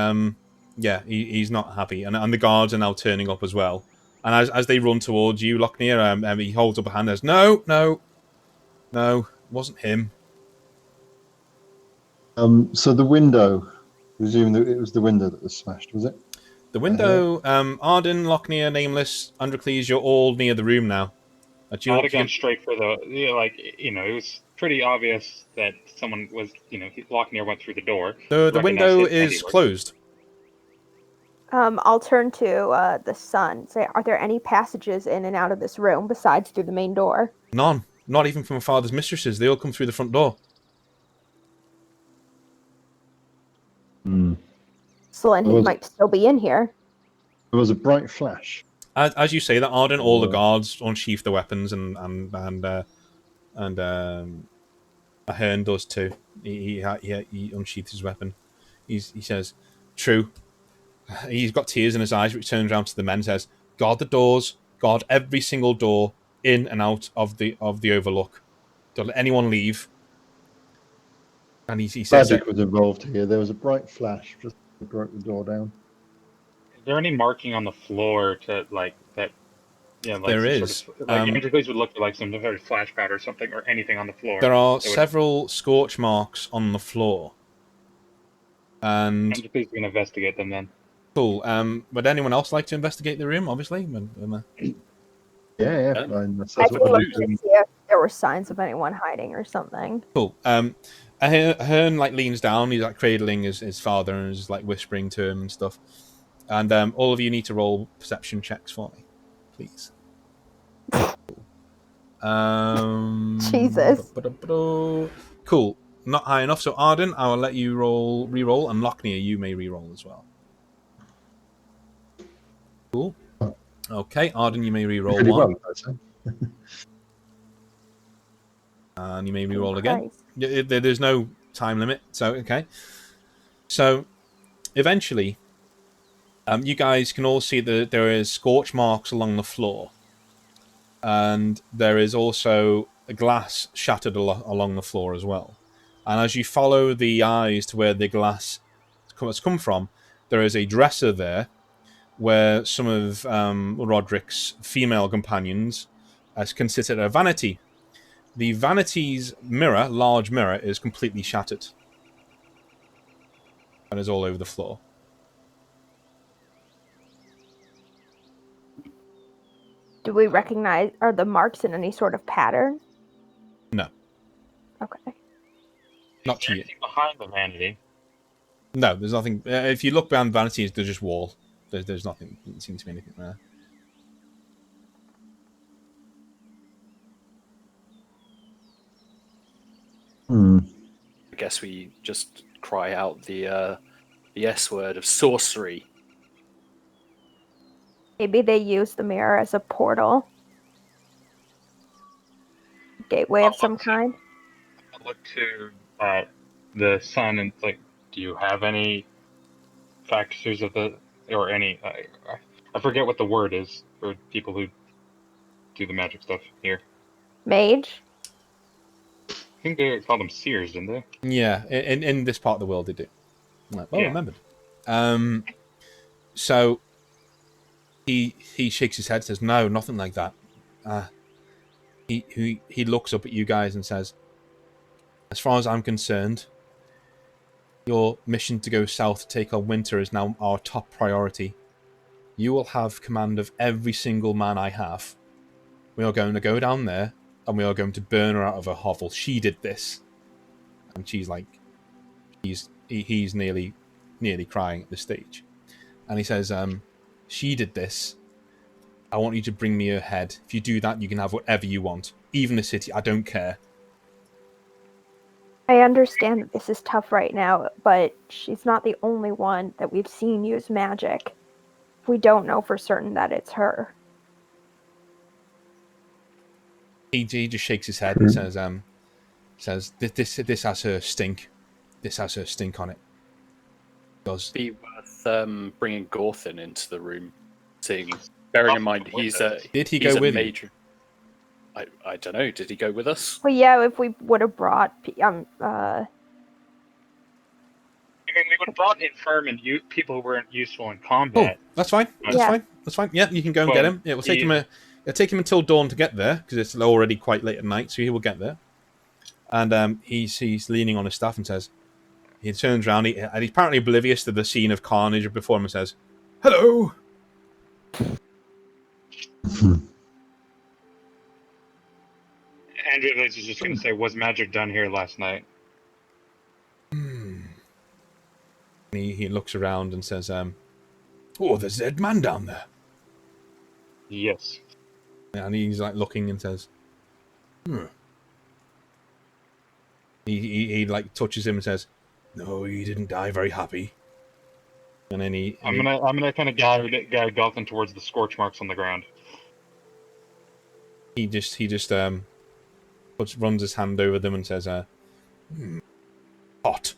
he's not happy, and the guards are now turning up as well. And as they run towards you, Lochnia, he holds up a hand and says, No, it wasn't him. So the window, presuming that it was the window that was smashed, was it? The window, Arden, Lochnia, Nameless, Androcles, you're all near the room now. I would have gone straight for the, it was pretty obvious that someone was, Lochner went through the door. The window is closed. I'll turn to the son and say, are there any passages in and out of this room besides through the main door? None. Not even from my father's mistresses. They all come through the front door. So then he might still be in here. There was a bright flash. As you say that, Arden, all the guards unsheath the weapons, and Ahern does too. He unsheaths his weapon. He says, "True." He's got tears in his eyes, which turns around to the men and says, "Guard the doors. Guard every single door in and out of the Overlook. Don't let anyone leave." And he says, "Magic was involved here. There was a bright flash. Just broke the door down." Is there any marking on the floor to like that? Yeah, like there is. Sort of, like Androcles would look like some sort of flash powder or something, or anything on the floor. There are several scorch marks on the floor. And Androcles can investigate them then. Cool. Would anyone else like to investigate the room? Obviously. Yeah. I could look to see if there were signs of anyone hiding or something. Cool. Ahern leans down. He's cradling his father and is whispering to him and stuff. And all of you need to roll perception checks for me, please. Jesus. Cool. Not high enough. So Arden, I will let you re-roll, and Lochnia, you may re-roll as well. Cool. Okay, Arden, you may re-roll one. Well, I'd say. And you may re-roll again. There's no time limit, so okay. So, eventually, you guys can all see that there is scorch marks along the floor. And there is also a glass shattered along the floor as well. And as you follow the eyes to where the glass has come from, there is a dresser there where some of Roderick's female companions has considered a vanity. The vanity's mirror, large mirror, is completely shattered. And is all over the floor. Do we recognize, are the marks in any sort of pattern? No. Okay. Not to you. Behind the vanity. No, there's nothing. If you look behind the vanity, there's just wall. There's nothing. Doesn't seem to be anything there. I guess we just cry out the S word of sorcery. Maybe they use the mirror as a portal. Gateway of some kind. I'll look to the sun, and it's like, do you have any factors of the, or any, I forget what the word is for people who do the magic stuff here. Mage? I think they called them seers, didn't they? Yeah, in this part of the world they do. I'm like, well, Yeah. remembered. So he shakes his head, says, "No, nothing like that." He looks up at you guys and says, "As far as I'm concerned, your mission to go south to take on winter is now our top priority. You will have command of every single man I have. We are going to go down there, and we are going to burn her out of her hovel. She did this." And she's like, he's nearly crying at this stage. And he says, "She did this. I want you to bring me her head. If you do that, you can have whatever you want. Even the city, I don't care." I understand that this is tough right now, but she's not the only one that we've seen use magic. We don't know for certain that it's her. He just shakes his head and says, "This has her stink. This has her stink on it." Does be worth bringing Gorthin into the room, bearing in mind did he go with major. I don't know. Did he go with us? Well, yeah, if we would have brought, I mean, we would have brought infirm and people who weren't useful in combat. Oh, that's fine. That's fine. Yeah, you can go and get him. It will take him it'll take him until dawn to get there because it's already quite late at night, so he will get there. And he's leaning on his staff and says, he turns around and he's apparently oblivious to the scene of carnage before him and says, "Hello." Andrew is just going to say, was magic done here last night? He looks around and says, "Oh, there's a dead man down there." Yes. And he's like looking and says, He like touches him and says, "No, he didn't die very happy." And then I'm gonna kind of guide Galton towards the scorch marks on the ground. he just runs his hand over them and says, "Hot."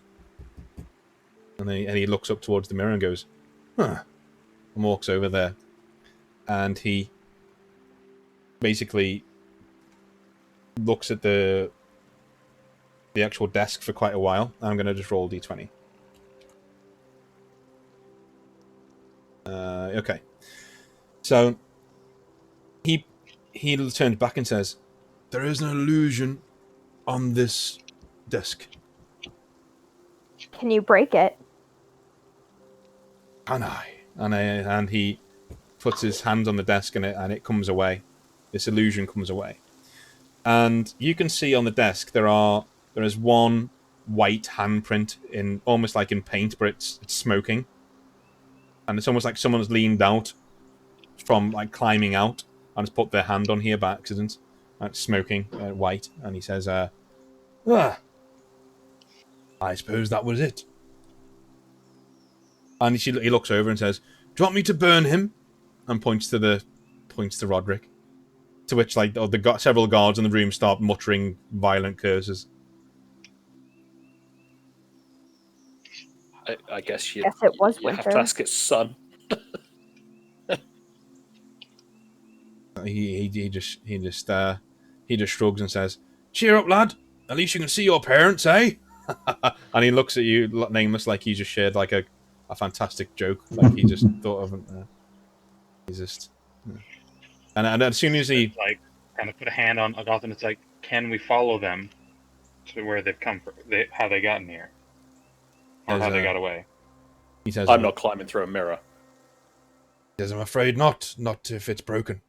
And he looks up towards the mirror and goes, "Huh," and walks over there. And he basically looks at the actual desk for quite a while. I'm going to just roll d20. Okay. So he turns back and says, "There is an illusion on this desk. can you break it? Can I?" And he puts his hands on the desk and it comes away. This illusion comes away. And you can see on the desk there is one white handprint in almost like in paint, but it's smoking. And it's almost like someone's leaned out from like climbing out and has put their hand on here by accident. And it's smoking white. And he says, I suppose that was it. And he looks over and says, "Do you want me to burn him?" And points to Roderick. To which like several guards in the room start muttering violent curses. I guess Guess it was you have winter. to ask its son. He just shrugs and says, "Cheer up, lad. At least you can see your parents, eh?" And he looks at you, nameless, like he just shared like a fantastic joke, like he just thought of it. He's just, and as soon as he like kind of put a hand on Gotham, it's like, can we follow them to where they've come from? How they gotten here, or how they got away? He says, I'm not climbing through a mirror. He says, "I'm afraid not. Not if it's broken."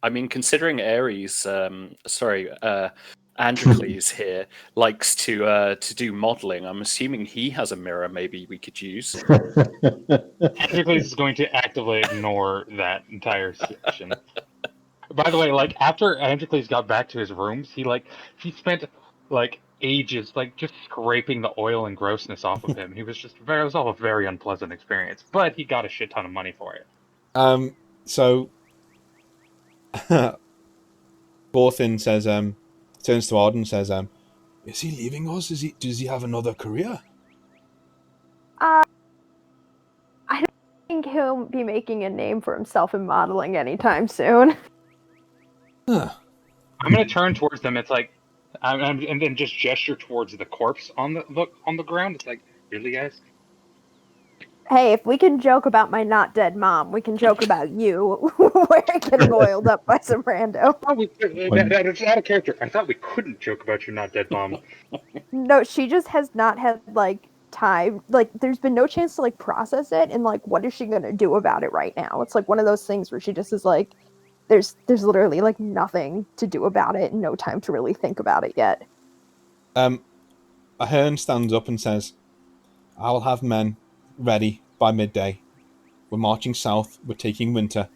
I mean, considering Androcles here likes to do modelling, I'm assuming he has a mirror maybe we could use. Androcles is going to actively ignore that entire section. By the way, like after Androcles got back to his rooms, he spent like ages like just scraping the oil and grossness off of him. It was all a very unpleasant experience, but he got a shit ton of money for it. So Lothain says, turns to Arden and says, "Is he leaving us? Does he have another career?" I don't think he'll be making a name for himself in modeling anytime soon. Huh. I'm gonna turn towards them. It's like, and then just gesture towards the corpse on the ground. It's like, really, guys? Hey, if we can joke about my not dead mom, we can joke about you getting oiled up by some rando. Oh, that's out of character. I thought we couldn't joke about your not dead mom. No, she just has not had like time. Like, there's been no chance to like process it, and like, what is she gonna do about it right now? It's like one of those things where she just is like, there's literally like nothing to do about it, and no time to really think about it yet. Ahern stands up and says, "I will have men ready by midday. We're marching south. We're taking winter.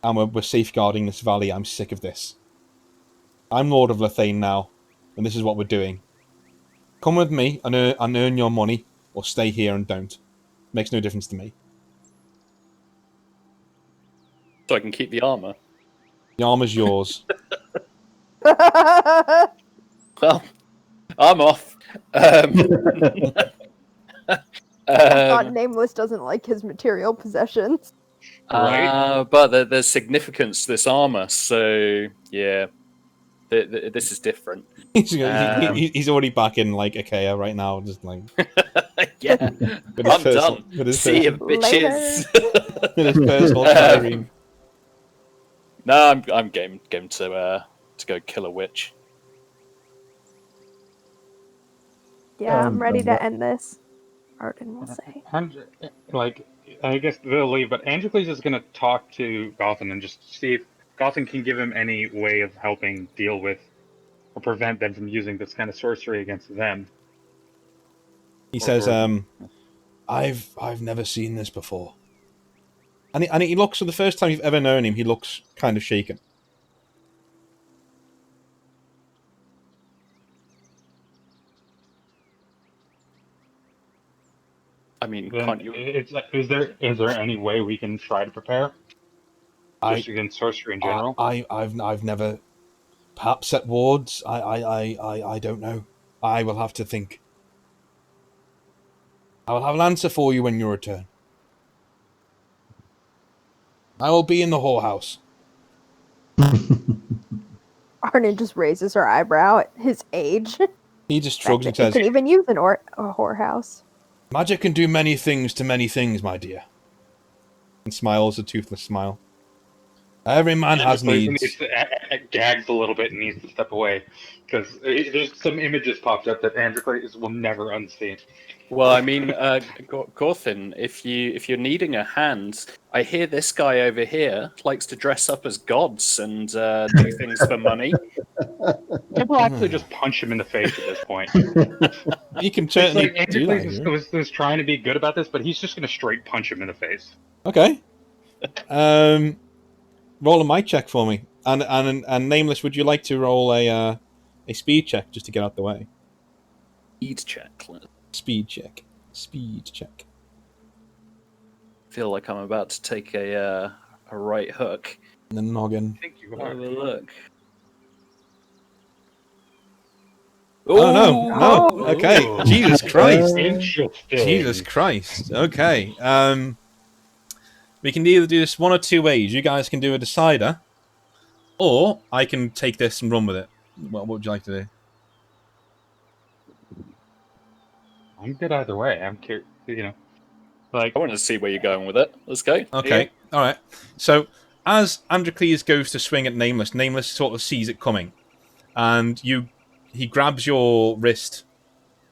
And we're safeguarding this valley. I'm sick of this. I'm Lord of Lothain now, and this is what we're doing. Come with me and earn your money, or stay here and don't. Makes no difference to me." So I can keep the armor. The armor's yours. Well, I'm off. I thought Nameless doesn't like his material possessions. Right. But there's significance to this armor, so yeah, this is different. He's already back in like Achaia right now, just like Yeah, I'm done. With his See you, Later. bitches. with his personal trireme. No, I'm game to go kill a witch. Yeah, I'm ready to end this. Arden will say. Like, I guess they'll leave, but Androcles is going to talk to Gothan and just see if Gothan can give him any way of helping deal with or prevent them from using this kind of sorcery against them. He says, I've never seen this before. And he looks, for the first time you've ever known him, he looks kind of shaken. I mean, Then can't you? It's like, is there any way we can try to prepare? Just against sorcery in general? I've never perhaps set wards. I don't know. I will have to think. I will have an answer for you when you return. I will be in the whorehouse. Arden just raises her eyebrow at his age. He just shrugs and says, "You can even use a whorehouse." "Magic can do many things to many things, my dear." And smiles a toothless smile. Every man has needs. Gags a little bit and needs to step away because there's some images popped up that Androcles will never unsee. Well, I mean, Gorthin, if you're needing a hand, I hear this guy over here likes to dress up as gods and do things for money. We'll actually just punch him in the face at this point. You can certainly like do that. Androcles was trying to be good about this, but he's just going to straight punch him in the face. Okay. Roll a might check for me, and Nameless. Would you like to roll a speed check just to get out the way? Speed check. Speed check. Speed check. Feel like I'm about to take a right hook. The noggin. I think you Have are. a look. Oh no! Ooh. Okay. Ooh. Jesus Christ! Interesting. Jesus Christ! Okay. We can either do this one or two ways. You guys can do a decider, or I can take this and run with it. What would you like to do? I'm good either way. I'm curious, I want to see where you're going with it. Let's go. Okay. All right. So as Androcles goes to swing at Nameless, Nameless sort of sees it coming, and he grabs your wrist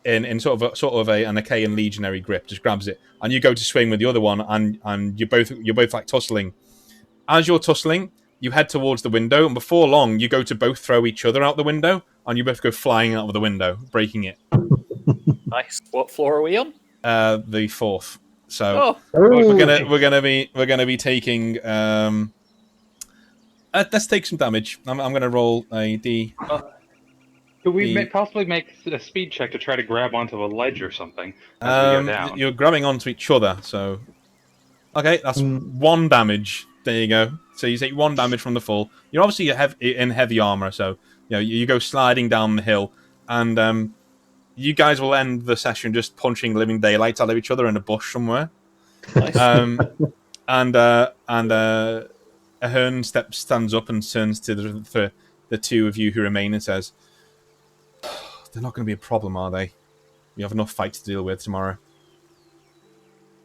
in sort of an Achaean legionary grip, just grabs it, and you go to swing with the other one, and you're both like tussling. As you're tussling, you head towards the window, and before long, you go to both throw each other out the window, and you both go flying out of the window, breaking it. Nice. What floor are we on? The fourth. So Oh, we're gonna be taking. Let's take some damage. I'm gonna roll a D. Could we possibly make a speed check to try to grab onto a ledge or something as we go down? You're grabbing onto each other, so okay, that's 1 damage. There you go. So you take 1 damage from the fall. You're obviously in heavy armor, so you go sliding down the hill, and you guys will end the session just punching living daylights out of each other in a bush somewhere. Nice. And Ahern stands up and turns to the two of you who remain and says, "They're not going to be a problem, are they? We have enough fight to deal with tomorrow."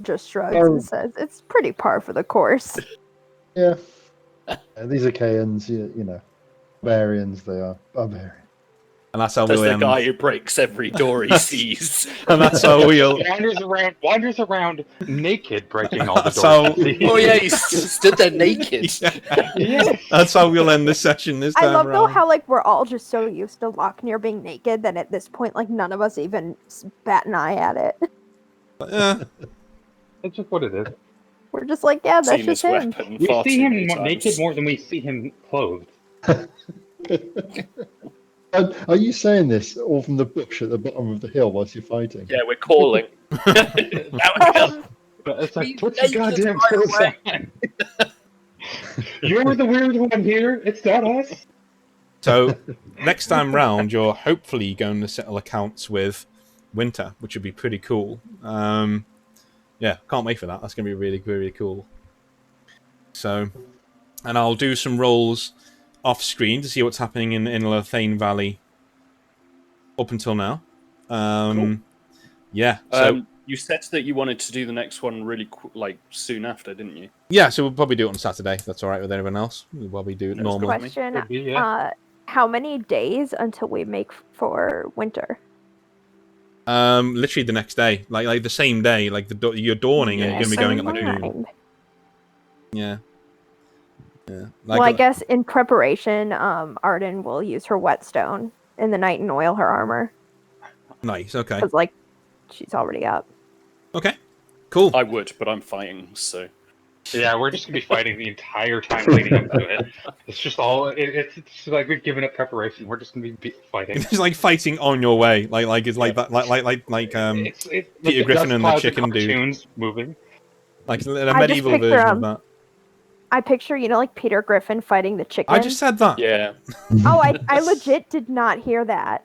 Just shrugs and says, "It's pretty par for the course." Yeah. These are Kayans, you know, barbarians. They are barbarians. And that's how There's we'll the end. guy who breaks every door he sees. And that's how we'll. Wanders around naked, breaking all the That's doors. how- Oh yeah, he stood there naked. Yes. That's how we'll end this session this time I love though around. how like we're all just so used to Lochner being naked that at this point like none of us even bat an eye at it. Yeah. That's just what it is. We're just like, yeah, that's Seen just his him. weapon We far see too him many naked times. more than we see him clothed. Are you saying this all from the bush at the bottom of the hill whilst you're fighting? Yeah, we're calling. That But it's like, He's put your naked goddamn right clothes away. on. You're the weird one here. It's not us. So next time round, you're hopefully going to settle accounts with Winter, which would be pretty cool. Yeah, can't wait for that. That's going to be really, really cool. So, and I'll do some rolls off screen to see what's happening in Lothain Valley up until now. Cool. Yeah. So you said that you wanted to do the next one really soon after, didn't you? yeah, so we'll probably do it on Saturday. If that's all right with anyone else. We'll probably do it That's normal. good. Question: Could be, yeah. how many days until we make for winter? Literally the next day, like the same day, like you're dawning and Yeah, you're going to be going at like Never noon. mind. Yeah. Yeah. Well, I guess in preparation, Arden will use her whetstone in the night and oil her armor Nice. Okay. because like she's already up. Okay. Cool. I would, but I'm fighting, so. Yeah, we're just gonna be fighting the entire time leading up to it. It's just all. It's like we've given up preparation. We're just gonna be fighting. It's like fighting on your way, like it's like that, like It's Peter the Griffin dust and the clouds chicken dude, cartoons moving. like a I just medieval picture version of that. I picture, like Peter Griffin fighting the chicken. I just said that. Yeah. Oh, I legit did not hear that.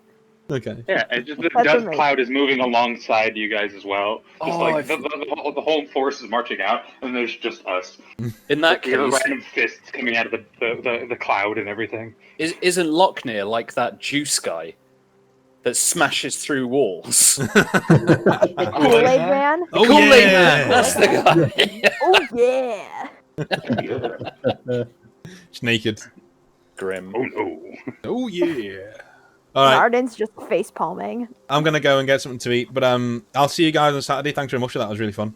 Okay. Yeah, it's just the That's dust amazing. cloud is moving alongside you guys as well. Just Oh, like the whole force is marching out, and there's just us. In that You know, case, random fists coming out of the cloud and everything. isn't Lochner like that juice guy that smashes through walls? Kool-Aid Man? Oh Kool-Aid yeah. Man, that's the guy. Oh yeah. It's naked. Grim. Oh no. Oh yeah. All right. Arden's just face palming. I'm gonna go and get something to eat, but I'll see you guys on Saturday. Thanks very much for that. It was really fun.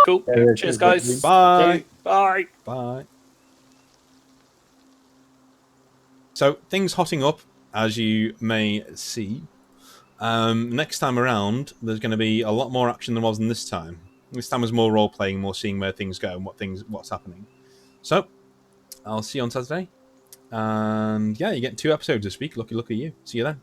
Cool. Yeah, Cheers, cool. guys. Bye. Bye. Bye. So things hotting up, as you may see. Next time around, there's going to be a lot more action than was in this time. This time was more role playing, more seeing where things go and what's happening. So I'll see you on Saturday, and yeah, you get 2 episodes this week. Lucky you. See you then.